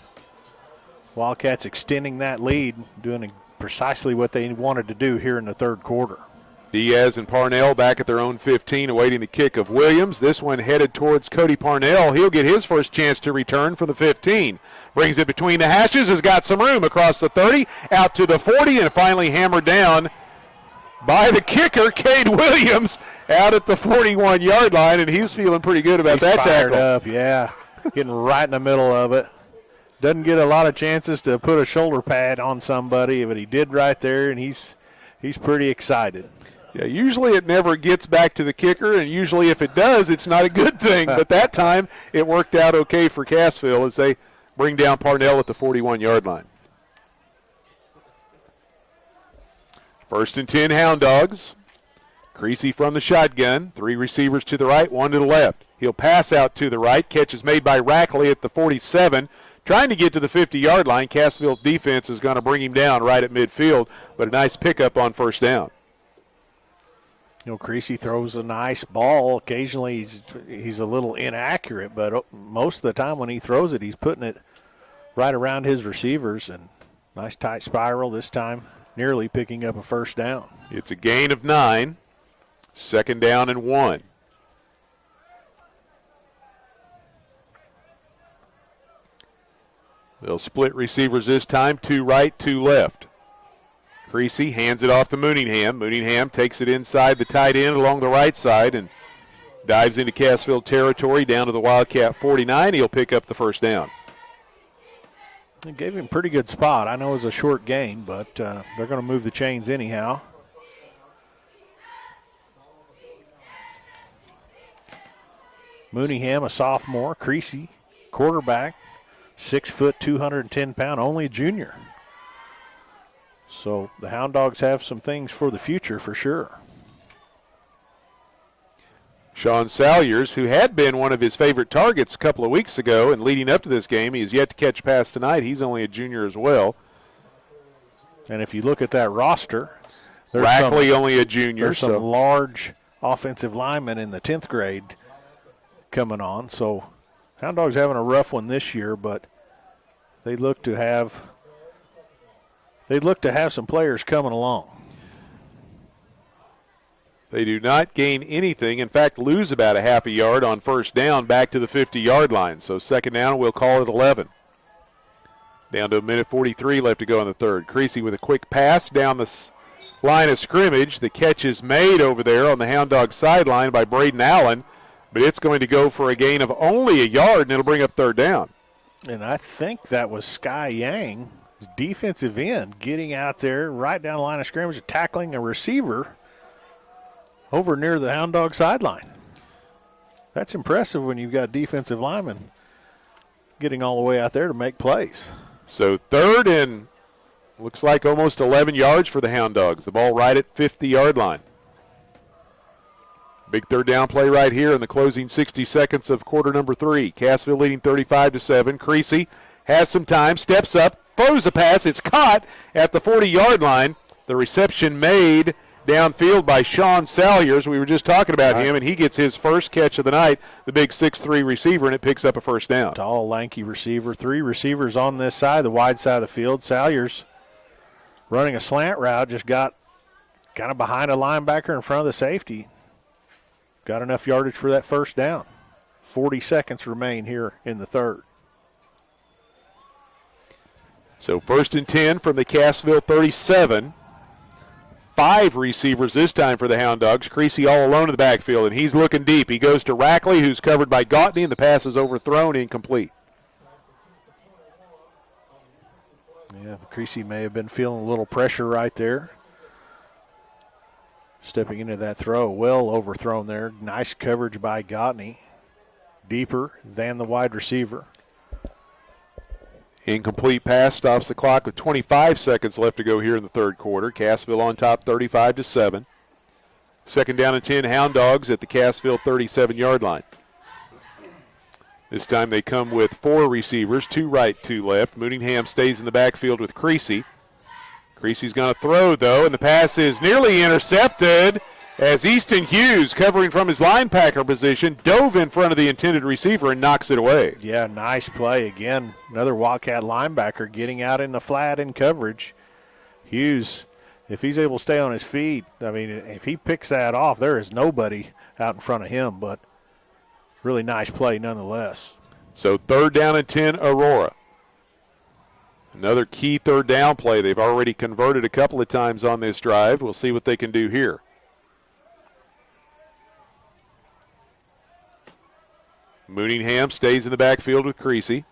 Wildcats extending that lead, doing precisely what they wanted to do here in the third quarter. Diaz and Parnell back at their own 15, awaiting the kick of Williams. This one headed towards Cody Parnell. He'll get his first chance to return from the 15. Brings it between the hashes, has got some room across the 30, out to the 40, and finally hammered down by the kicker, Cade Williams, out at the 41-yard line, and he's feeling pretty good about that fired tackle. Up, yeah, getting right in the middle of it. Doesn't get a lot of chances to put a shoulder pad on somebody, but he did right there, and he's pretty excited. Yeah, usually it never gets back to the kicker, and usually if it does, it's not a good thing. But that time it worked out okay for Cassville as they bring down Parnell at the 41-yard line. 1st and 10 Hound Dogs. Creasy from the shotgun. 3 receivers to the right, 1 to the left. He'll pass out to the right. Catch is made by Rackley at the 47. Trying to get to the 50-yard line. Cassville defense is going to bring him down right at midfield, but a nice pickup on first down. You know, Creasy throws a nice ball. Occasionally he's a little inaccurate, but most of the time when he throws it, he's putting it right around his receivers. And nice tight spiral this time, nearly picking up a first down. It's a gain of 9. 2nd down and 1. They'll split receivers this time, 2 right, 2 left. Creasy hands it off to Mooningham. Mooningham takes it inside the tight end along the right side and dives into Cassville territory down to the Wildcat 49. He'll pick up the first down. It gave him a pretty good spot. I know it was a short gain, but they're going to move the chains anyhow. Mooningham, a sophomore. Creasy, quarterback, 6 foot, 210 pound, only a junior. So the Hound Dogs have some things for the future for sure. Sean Salyers, who had been one of his favorite targets a couple of weeks ago and leading up to this game, he has yet to catch a pass tonight. He's only a junior as well. And if you look at that roster, Rackley only a junior. There's some large offensive linemen in the 10th grade coming on. So Hound Dogs having a rough one this year, but they look to have some players coming along. They do not gain anything. In fact, lose about a half a yard on first down back to the 50-yard line. So second down, we'll call it 11. Down to a minute 43 left to go in the third. Creasy with a quick pass down the line of scrimmage. The catch is made over there on the Hound Dog sideline by Braden Allen, but it's going to go for a gain of only a yard, and it'll bring up third down. And I think that was Sky Yang, defensive end, getting out there right down the line of scrimmage, tackling a receiver over near the Hound Dog sideline. That's impressive when you've got defensive linemen getting all the way out there to make plays. So third and looks like almost 11 yards for the Hound Dogs. The ball right at 50-yard line. Big third down play right here in the closing 60 seconds of quarter number 3. Cassville leading 35-7. Creasy has some time, steps up, throws a pass. It's caught at the 40-yard line. The reception made downfield by Sean Salyers. We were just talking about him, and he gets his first catch of the night, the big 6'3 receiver, and it picks up a first down. Tall, lanky receiver. 3 receivers on this side, the wide side of the field. Salyers running a slant route, just got kind of behind a linebacker in front of the safety. Got enough yardage for that first down. 40 seconds remain here in the third. So first and 10 from the Cassville 37. 5 receivers this time for the Hound Dogs. Creasy all alone in the backfield, and he's looking deep. He goes to Rackley, who's covered by Gautney, and the pass is overthrown, incomplete. Yeah, Creasy may have been feeling a little pressure right there. Stepping into that throw, well overthrown there. Nice coverage by Gautney. Deeper than the wide receiver. Incomplete pass stops the clock with 25 seconds left to go here in the third quarter. Cassville on top 35-7. Second down and 10, Hound Dogs at the Cassville 37-yard line. This time they come with 4 receivers, 2 right, 2 left. Mooneyham stays in the backfield with Creasy. Creasy's going to throw, though, and the pass is nearly intercepted as Easton Hughes, covering from his linebacker position, dove in front of the intended receiver and knocks it away. Yeah, nice play. Again, another Wildcat linebacker getting out in the flat in coverage. Hughes, if he's able to stay on his feet, I mean, if he picks that off, there is nobody out in front of him, but really nice play nonetheless. So third down and 10, Aurora. Another key third down play. They've already converted a couple of times on this drive. We'll see what they can do here. Mooneyham stays in the backfield with Creasy.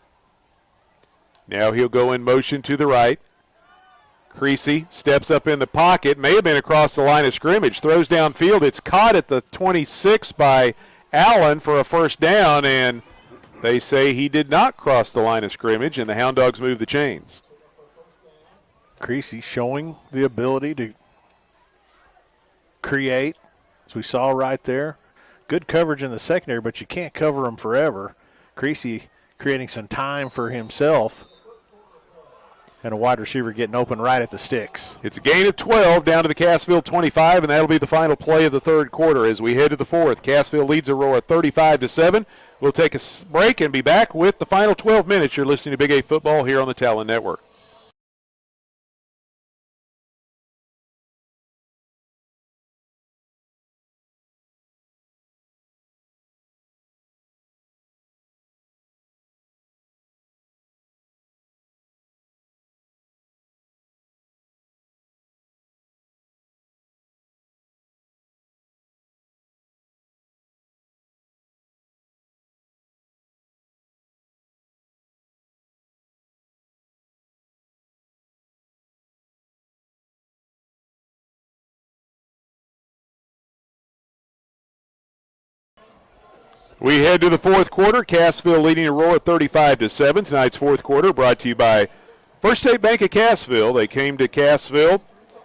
Now he'll go in motion to the right. Creasy steps up in the pocket, may have been across the line of scrimmage, throws downfield. It's caught at the 26 by Allen for a first down, and they say he did not cross the line of scrimmage, and the Hound Dogs move the chains. Creasy showing the ability to create, as we saw right there. Good coverage in the secondary, but you can't cover them forever. Creasy creating some time for himself, and a wide receiver getting open right at the sticks. It's a gain of 12 down to the Cassville 25, and that'll be the final play of the third quarter as we head to the fourth. Cassville leads Aurora 35-7. We'll take a break and be back with the final 12 minutes. You're listening to Big 8 Football here on the Talon Network. We head to the fourth quarter. Cassville leading Aurora 35-7. Tonight's fourth quarter brought to you by First State Bank of Cassville. They came to Cassville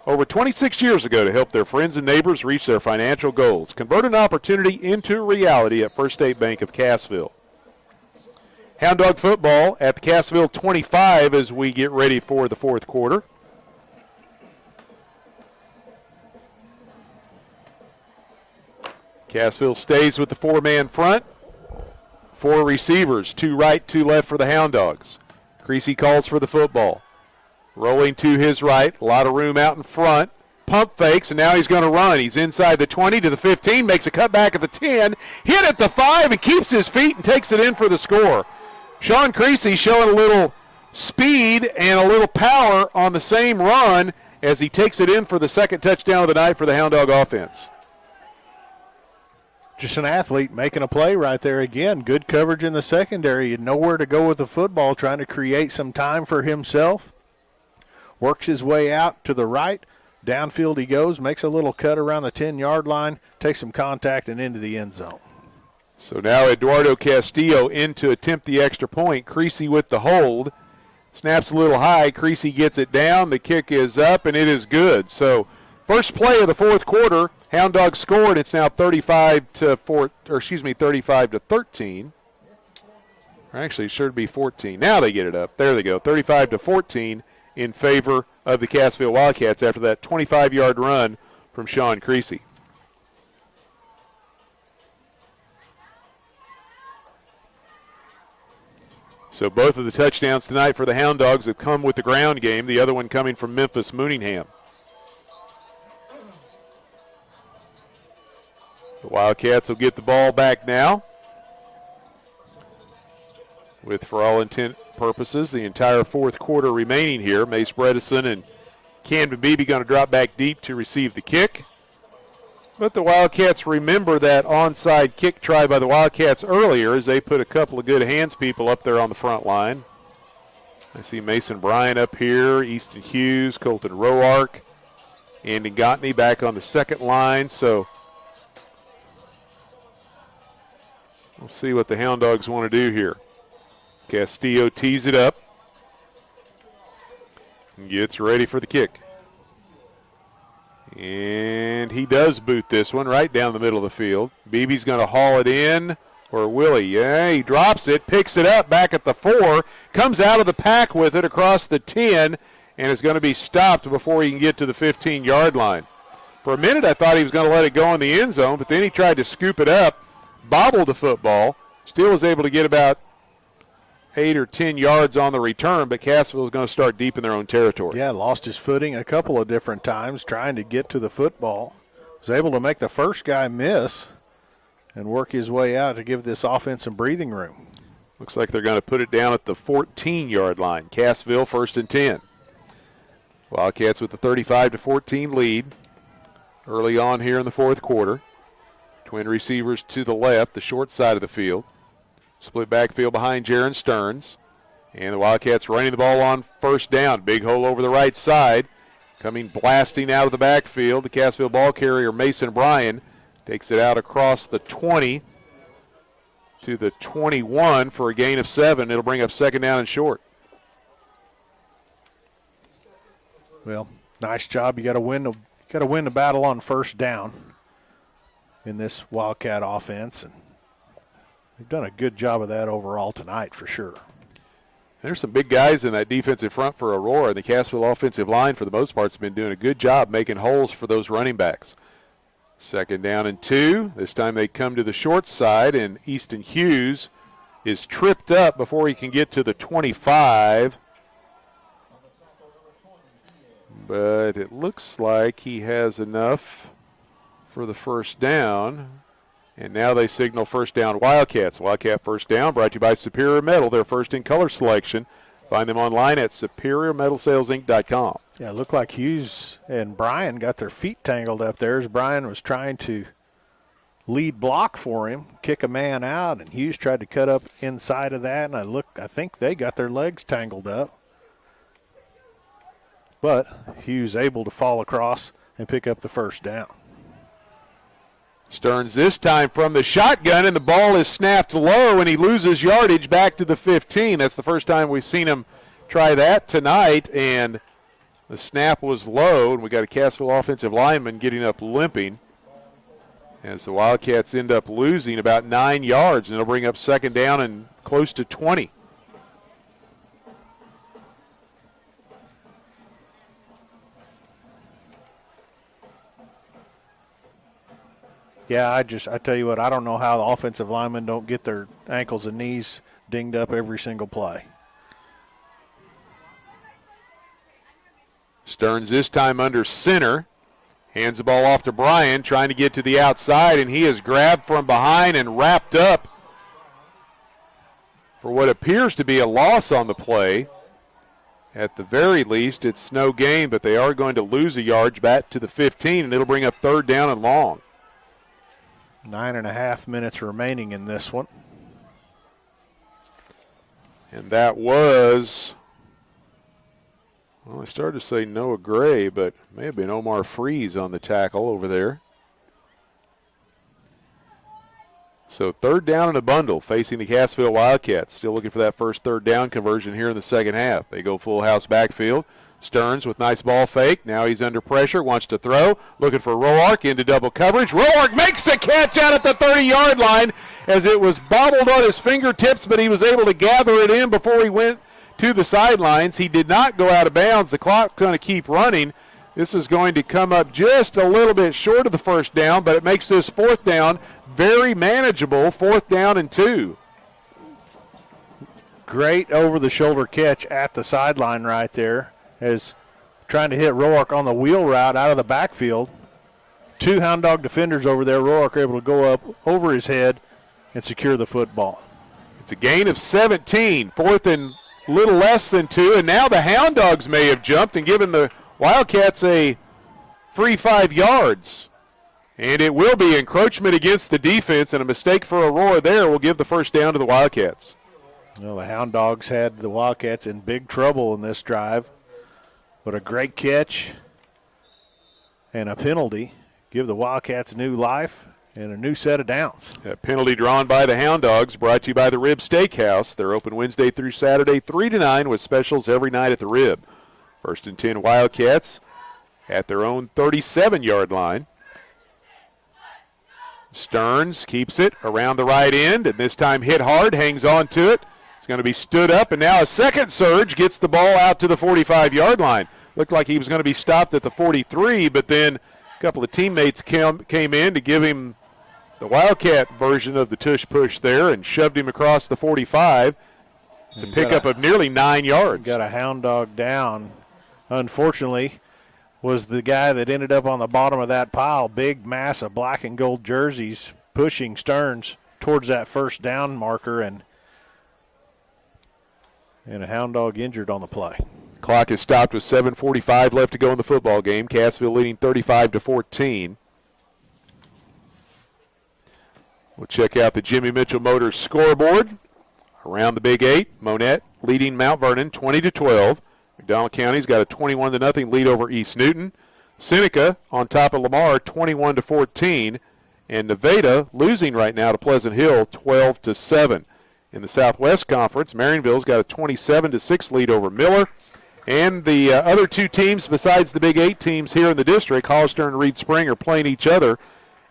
over 26 years ago to help their friends and neighbors reach their financial goals. Convert an opportunity into reality at First State Bank of Cassville. Hound Dog football at the Cassville 25 as we get ready for the fourth quarter. Cassville stays with the 4-man front. 4 receivers, 2 right, 2 left for the Hound Dogs. Creasy calls for the football. Rolling to his right, a lot of room out in front. pump fakes, and now he's going to run. He's inside the 20 to the 15, makes a cutback at the 10, hit at the 5, and keeps his feet and takes it in for the score. Sean Creasy showing a little speed and a little power on the same run as he takes it in for the second touchdown of the night for the Hound Dog offense. Just an athlete making a play right there again. Good coverage in the secondary. You know where to go with the football, trying to create some time for himself. Works his way out to the right. Downfield he goes, makes a little cut around the 10-yard line, takes some contact and into the end zone. So now Eduardo Castillo in to attempt the extra point. Creasy with the hold. Snaps a little high. Creasy gets it down. The kick is up, and it is good. So first play of the fourth quarter, Hound Dogs scored. It's now 35 to 13. Actually, it should be 14. Now they get it up. There they go. 35 to 14 in favor of the Cassville Wildcats after that 25-yard run from Sean Creasy. So both of the touchdowns tonight for the Hound Dogs have come with the ground game, the other one coming from Memphis Mooningham. The Wildcats will get the ball back now, with, for all intent purposes, the entire fourth quarter remaining here. Mace Bredesen and Camden Beebe going to drop back deep to receive the kick. But the Wildcats remember that onside kick try by the Wildcats earlier as they put a couple of good hands people up there on the front line. I see Mason Bryan up here, Easton Hughes, Colton Roark, Andy Gottney back on the second line. So we'll see what the Hound Dogs want to do here. Castillo tees it up and gets ready for the kick. And he does boot this one right down the middle of the field. Beebe's going to haul it in, or will he? Yeah, he drops it, picks it up back at the 4, comes out of the pack with it across the 10, and is going to be stopped before he can get to the 15-yard line. For a minute, I thought he was going to let it go in the end zone, but then he tried to scoop it up, bobbled the football, still was able to get about 8 or 10 yards on the return, but Cassville is going to start deep in their own territory. Yeah, lost his footing a couple of different times trying to get to the football. Was able to make the first guy miss and work his way out to give this offense some breathing room. Looks like they're going to put it down at the 14-yard line. Cassville 1st and 10. Wildcats with the 35-14 lead early on here in the fourth quarter. Twin receivers to the left, the short side of the field. Split backfield behind Jaron Stearns. And the Wildcats running the ball on first down. Big hole over the right side. Coming blasting out of the backfield, the Cassville ball carrier Mason Bryan takes it out across the 20 to the 21 for a gain of 7. It'll bring up second down and short. Well, nice job. You got to win the battle on first down in this Wildcat offense, and they've done a good job of that overall tonight for sure. There's some big guys in that defensive front for Aurora, and the Cassville offensive line, for the most part, has been doing a good job making holes for those running backs. Second down and 2. This time they come to the short side, and Easton Hughes is tripped up before he can get to the 25. But it looks like he has enough for the first down. And now they signal first down Wildcats. Wildcat first down brought to you by Superior Metal, their first in color selection. Find them online at superiormetalsalesinc.com. Yeah, it looked like Hughes and Bryan got their feet tangled up there as Bryan was trying to lead block for him, kick a man out, and Hughes tried to cut up inside of that, and I think they got their legs tangled up. But Hughes able to fall across and pick up the first down. Stearns this time from the shotgun, and the ball is snapped low, and he loses yardage back to the 15. That's the first time we've seen him try that tonight, and the snap was low, and we got a Cassville offensive lineman getting up limping as the Wildcats end up losing about 9 yards, and it'll bring up second down and close to 20. Yeah, I tell you what, I don't know how the offensive linemen don't get their ankles and knees dinged up every single play. Stearns this time under center. Hands the ball off to Bryan, trying to get to the outside, and he is grabbed from behind and wrapped up for what appears to be a loss on the play. At the very least, it's no gain, but they are going to lose a yard back to the 15, and it'll bring up 3rd down and long. 9.5 minutes remaining in this one. And that was, well, I started to say Noah Gray, but may have been Omar Freeze on the tackle over there. So 3rd down and a bundle facing the Cassville Wildcats. Still looking for that first 3rd down conversion here in the second half. They go full house backfield. Stearns with nice ball fake. Now he's under pressure, wants to throw. Looking for Roark into double coverage. Roark makes the catch out at the 30-yard line as it was bobbled on his fingertips, but he was able to gather it in before he went to the sidelines. He did not go out of bounds. The clock's going to keep running. This is going to come up just a little bit short of the first down, but it makes this 4th down very manageable. 4th down and 2. Great over-the-shoulder catch at the sideline right there, as trying to hit Roark on the wheel route out of the backfield. 2 Hound Dog defenders over there. Roark able to go up over his head and secure the football. It's a gain of 17. 4th and little less than 2, and now the Hound Dogs may have jumped and given the Wildcats a free 5 yards. And it will be encroachment against the defense, and a mistake for Aurora there will give the first down to the Wildcats. Well, the Hound Dogs had the Wildcats in big trouble in this drive, but a great catch and a penalty give the Wildcats new life and a new set of downs. A penalty drawn by the Hound Dogs, brought to you by the Rib Steakhouse. They're open Wednesday through Saturday, 3 to 9, with specials every night at the Rib. 1st and 10 Wildcats at their own 37-yard line. Stearns keeps it around the right end, and this time hit hard, hangs on to it. It's going to be stood up, and now a second surge gets the ball out to the 45-yard line. Looked like he was going to be stopped at the 43, but then a couple of teammates came in to give him the Wildcat version of the tush push there and shoved him across the 45. It's a pickup of nearly 9 yards. Got a Hound Dog down. Unfortunately, was the guy that ended up on the bottom of that pile. Big mass of black and gold jerseys pushing Stearns towards that first down marker, and a Hound Dog injured on the play. Clock is stopped with 7:45 left to go in the football game. Cassville leading 35-14. We'll check out the Jimmy Mitchell Motors scoreboard. Around the Big 8, Monette leading Mount Vernon 20-12. McDonald County's got a 21-0 lead over East Newton. Seneca on top of Lamar 21-14. And Nevada losing right now to Pleasant Hill 12-7. In the Southwest Conference, Marionville's got a 27-6 lead over Miller. And the other 2 teams besides the Big 8 teams here in the district, Hollister and Reed Spring, are playing each other.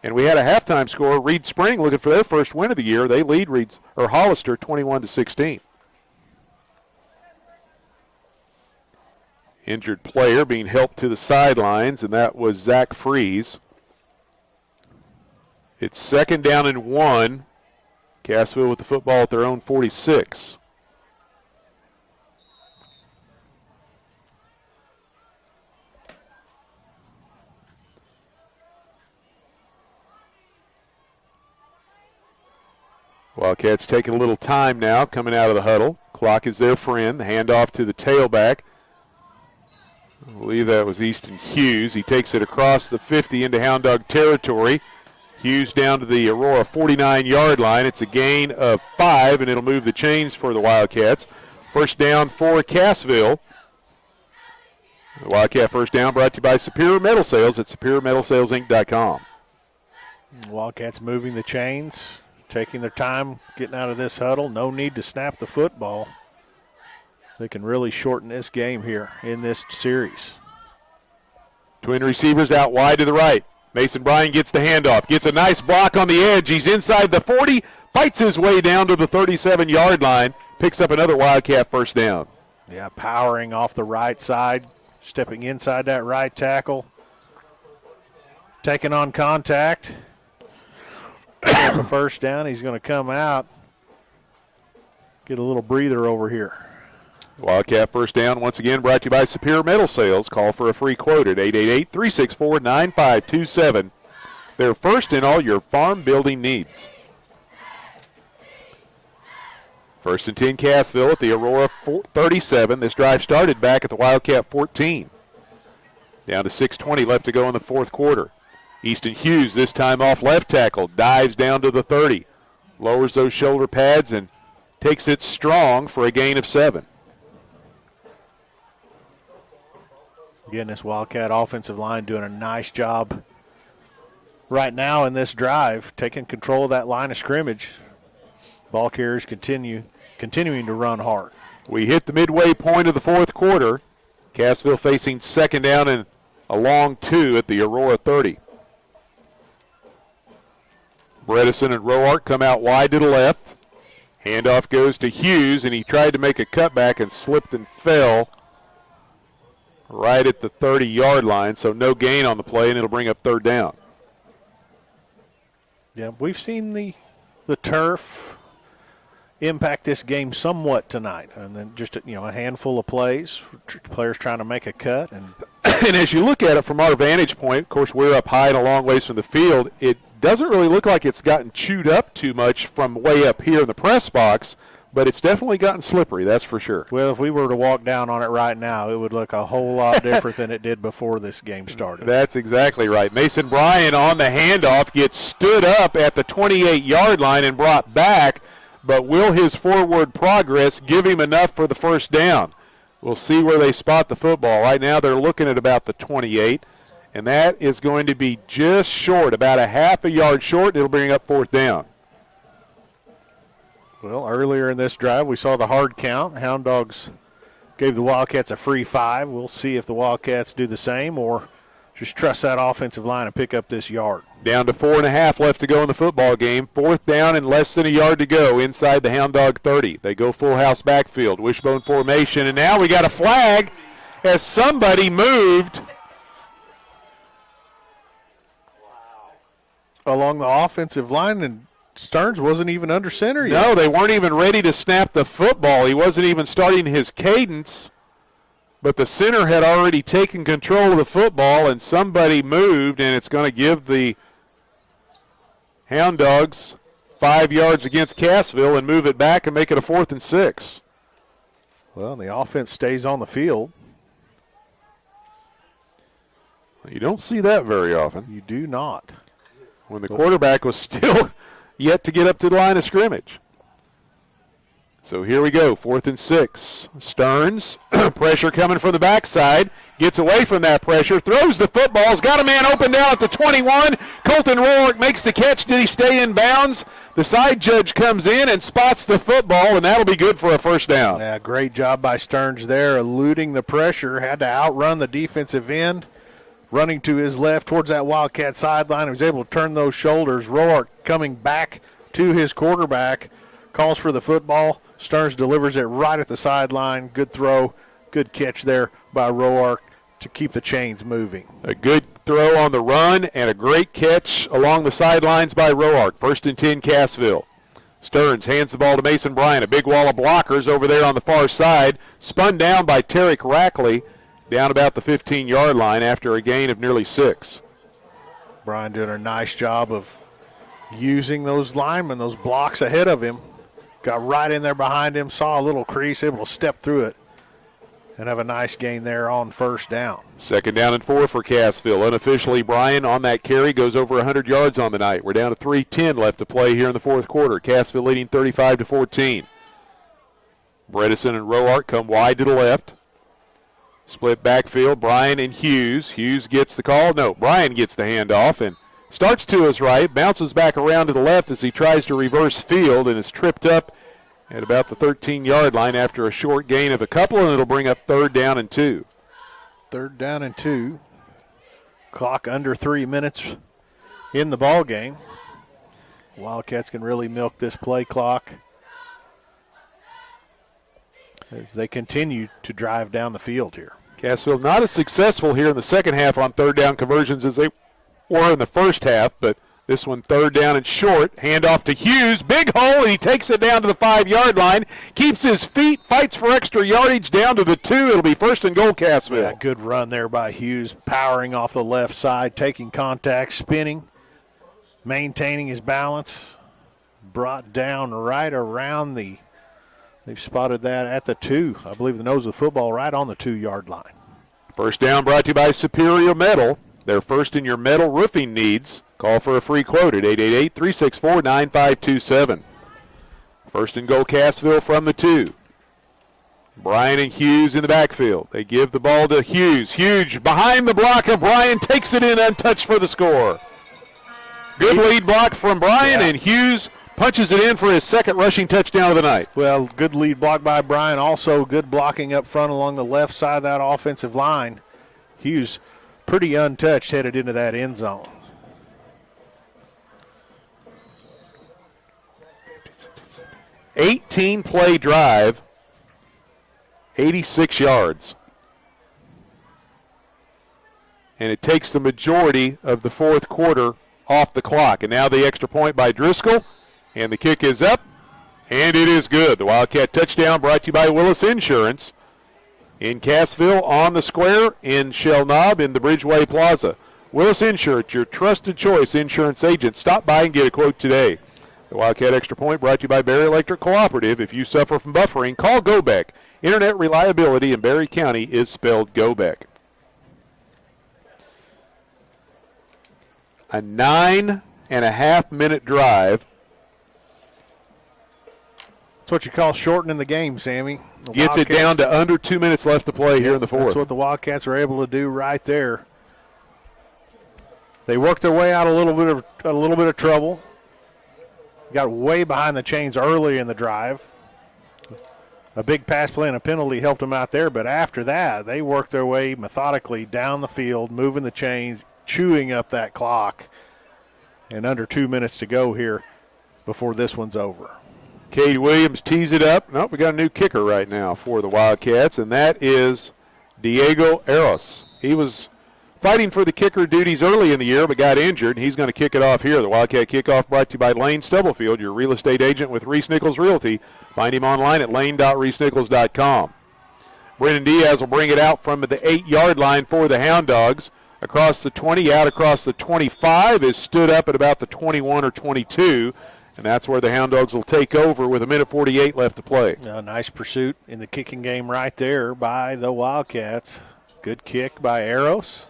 And we had a halftime score. Reed Spring looking for their first win of the year. They lead Hollister 21-16. Injured player being helped to the sidelines, and that was Zach Freeze. It's 2nd down and 1. Cassville with the football at their own 46. Wildcats taking a little time now, coming out of the huddle. Clock is their friend. The handoff to the tailback. I believe that was Easton Hughes. He takes it across the 50 into Hound Dog territory. Hughes down to the Aurora 49-yard line. It's a gain of 5, and it'll move the chains for the Wildcats. First down for Cassville. The Wildcat first down brought to you by Superior Metal Sales at SuperiorMetalSalesInc.com. Wildcats moving the chains, taking their time, getting out of this huddle. No need to snap the football. They can really shorten this game here in this series. Twin receivers out wide to the right. Mason Bryan gets the handoff, gets a nice block on the edge. He's inside the 40, fights his way down to the 37-yard line, picks up another Wildcat first down. Yeah, powering off the right side, stepping inside that right tackle, taking on contact. The first down, he's going to come out, get a little breather over here. Wildcat first down once again brought to you by Superior Metal Sales. Call for a free quote at 888-364-9527. They're first in all your farm building needs. First and 10 Cassville at the Aurora 37. This drive started back at the Wildcat 14. Down to 6:20 left to go in the fourth quarter. Easton Hughes this time off left tackle. Dives down to the 30. Lowers those shoulder pads and takes it strong for a gain of 7. Again, this Wildcat offensive line doing a nice job right now in this drive, taking control of that line of scrimmage. Ball carriers continuing to run hard. We hit the midway point of the fourth quarter. Cassville facing second down and a long 2 at the Aurora 30. Bredesen and Roark come out wide to the left. Handoff goes to Hughes, and he tried to make a cutback and slipped and fell right at the 30-yard line, so no gain on the play, and it'll bring up third down. Yeah, we've seen the turf impact this game somewhat tonight, and then just a handful of plays, players trying to make a cut. And as you look at it from our vantage point, of course we're up high and a long ways from the field, it doesn't really look like it's gotten chewed up too much from way up here in the press box, but it's definitely gotten slippery, that's for sure. Well, if we were to walk down on it right now, it would look a whole lot different than it did before this game started. That's exactly right. Mason Bryan on the handoff gets stood up at the 28-yard line and brought back, but will his forward progress give him enough for the first down? We'll see where they spot the football. Right now they're looking at about the 28, and that is going to be just short, about a half a yard short. It'll bring up fourth down. Well, earlier in this drive, we saw the hard count. Hound Dogs gave the Wildcats a free 5. We'll see if the Wildcats do the same or just trust that offensive line and pick up this yard. Down to 4.5 left to go in the football game. Fourth down and less than a yard to go inside the Hound Dog 30. They go full house backfield, wishbone formation, and now we got a flag as somebody moved along the offensive line, and Stearns wasn't even under center yet. No, they weren't even ready to snap the football. He wasn't even starting his cadence, but the center had already taken control of the football, and somebody moved, and it's going to give the Hound Dogs 5 yards against Cassville and move it back and make it a 4th and 6. Well, the offense stays on the field. You don't see that very often. You do not. When the quarterback was still yet to get up to the line of scrimmage. So here we go, 4th and 6. Stearns, pressure coming from the backside, gets away from that pressure, throws the football, has got a man open down at the 21. Colton Roark makes the catch. Did he stay in bounds? The side judge comes in and spots the football, and that'll be good for a first down. Yeah, great job by Stearns there, eluding the pressure, had to outrun the defensive end, running to his left towards that Wildcat sideline. He was able to turn those shoulders. Roark coming back to his quarterback, calls for the football. Stearns delivers it right at the sideline. Good throw, good catch there by Roark to keep the chains moving. A good throw on the run and a great catch along the sidelines by Roark. 1st and 10 Cassville. Stearns hands the ball to Mason Bryan. A big wall of blockers over there on the far side. Spun down by Tarek Rackley down about the 15-yard line after a gain of nearly 6. Bryan doing a nice job of using those linemen, those blocks ahead of him. Got right in there behind him, saw a little crease, able to step through it and have a nice gain there on first down. 2nd down and 4 for Cassville. Unofficially, Bryan on that carry goes over 100 yards on the night. We're down to 3:10 left to play here in the fourth quarter. Cassville leading 35-14. Bredesen and Roark come wide to the left. Split backfield, Bryan and Hughes. Hughes gets the call. No, Bryan gets the handoff and starts to his right, bounces back around to the left as he tries to reverse field and is tripped up at about the 13-yard line after a short gain of a couple, and it'll bring up 3rd down and 2. 3rd down and 2. Clock under 3 minutes in the ball game. Wildcats can really milk this play clock as they continue to drive down the field here. Cassville not as successful here in the second half on 3rd down conversions as they were in the first half, but This one third down and short. Handoff to Hughes. Big hole, and he takes it down to the 5-yard line. Keeps his feet, fights for extra yardage down to the 2. It'll be first and goal, Cassville. Yeah, good run there by Hughes, powering off the left side, taking contact, spinning, maintaining his balance. Brought down right around they've spotted that at the 2. I believe the nose of the football right on the 2-yard line. First down brought to you by Superior Metal. They're first in your metal roofing needs. Call for a free quote at 888-364-9527. First and goal, Cassville from the 2. Bryan and Hughes in the backfield. They give the ball to Hughes. Hughes behind the block of Bryan, takes it in untouched for the score. Good lead block from Bryan, and Hughes punches it in for his second rushing touchdown of the night. Well, good lead block by Bryan. Also good blocking up front along the left side of that offensive line. Hughes pretty untouched headed into that end zone. Play drive, 86 yards. And it takes the majority of the fourth quarter off the clock. And now the extra point by Driscoll. And the kick is up, and it is good. The Wildcat touchdown brought to you by Willis Insurance in Cassville, on the square, in Shell Knob, in the Bridgeway Plaza. Willis Insurance, your trusted choice insurance agent. Stop by and get a quote today. The Wildcat Extra Point brought to you by Berry Electric Cooperative. If you suffer from buffering, call GoBeck. Internet reliability in Berry County is spelled GoBeck. A 9.5-minute drive. That's what you call shortening the game, Sammy. Gets it down to under 2 minutes left to play here in the fourth. That's what the Wildcats were able to do right there. They worked their way out a little bit of trouble. Got way behind the chains early in the drive. A big pass play and a penalty helped them out there, but after that, they worked their way methodically down the field, moving the chains, chewing up that clock, and under 2 minutes to go here before this one's over. Cade Williams tees it up. Nope, we got a new kicker right now for the Wildcats, and that is Diego Eros. He was fighting for the kicker duties early in the year but got injured, and he's going to kick it off here. The Wildcat kickoff brought to you by Lane Stubblefield, your real estate agent with Reese Nichols Realty. Find him online at lane.reesenichols.com. Brennan Diaz will bring it out from the 8-yard line for the Hound Dogs. Across the 20, out across the 25, is stood up at about the 21 or 22. And that's where the Hound Dogs will take over with 1:48 left to play. A nice pursuit in the kicking game right there by the Wildcats. Good kick by Eros.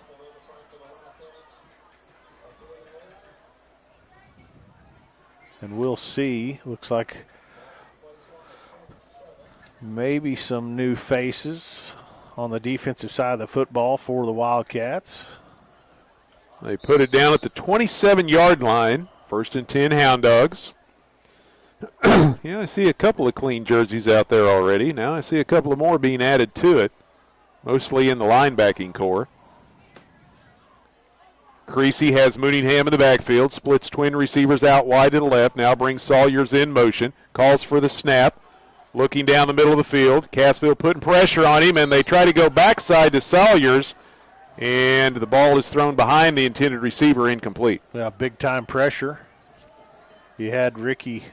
And we'll see. Looks like maybe some new faces on the defensive side of the football for the Wildcats. They put it down at the 27-yard line. First and 10, Hound Dogs. Yeah, I see a couple of clean jerseys out there already. Now I see a couple of more being added to it, mostly in the linebacking core. Creasy has Mooningham in the backfield, splits twin receivers out wide to the left, now brings Sawyers in motion, calls for the snap, looking down the middle of the field. Cassville putting pressure on him, and they try to go backside to Sawyers, and the ball is thrown behind the intended receiver, incomplete. Yeah, big-time pressure. You had Ricky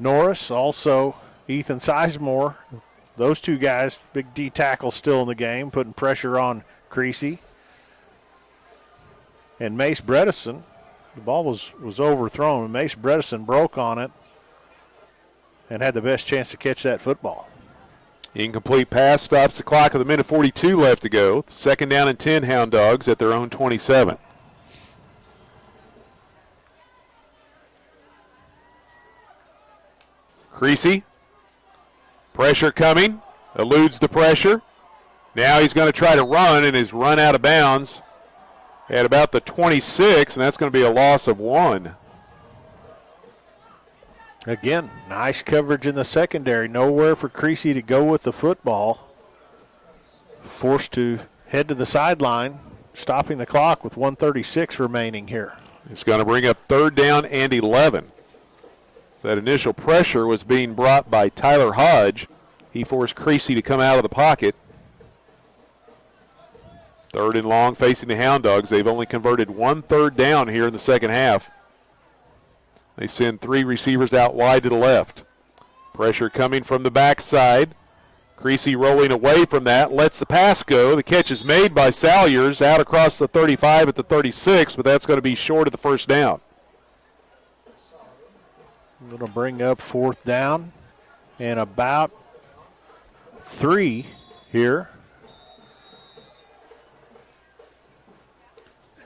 Norris, also Ethan Sizemore. Those two guys, big D tackles still in the game, putting pressure on Creasy. And Mace Bredesen, the ball was overthrown, and Mace Bredesen broke on it and had the best chance to catch that football. Incomplete pass stops the clock with 1:42 left to go. Second down and 10, Hound Dogs at their own 27. Creasy, pressure coming, eludes the pressure. Now he's going to try to run, and is run out of bounds at about the 26, and that's going to be a loss of 1. Again, nice coverage in the secondary. Nowhere for Creasy to go with the football. Forced to head to the sideline, stopping the clock with 1:36 remaining here. It's going to bring up third down and 11. That initial pressure was being brought by Tyler Hodge. He forced Creasy to come out of the pocket. Third and long facing the Hound Dogs. They've only converted 1 third down here in the second half. They send 3 receivers out wide to the left. Pressure coming from the backside. Creasy rolling away from that, lets the pass go. The catch is made by Salyers out across the 35 at the 36, but that's going to be short of the first down. Going to bring up 4th down and about 3 here.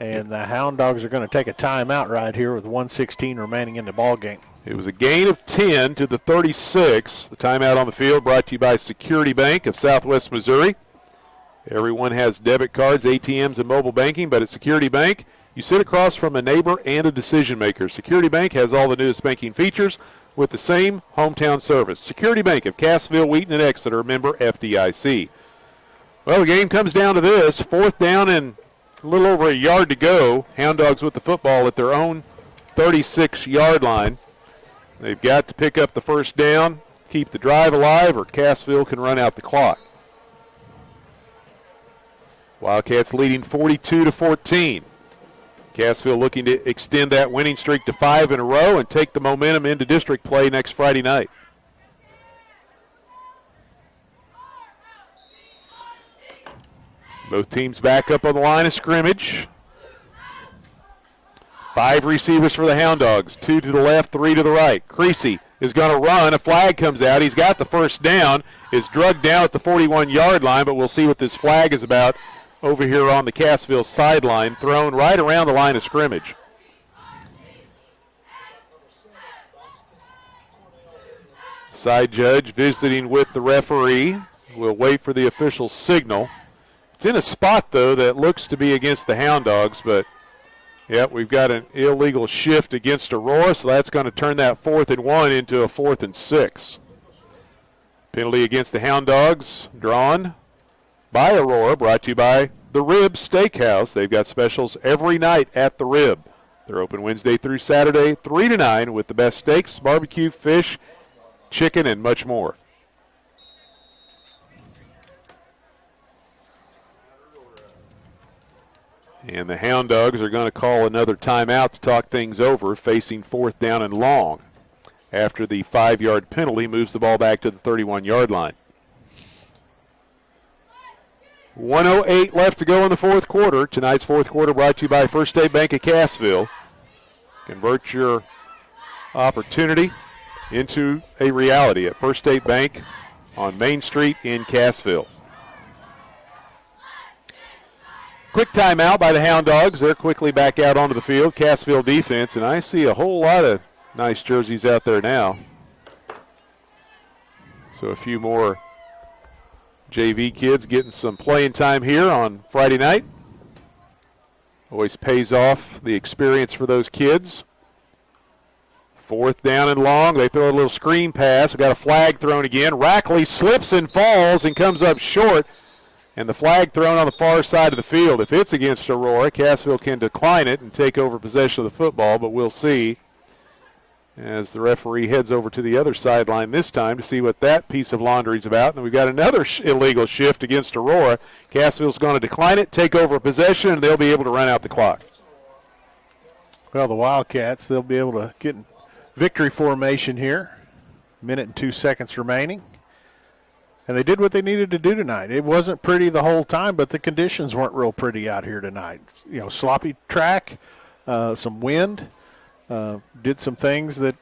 And the Hound Dogs are going to take a timeout right here with 1:16 remaining in the ball game. It was a gain of 10 to the 36. The timeout on the field brought to you by Security Bank of Southwest Missouri. Everyone has debit cards, ATMs, and mobile banking, but at Security Bank, you sit across from a neighbor and a decision maker. Security Bank has all the newest banking features with the same hometown service. Security Bank of Cassville, Wheaton, and Exeter, member FDIC. Well, the game comes down to this. 4th down and a little over a yard to go. Hound Dogs with the football at their own 36-yard line. They've got to pick up the first down, keep the drive alive, or Cassville can run out the clock. Wildcats leading 42-14. Cassville looking to extend that winning streak to 5 in a row and take the momentum into district play next Friday night. Both teams back up on the line of scrimmage. 5 receivers for the Hound Dogs, 2 to the left, 3 to the right. Creasy is going to run. A flag comes out. He's got the first down. Is drugged down at the 41-yard line, but we'll see what this flag is about over here on the Cassville sideline, thrown right around the line of scrimmage. Side judge visiting with the referee. We'll wait for the official signal. It's in a spot, though, that looks to be against the Hound Dogs, but yep, we've got an illegal shift against Aurora, so that's going to turn that 4th and 1 into a 4th and 6. Penalty against the Hound Dogs, drawn by Aurora, brought to you by The Rib Steakhouse. They've got specials every night at The Rib. They're open Wednesday through Saturday, 3 to 9, with the best steaks, barbecue, fish, chicken, and much more. And the Hound Dogs are going to call another timeout to talk things over, facing 4th down and long. After the 5-yard penalty moves the ball back to the 31-yard line. 1:08 left to go in the 4th quarter. Tonight's 4th quarter brought to you by First State Bank of Cassville. Convert your opportunity into a reality at First State Bank on Main Street in Cassville. Quick timeout by the Hound Dogs. They're quickly back out onto the field. Cassville defense, and I see a whole lot of nice jerseys out there now. So a few more JV kids getting some playing time here on Friday night. Always pays off the experience for those kids. 4th down and long. They throw a little screen pass. We've got a flag thrown again. Rackley slips and falls and comes up short. And the flag thrown on the far side of the field. If it's against Aurora, Cassville can decline it and take over possession of the football, but we'll see as the referee heads over to the other sideline this time to see what that piece of laundry is about. And we've got another illegal shift against Aurora. Cassville's going to decline it, take over possession, and they'll be able to run out the clock. Well, the Wildcats, they'll be able to get in victory formation here. 1:02 remaining. And they did what they needed to do tonight. It wasn't pretty the whole time, but the conditions weren't real pretty out here tonight. You know, sloppy track, some wind, did some things that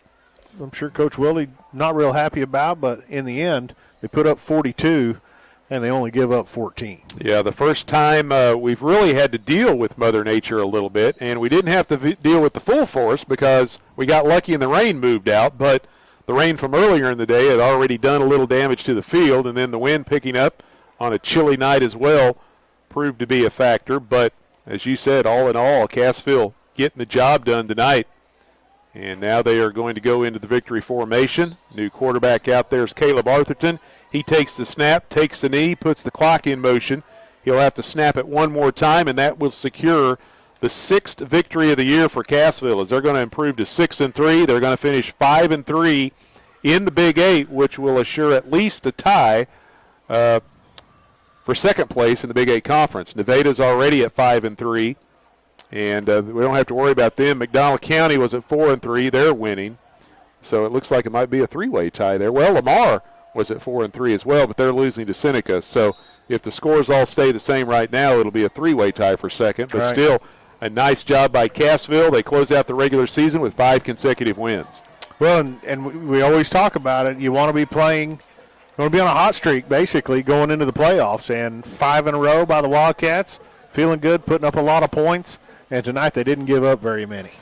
I'm sure Coach Willie not real happy about, but in the end, they put up 42, and they only give up 14. Yeah, the first time we've really had to deal with Mother Nature a little bit, and we didn't have to deal with the full force because we got lucky and the rain moved out, but the rain from earlier in the day had already done a little damage to the field, and then the wind picking up on a chilly night as well proved to be a factor. But as you said, all in all, Cassville getting the job done tonight. And now they are going to go into the victory formation. New quarterback out there is Caleb Arthurton. He takes the snap, takes the knee, puts the clock in motion. He'll have to snap it one more time, and that will secure the 6th victory of the year for Cassville, as they're going to improve to 6-3. They're going to finish 5-3 in the Big 8, which will assure at least a tie for for second place in the Big 8 Conference. Nevada's already at 5-3, and we don't have to worry about them. McDonald County was at 4-3. They're winning. So it looks like it might be a three-way tie there. Well, Lamar was at 4-3 as well, but they're losing to Seneca. So if the scores all stay the same right now, it'll be a three-way tie for second. But still, a nice job by Cassville. They close out the regular season with 5 consecutive wins. Well, and we always talk about it. You want to be playing, you want to be on a hot streak, basically, going into the playoffs. And 5 in a row by the Wildcats, feeling good, putting up a lot of points. And tonight they didn't give up very many.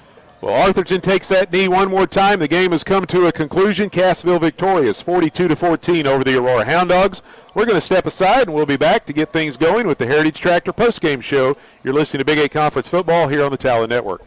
Well, Arthurton takes that knee one more time. The game has come to a conclusion. Cassville victorious, 42-14 over the Aurora Hound Dogs. We're going to step aside, and we'll be back to get things going with the Heritage Tractor postgame show. You're listening to Big 8 Conference Football here on the Talon Network.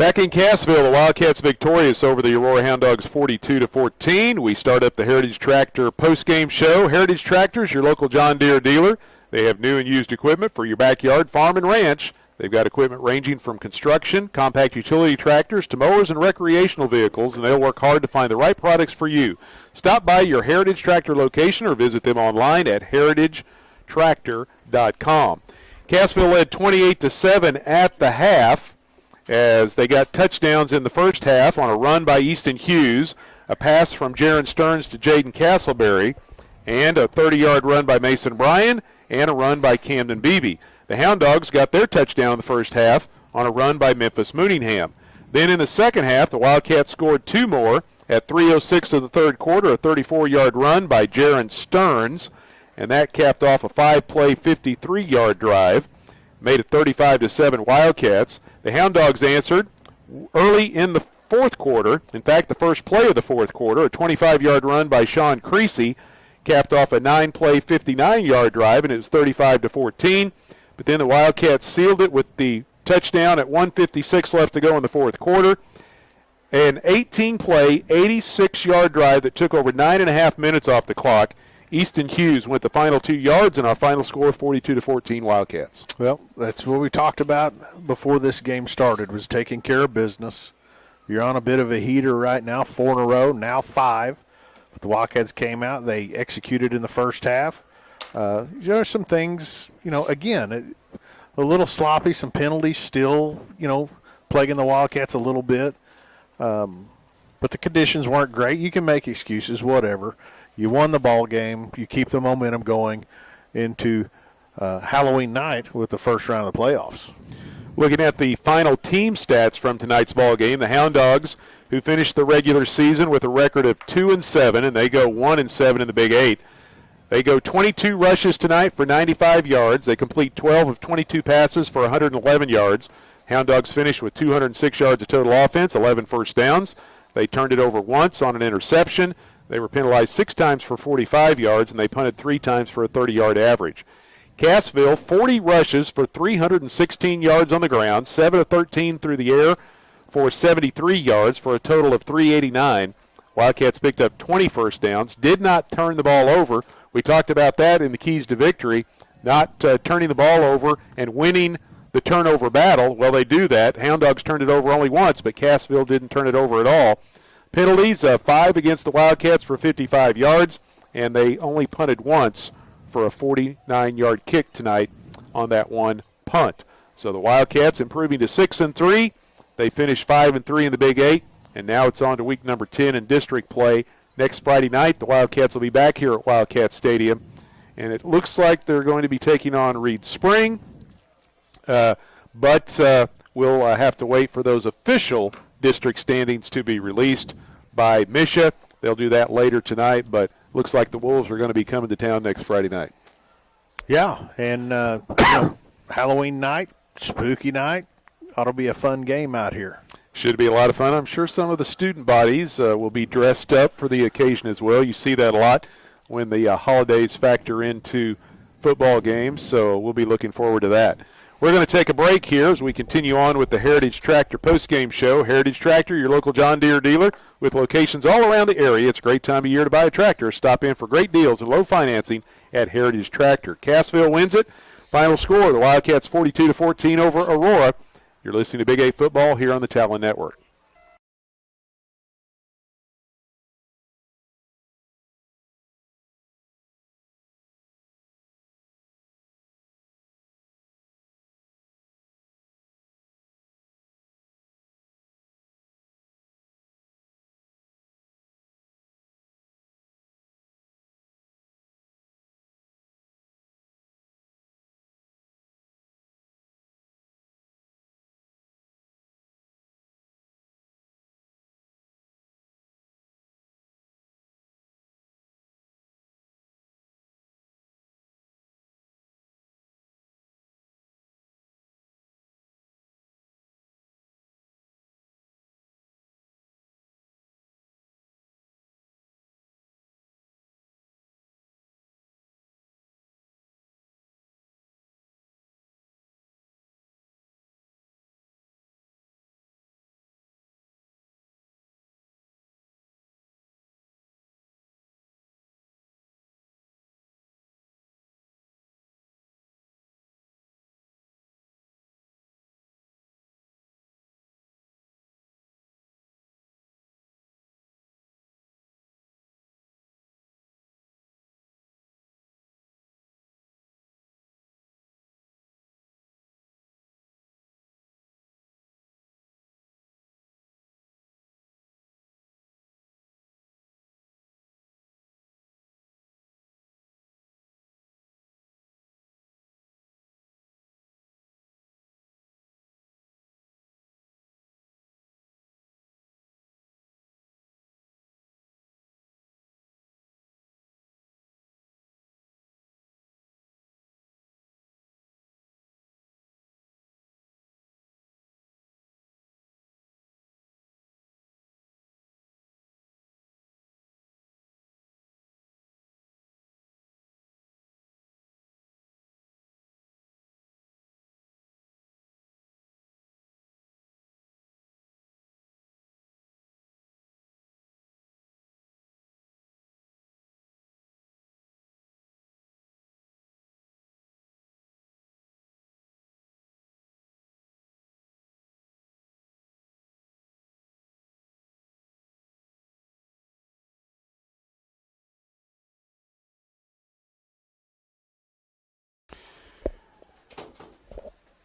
Back in Cassville, the Wildcats victorious over the Aurora Hound Dogs 42-14. We start up the Heritage Tractor postgame show. Heritage Tractors, your local John Deere dealer. They have new and used equipment for your backyard, farm, and ranch. They've got equipment ranging from construction, compact utility tractors, to mowers and recreational vehicles, and they'll work hard to find the right products for you. Stop by your Heritage Tractor location or visit them online at heritagetractor.com. Cassville led 28-7 at the half, as they got touchdowns in the first half on a run by Easton Hughes, a pass from Jaron Stearns to Jaden Castleberry, and a 30-yard run by Mason Bryan, and a run by Camden Beebe. The Hound Dogs got their touchdown in the first half on a run by Memphis Mooningham. Then in the second half, the Wildcats scored two more at 3:06 of the third quarter, a 34-yard run by Jaron Stearns, and that capped off a 5-play, 53-yard drive, made it 35-7 Wildcats. The Hound Dogs answered early in the fourth quarter. In fact, the first play of the fourth quarter, a 25-yard run by Sean Creasy, capped off a 9-play, 59-yard drive, and it was 35-14. But then the Wildcats sealed it with the touchdown at 1:56 left to go in the fourth quarter. An 18-play, 86-yard drive that took over 9.5 minutes off the clock. Easton Hughes went the final 2 yards, and our final score 42-14 Wildcats. Well, that's what we talked about before this game started, was taking care of business. You're on a bit of a heater right now, 4 in a row, now 5. But the Wildcats came out, they executed in the first half. There are some things, again, a little sloppy, some penalties still, plaguing the Wildcats a little bit. But the conditions weren't great. You can make excuses, whatever. You won the ball game. You keep the momentum going into Halloween night with the first round of the playoffs. Looking at the final team stats from tonight's ball game, the Hound Dogs, who finished the regular season with a record of 2-7, and they go 1-7 in the Big 8. They go 22 rushes tonight for 95 yards. They complete 12 of 22 passes for 111 yards. Hound Dogs finished with 206 yards of total offense, 11 first downs. They turned it over once on an interception. They were penalized 6 times for 45 yards, and they punted 3 times for a 30-yard average. Cassville, 40 rushes for 316 yards on the ground, 7 of 13 through the air for 73 yards for a total of 389. Wildcats picked up 20 first downs, did not turn the ball over. We talked about that in the keys to victory, not turning the ball over and winning the turnover battle. Well, they do that. Hound Dogs turned it over only once, but Cassville didn't turn it over at all. Penalties, 5 against the Wildcats for 55 yards, and they only punted once for a 49-yard kick tonight on that one punt. So the Wildcats improving to 6-3. They finished 5-3 in the Big 8, and now it's on to week number 10 in district play. Next Friday night, the Wildcats will be back here at Wildcat Stadium, and it looks like they're going to be taking on Reed Spring, but we'll have to wait for those official district standings to be released by Misha. They'll do that later tonight, but looks like the Wolves are going to be coming to town next Friday night. Yeah, and Halloween night, spooky night, ought to be a fun game out here. Should be a lot of fun. I'm sure some of the student bodies will be dressed up for the occasion as well. You see that a lot when the holidays factor into football games, so we'll be looking forward to that. We're going to take a break here as we continue on with the Heritage Tractor postgame show. Heritage Tractor, your local John Deere dealer with locations all around the area. It's a great time of year to buy a tractor. Stop in for great deals and low financing at Heritage Tractor. Cassville wins it. Final score, the Wildcats 42-14 over Aurora. You're listening to Big 8 Football here on the Talon Network.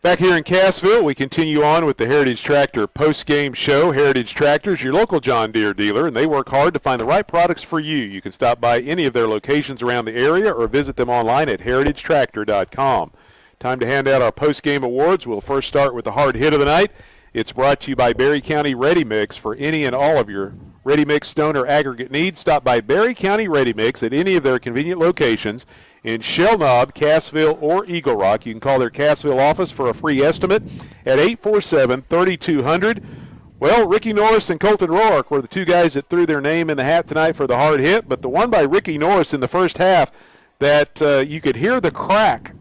Back here in Cassville, we continue on with the Heritage Tractor post-game show. Heritage Tractor is your local John Deere dealer, and they work hard to find the right products for you. You can stop by any of their locations around the area or visit them online at heritagetractor.com. Time to hand out our post-game awards. We'll first start with the hard hit of the night. It's brought to you by Berry County Ready Mix. For any and all of your Ready Mix stone or aggregate needs, stop by Berry County Ready Mix at any of their convenient locations in Shell Knob, Cassville, or Eagle Rock. You can call their Cassville office for a free estimate at 847-3200. Well, Ricky Norris and Colton Roark were the two guys that threw their name in the hat tonight for the hard hit, but the one by Ricky Norris in the first half that you could hear the crack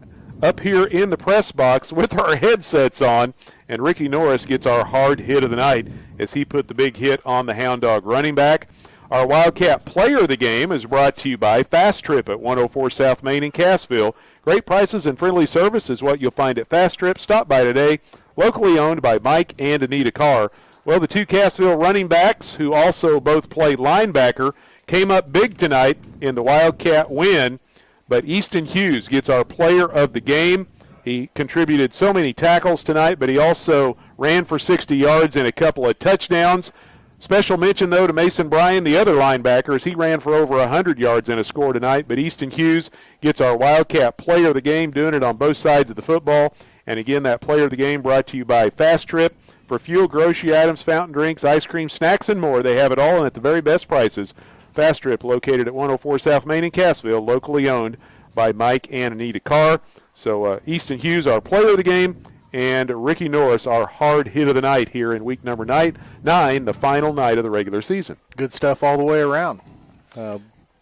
up here in the press box with our headsets on, and Ricky Norris gets our hard hit of the night as he put the big hit on the Hound Dog running back. Our Wildcat player of the game is brought to you by Fast Trip at 104 South Main in Cassville. Great prices and friendly service is what you'll find at Fast Trip. Stop by today. Locally owned by Mike and Anita Carr. Well, the two Cassville running backs, who also both play linebacker, came up big tonight in the Wildcat win, but Easton Hughes gets our player of the game. He contributed so many tackles tonight, but he also ran for 60 yards and a couple of touchdowns. Special mention, though, to Mason Bryan, the other linebacker, as he ran for over 100 yards and a score tonight. But Easton Hughes gets our Wildcat player of the game, doing it on both sides of the football. And again, that player of the game brought to you by Fast Trip. For fuel, grocery items, fountain drinks, ice cream, snacks, and more, they have it all and at the very best prices. Fast Trip, located at 104 South Main in Cassville, locally owned by Mike and Anita Carr. So Easton Hughes, our player of the game, and Ricky Norris, our hard hit of the night here in week number 9, the final night of the regular season. Good stuff all the way around.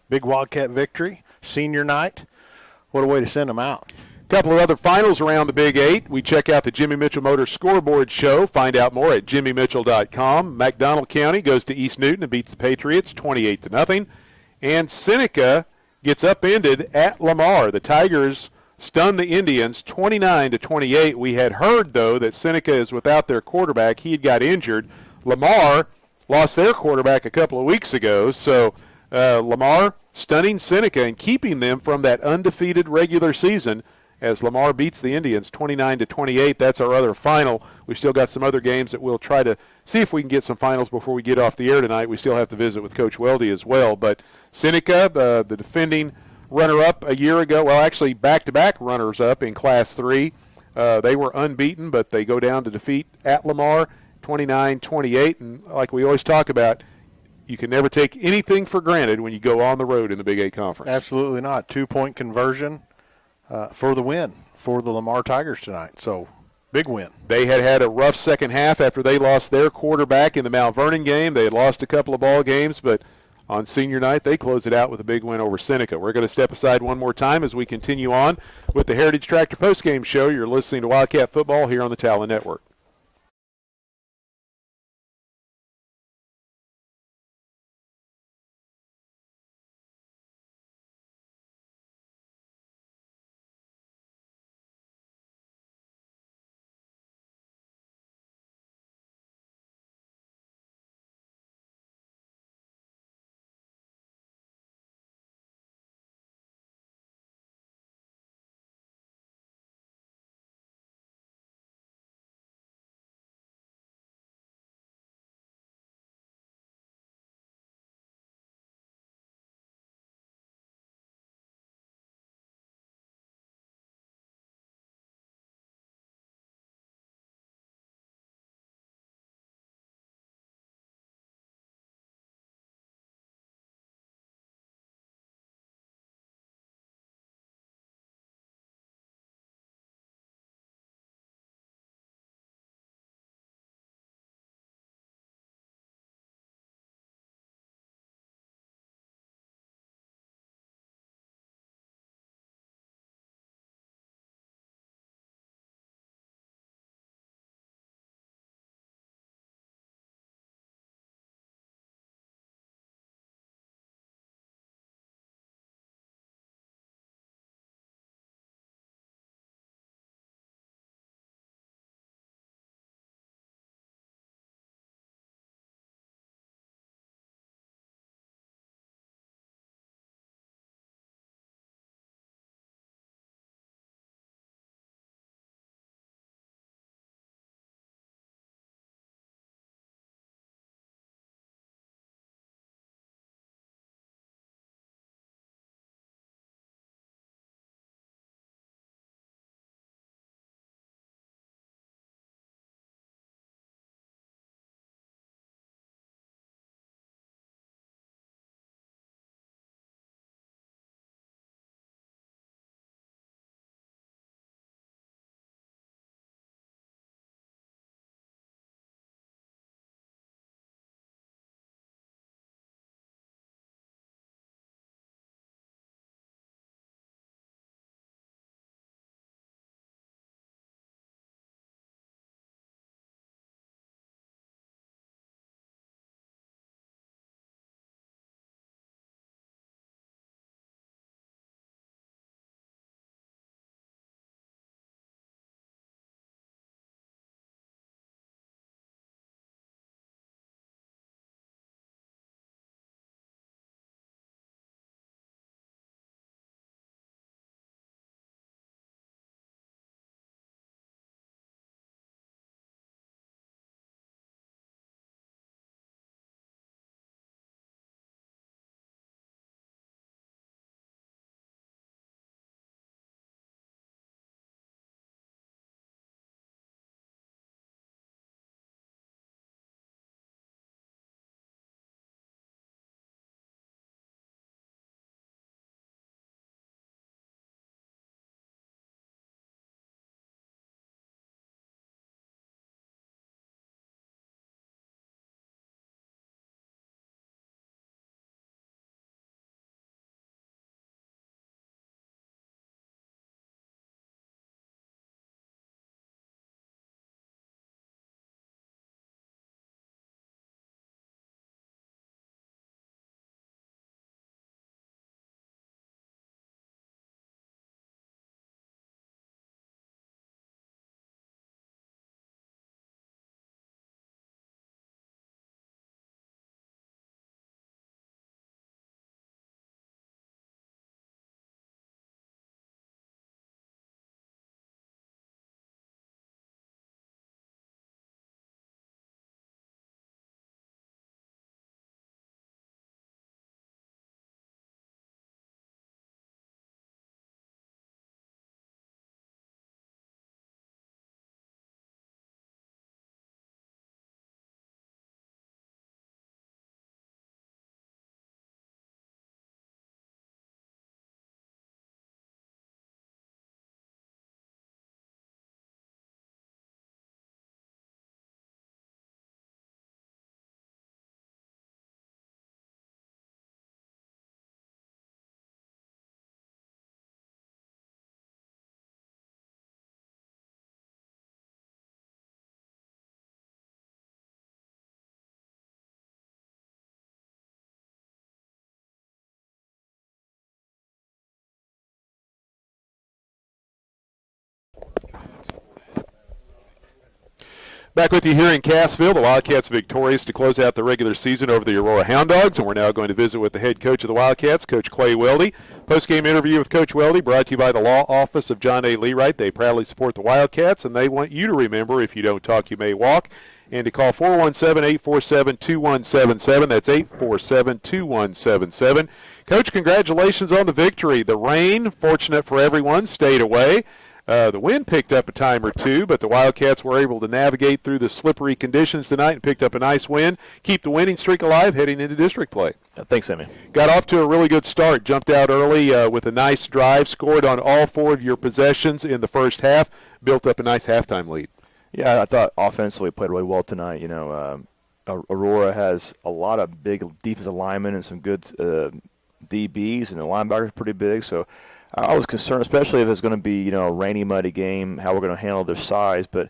Big Wildcat victory, senior night. What a way to send them out. A couple of other finals around the Big 8. We check out the Jimmy Mitchell Motor Scoreboard Show. Find out more at jimmymitchell.com. McDonald County goes to East Newton and beats the Patriots 28-0. And Seneca gets upended at Lamar. The Tigers stunned the Indians 29-28. We had heard, though, that Seneca is without their quarterback. He had got injured. Lamar lost their quarterback a couple of weeks ago. So Lamar stunning Seneca and keeping them from that undefeated regular season as Lamar beats the Indians 29-28. That's our other final. We've still got some other games that we'll try to see if we can get some finals before we get off the air tonight. We still have to visit with Coach Weldy as well. But Seneca, the defending runner-up a year ago, well, actually back-to-back runners-up in Class 3. They were unbeaten, but they go down to defeat at Lamar 29-28. And like we always talk about, you can never take anything for granted when you go on the road in the Big 8 Conference. Absolutely not. 2-point conversion for the win for the Lamar Tigers tonight. So, big win. They had a rough second half after they lost their quarterback in the Mount Vernon game. They had lost a couple of ball games, but on senior night, they closed it out with a big win over Seneca. We're going to step aside one more time as we continue on with the Heritage Tractor postgame show. You're listening to Wildcat Football here on the Talon Network. Back with you here in Cassville. The Wildcats victorious to close out the regular season over the Aurora Hound Dogs, and we're now going to visit with the head coach of the Wildcats, Coach Clay Weldy. Post-game interview with Coach Weldy brought to you by the Law Office of John A. Leewright. They proudly support the Wildcats, and they want you to remember, if you don't talk, you may walk, and to call 417-847-2177. That's 847-2177. Coach, congratulations on the victory. The rain, fortunate for everyone, stayed away. The wind picked up a time or two, but the Wildcats were able to navigate through the slippery conditions tonight and picked up a nice win, keep the winning streak alive heading into district play. Thanks, Sammy. Got off to a really good start, jumped out early with a nice drive, scored on all 4 of your possessions in the first half, built up a nice halftime lead. Yeah, I thought offensively played really well tonight. You know, Aurora has a lot of big defensive linemen and some good DBs, and the linebackers are pretty big, so I was concerned, especially if it's going to be, a rainy, muddy game, how we're going to handle their size. But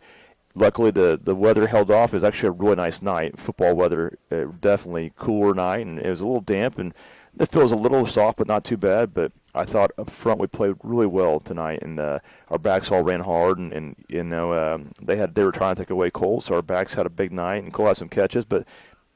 luckily, the weather held off. It was actually a really nice night, football weather, definitely cooler night, and it was a little damp, and it feels a little soft, but not too bad. But I thought up front we played really well tonight, and our backs all ran hard, and they were trying to take away Cole, so our backs had a big night, and Cole had some catches, but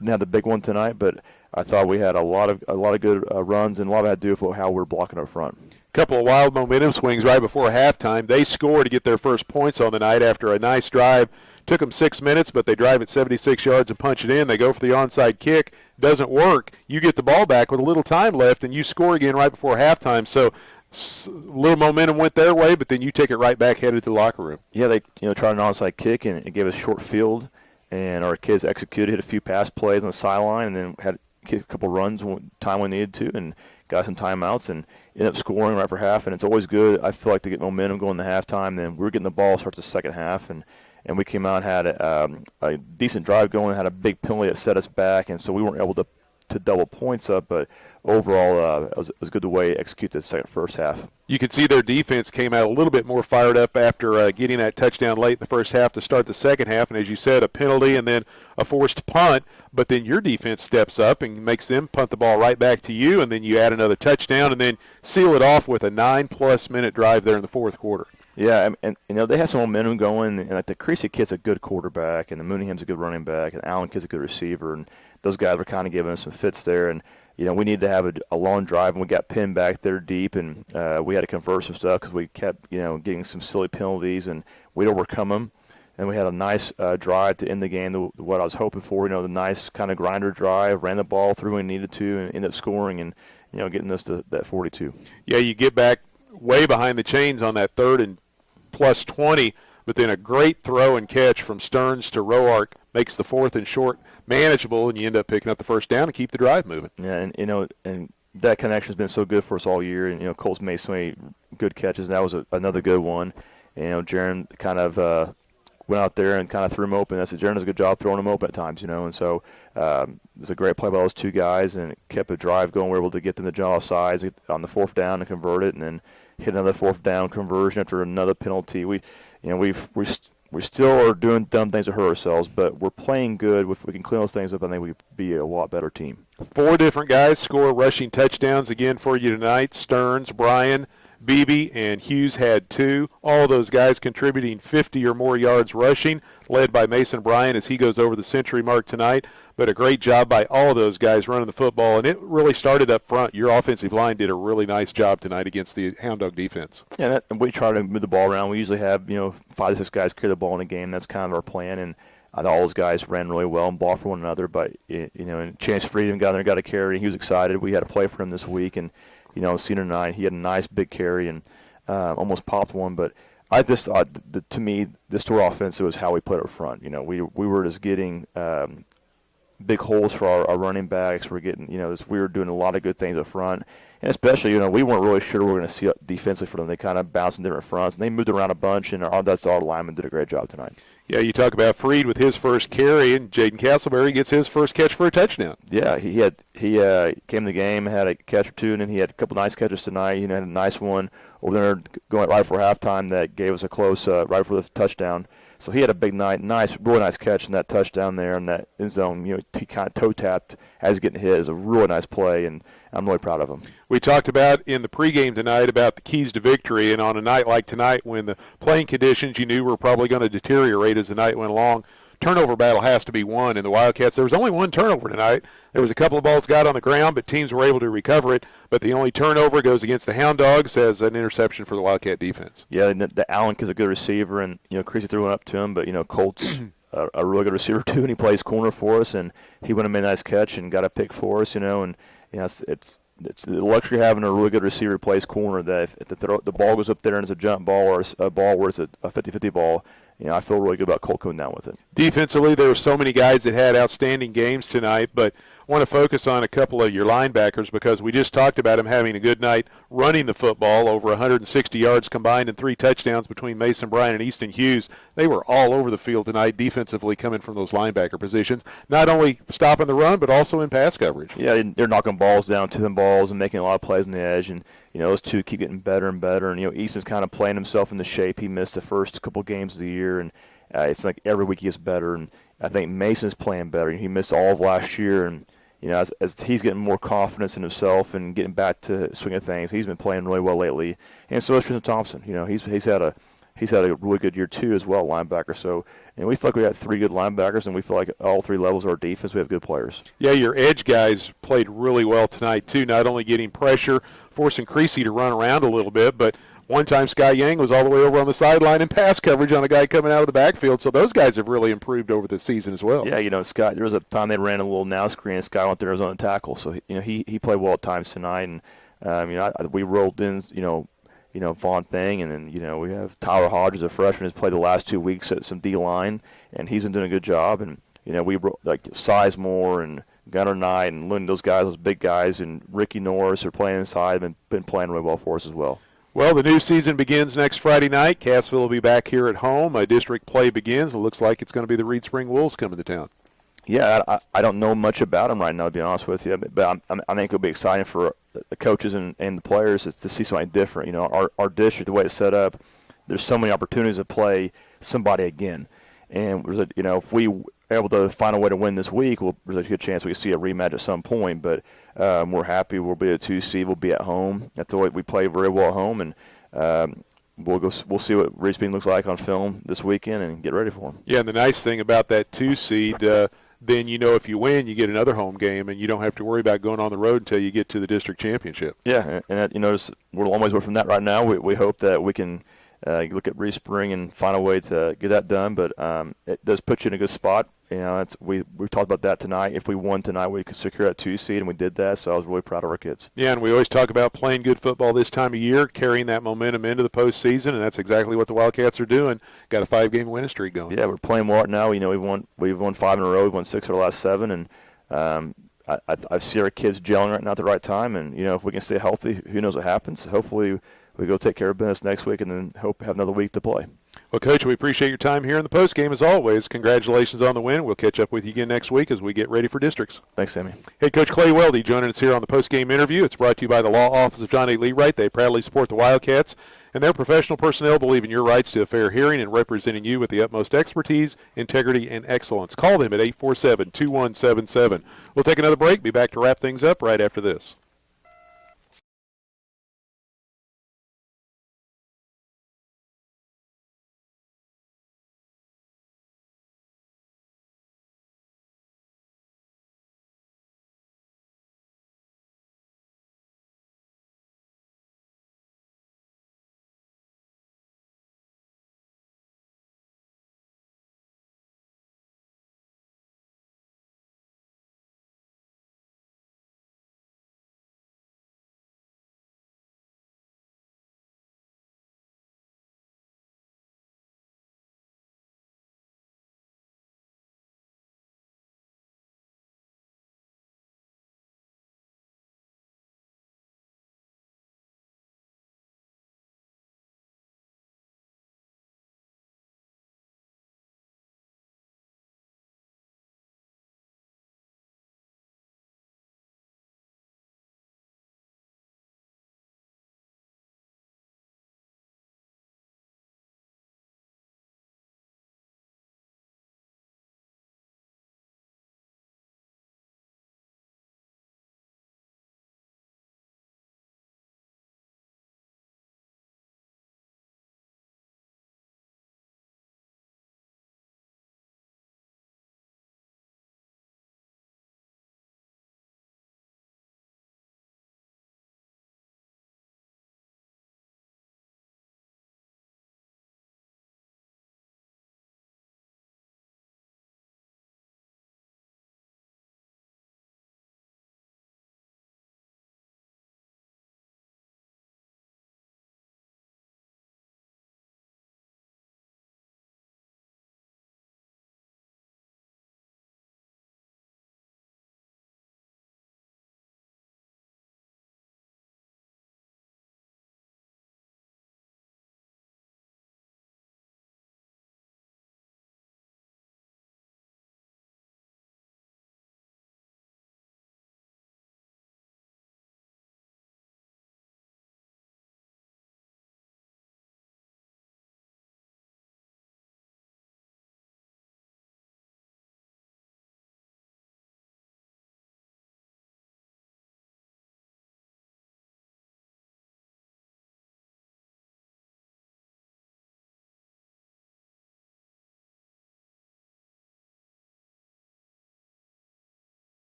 didn't have the big one tonight. But I thought we had a lot of good runs, and a lot of it had to do with how we were blocking up front. Couple of wild momentum swings right before halftime. They score to get their first points on the night after a nice drive. Took them 6 minutes, but they drive it 76 yards and punch it in. They go for the onside kick. Doesn't work. You get the ball back with a little time left, and you score again right before halftime. So a little momentum went their way, but then you take it right back, headed to the locker room. Yeah, they tried an onside kick, and it gave us a short field, and our kids executed, hit a few pass plays on the sideline, and then had a couple runs time we needed to, and got some timeouts, and ended up scoring right for half. And it's always good, I feel like, to get momentum going in the halftime. Then we were getting the ball, starts the second half, and we came out and had a decent drive going, had a big penalty that set us back, and so we weren't able to double points up. But overall, it was a good way to execute the first half. You could see their defense came out a little bit more fired up after getting that touchdown late in the first half to start the second half. And as you said, a penalty and then a forced punt. But then your defense steps up and makes them punt the ball right back to you, and then you add another touchdown and then seal it off with a 9+ minute drive there in the fourth quarter. Yeah, and they have some momentum going, and like the Creasy kid's a good quarterback, and the Mooneyham's a good running back, and Allen kid's a good receiver, and those guys were kind of giving us some fits there. And we needed to have a long drive, and we got pinned back there deep, and we had to convert some stuff because we kept getting some silly penalties, and we'd overcome them. And we had a nice drive to end the game, what I was hoping for, the nice kind of grinder drive, ran the ball through when we needed to, and ended up scoring and getting us to that 42. Yeah, you get back way behind the chains on that 3rd and +20, but then a great throw and catch from Stearns to Roark makes the 4th and short manageable, and you end up picking up the first down and keep the drive moving. Yeah, and that connection has been so good for us all year. And Cole's made so many good catches, and that was another good one. And Jaron kind of went out there and kind of threw him open. I said, Jaron does a good job throwing him open at times, and so it was a great play by those two guys, and it kept a drive going. We were able to get them to jump off sides on the 4th down and convert it, and then hit another 4th down conversion after another penalty. We still are doing dumb things to hurt ourselves, but we're playing good. If we can clean those things up, I think we'd be a lot better team. 4 different guys score rushing touchdowns again for you tonight. Stearns, Bryan, Beebe, and Hughes had 2. All those guys contributing 50 or more yards rushing, led by Mason Bryan as he goes over the century mark tonight. But a great job by all of those guys running the football, and it really started up front. Your offensive line did a really nice job tonight against the Hound Dog defense. Yeah, and we try to move the ball around. We usually have 5 to 6 guys carry the ball in a game. That's kind of our plan, and all those guys ran really well and ball for one another. But and Chance Freedom got a carry, and he was excited. We had a play for him this week, and senior night, he had a nice big carry and almost popped one. But I just thought, to me, this tour offense was how we played up front. We were just getting big holes for our running backs. We're getting, we were doing a lot of good things up front. And especially, we weren't really sure we were going to see defensively for them. They kind of bounced in different fronts, and they moved around a bunch, and our linemen did a great job tonight. Yeah, you talk about Freed with his first carry, and Jaden Castleberry gets his first catch for a touchdown. Yeah, he came to the game, had a catch or two, and then he had a couple nice catches tonight. Had a nice one over there going right for halftime that gave us a close right for the touchdown. So he had a big night, really nice catch in that touchdown there in that end zone. He kind of toe tapped as he's getting hit. It was a really nice play, and I'm really proud of him. We talked about in the pregame tonight about the keys to victory, and on a night like tonight when the playing conditions you knew were probably going to deteriorate as the night went along, turnover battle has to be won. And the Wildcats, there was only one turnover tonight. There was a couple of balls got on the ground, but teams were able to recover it. But the only turnover goes against the Hound Dogs as an interception for the Wildcat defense. Yeah, and the Allen kid's a good receiver, and Creasy threw one up to him, but Colt's a really good receiver too, and he plays corner for us, and he went and made a nice catch and got a pick for us, and it's the luxury of having a really good receiver who plays corner. That if the ball goes up there and it's a jump ball or a ball where it's a 50-50 ball, I feel really good about Colt coming down with it. Defensively, there were so many guys that had outstanding games tonight, but I want to focus on a couple of your linebackers because we just talked about them having a good night running the football, over 160 yards combined and 3 touchdowns between Mason Bryan and Easton Hughes. They were all over the field tonight defensively coming from those linebacker positions, not only stopping the run but also in pass coverage. Yeah, they're knocking balls down to them balls and making a lot of plays on the edge, and those two keep getting better and better. And Easton's kind of playing himself into shape. He missed the first couple games of the year, and it's like every week he gets better. And I think Mason's playing better. He missed all of last year, and as he's getting more confidence in himself and getting back to swing of things, he's been playing really well lately. And so is Tristan Thompson. He's had a really good year too as well, linebacker. So, we feel like we got 3 good linebackers, and we feel like all 3 levels of our defense we have good players. Yeah, your edge guys played really well tonight too. Not only getting pressure, forcing Creasy to run around a little bit, but one time Sky Yang was all the way over on the sideline in pass coverage on a guy coming out of the backfield. So those guys have really improved over the season as well. Yeah, Sky. There was a time they ran a little now screen, and Sky went there as on a tackle. So he played well at times tonight, and we rolled in Vaughn Thing, and then we have Tyler Hodges, a freshman, has played the last 2 weeks at some D line, and he's been doing a good job. And we like Sizemore and Gunnar Knight and Lynn, those guys, those big guys, and Ricky Norris are playing inside and been playing really well for us as well. Well, the new season begins next Friday night. Cassville will be back here at home. District play begins. It looks like it's going to be the Reed Spring Wolves coming to town. Yeah, I don't know much about them right now, to be honest with you, but I think it'll be exciting for the coaches and the players to see something different. Our district, the way it's set up, there's so many opportunities to play somebody again. And there's if we are able to find a way to win this week, there's a good chance we can see a rematch at some point. But we're happy. We'll be a 2 seed. We'll be at home. That's the way we play very well at home, and we'll see what Reed Spring looks like on film this weekend and get ready for them. Yeah, and the nice thing about that 2 seed, then if you win, you get another home game, and you don't have to worry about going on the road until you get to the district championship. Yeah, and we're a long ways away from that right now. We hope that we can look at Reed Spring and find a way to get that done, but it does put you in a good spot. We talked about that tonight. If we won tonight, we could secure that 2 seed, and we did that, so I was really proud of our kids. Yeah, and we always talk about playing good football this time of year, carrying that momentum into the postseason, and that's exactly what the Wildcats are doing. Got a 5-game winning streak going. Yeah, we're playing well right now. We've won 5 in a row. We've won 6 of our last 7, and I see our kids gelling right now at the right time, and if we can stay healthy, who knows what happens. Hopefully we go take care of business next week and then hope to have another week to play. Well, Coach, we appreciate your time here in the postgame as always. Congratulations on the win. We'll catch up with you again next week as we get ready for districts. Thanks, Sammy. Hey, Coach Clay Weldy joining us here on the postgame interview. It's brought to you by the Law Office of John A. Leewright. They proudly support the Wildcats, and their professional personnel believe in your rights to a fair hearing and representing you with the utmost expertise, integrity, and excellence. Call them at 847-2177. We'll take another break. Be back to wrap things up right after this.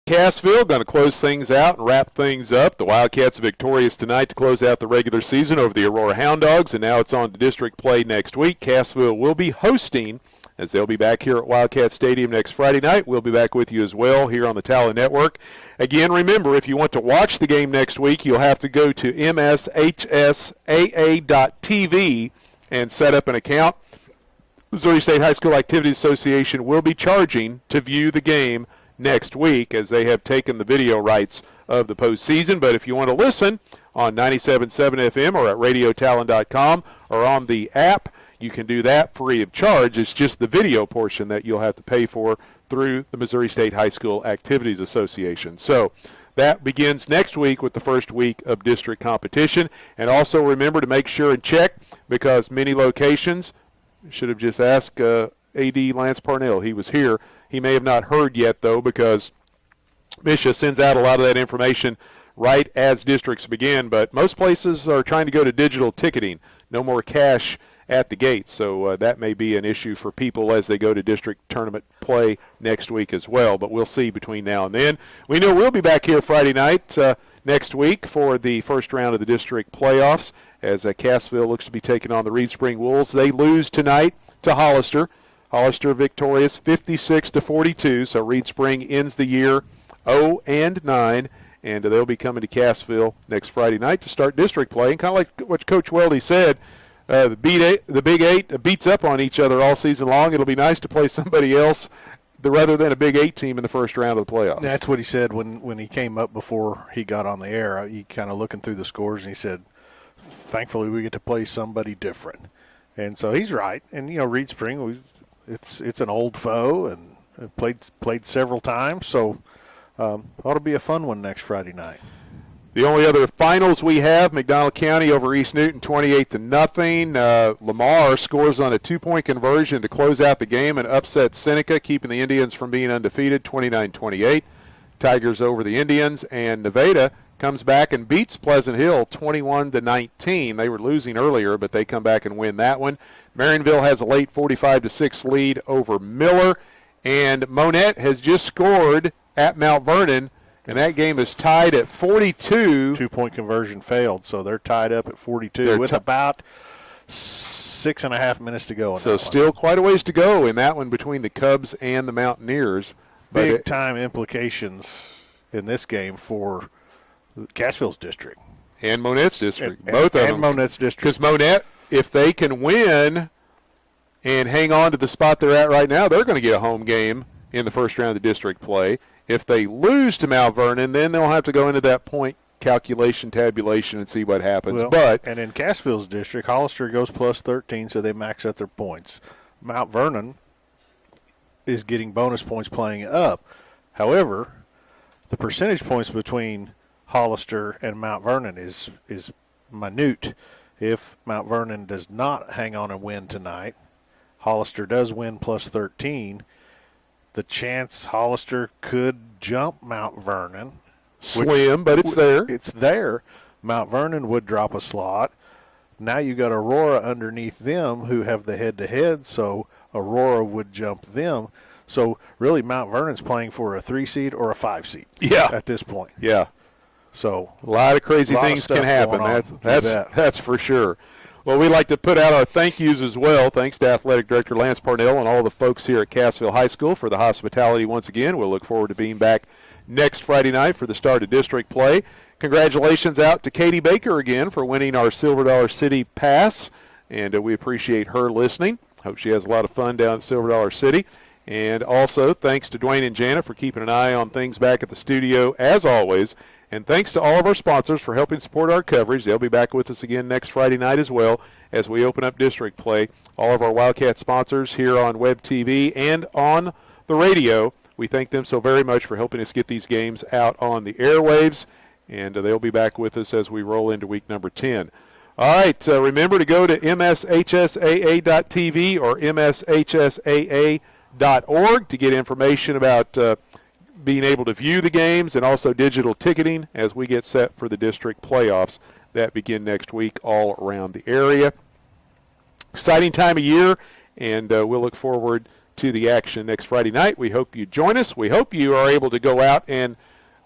Cassville going to close things out and wrap things up. The Wildcats victorious tonight to close out the regular season over the Aurora Hound Dogs, and now it's on to district play next week. Cassville will be hosting, as they'll be back here at Wildcat Stadium next Friday night. We'll be back with you as well here on the Talon Network. Again, remember, if you want to watch the game next week, you'll have to go to mshsaa.tv and set up an account. Missouri State High School Activities Association will be charging to view the game next week, as they have taken the video rights of the postseason. But if you want to listen on 97.7 FM or at radiotalon.com or on the app, you can do that free of charge. It's just the video portion that you'll have to pay for through the Missouri State High School Activities Association. So that begins next week with the first week of district competition. And also remember to make sure and check, because many locations, should have just asked A.D. Lance Parnell. He was here. He may have not heard yet, though, because Misha sends out a lot of that information right as districts begin. But most places are trying to go to digital ticketing. No more cash at the gate. So that may be an issue for people as they go to district tournament play next week as well. But we'll see between now and then. We know we'll be back here Friday night next week for the first round of the district playoffs, as Cassville looks to be taking on the Reed Spring Wolves. They lose tonight to Hollister. Hollister victorious 56-42, so Reed Spring ends the year 0-9, and they'll be coming to Cassville next Friday night to start district play. And kind of like what Coach Weldy said, the Big Eight beats up on each other all season long. It'll be nice to play somebody else rather than a Big Eight team in the first round of the playoffs. That's what he said when he came up before he got on the air. He kind of looking through the scores, and he said, thankfully we get to play somebody different. And so he's right. And, Reed Spring, it's an old foe and played several times, so ought to be a fun one next Friday night. The only other finals we have, McDonald County over East Newton 28-0. Lamar scores on a 2-point conversion to close out the game and upset Seneca, keeping the Indians from being undefeated 29-28. Tigers over the Indians, and Nevada comes back and beats Pleasant Hill 21-19. They were losing earlier, but they come back and win that one. Marionville has a late 45-6 lead over Miller, and Monette has just scored at Mount Vernon, and that game is tied at 42. 2-point conversion failed, so they're tied up at 42 with about 6.5 minutes to go. So still quite a ways to go in that one between the Cubs and the Mountaineers. Big-time implications in this game for Cassville's district. And Monette's district. Both of them. And Monette's district. Because Monette, if they can win and hang on to the spot they're at right now, they're going to get a home game in the first round of district play. If they lose to Mount Vernon, then they'll have to go into that point calculation, tabulation, and see what happens. And in Cassville's district, Hollister goes plus 13, so they max out their points. Mount Vernon is getting bonus points playing up. However, the percentage points between Hollister and Mount Vernon is minute. If Mount Vernon does not hang on and win tonight, Hollister does win plus 13. The chance Hollister could jump Mount Vernon. Slim, but it's there. It's there. Mount Vernon would drop a slot. Now you got Aurora underneath them who have the head-to-head, so Aurora would jump them. So really Mount Vernon's playing for a 3-seed or a 5-seed at this point. Yeah. So a lot of crazy things can happen. That's for sure. Well, we'd like to put out our thank yous as well. Thanks to Athletic Director Lance Parnell and all the folks here at Cassville High School for the hospitality once again. We'll look forward to being back next Friday night for the start of district play. Congratulations out to Katie Baker again for winning our Silver Dollar City Pass, and we appreciate her listening. Hope she has a lot of fun down at Silver Dollar City. And also thanks to Dwayne and Jana for keeping an eye on things back at the studio as always. And thanks to all of our sponsors for helping support our coverage. They'll be back with us again next Friday night as well as we open up district play. All of our Wildcat sponsors here on Web TV and on the radio, we thank them so very much for helping us get these games out on the airwaves. And they'll be back with us as we roll into week number 10. All right, remember to go to mshsaa.tv or mshsaa.org to get information about being able to view the games and also digital ticketing as we get set for the district playoffs that begin next week all around the area. Exciting time of year, and we'll look forward to the action next Friday night. We hope you join us. We hope you are able to go out and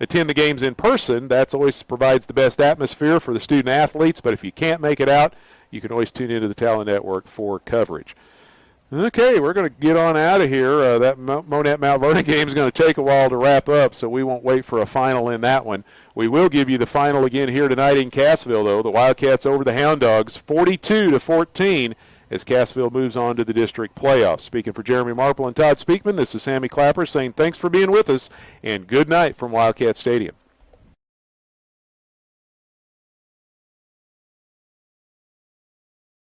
attend the games in person. That always provides the best atmosphere for the student athletes, but if you can't make it out, you can always tune into the Talent Network for coverage. Okay, we're going to get on out of here. That Monette Mount Vernon game is going to take a while to wrap up, so we won't wait for a final in that one. We will give you the final again here tonight in Cassville, though. The Wildcats over the Hound Dogs, 42-14, as Cassville moves on to the district playoffs. Speaking for Jeremy Marple and Todd Speakman, this is Sammy Clapper saying thanks for being with us, and good night from Wildcat Stadium.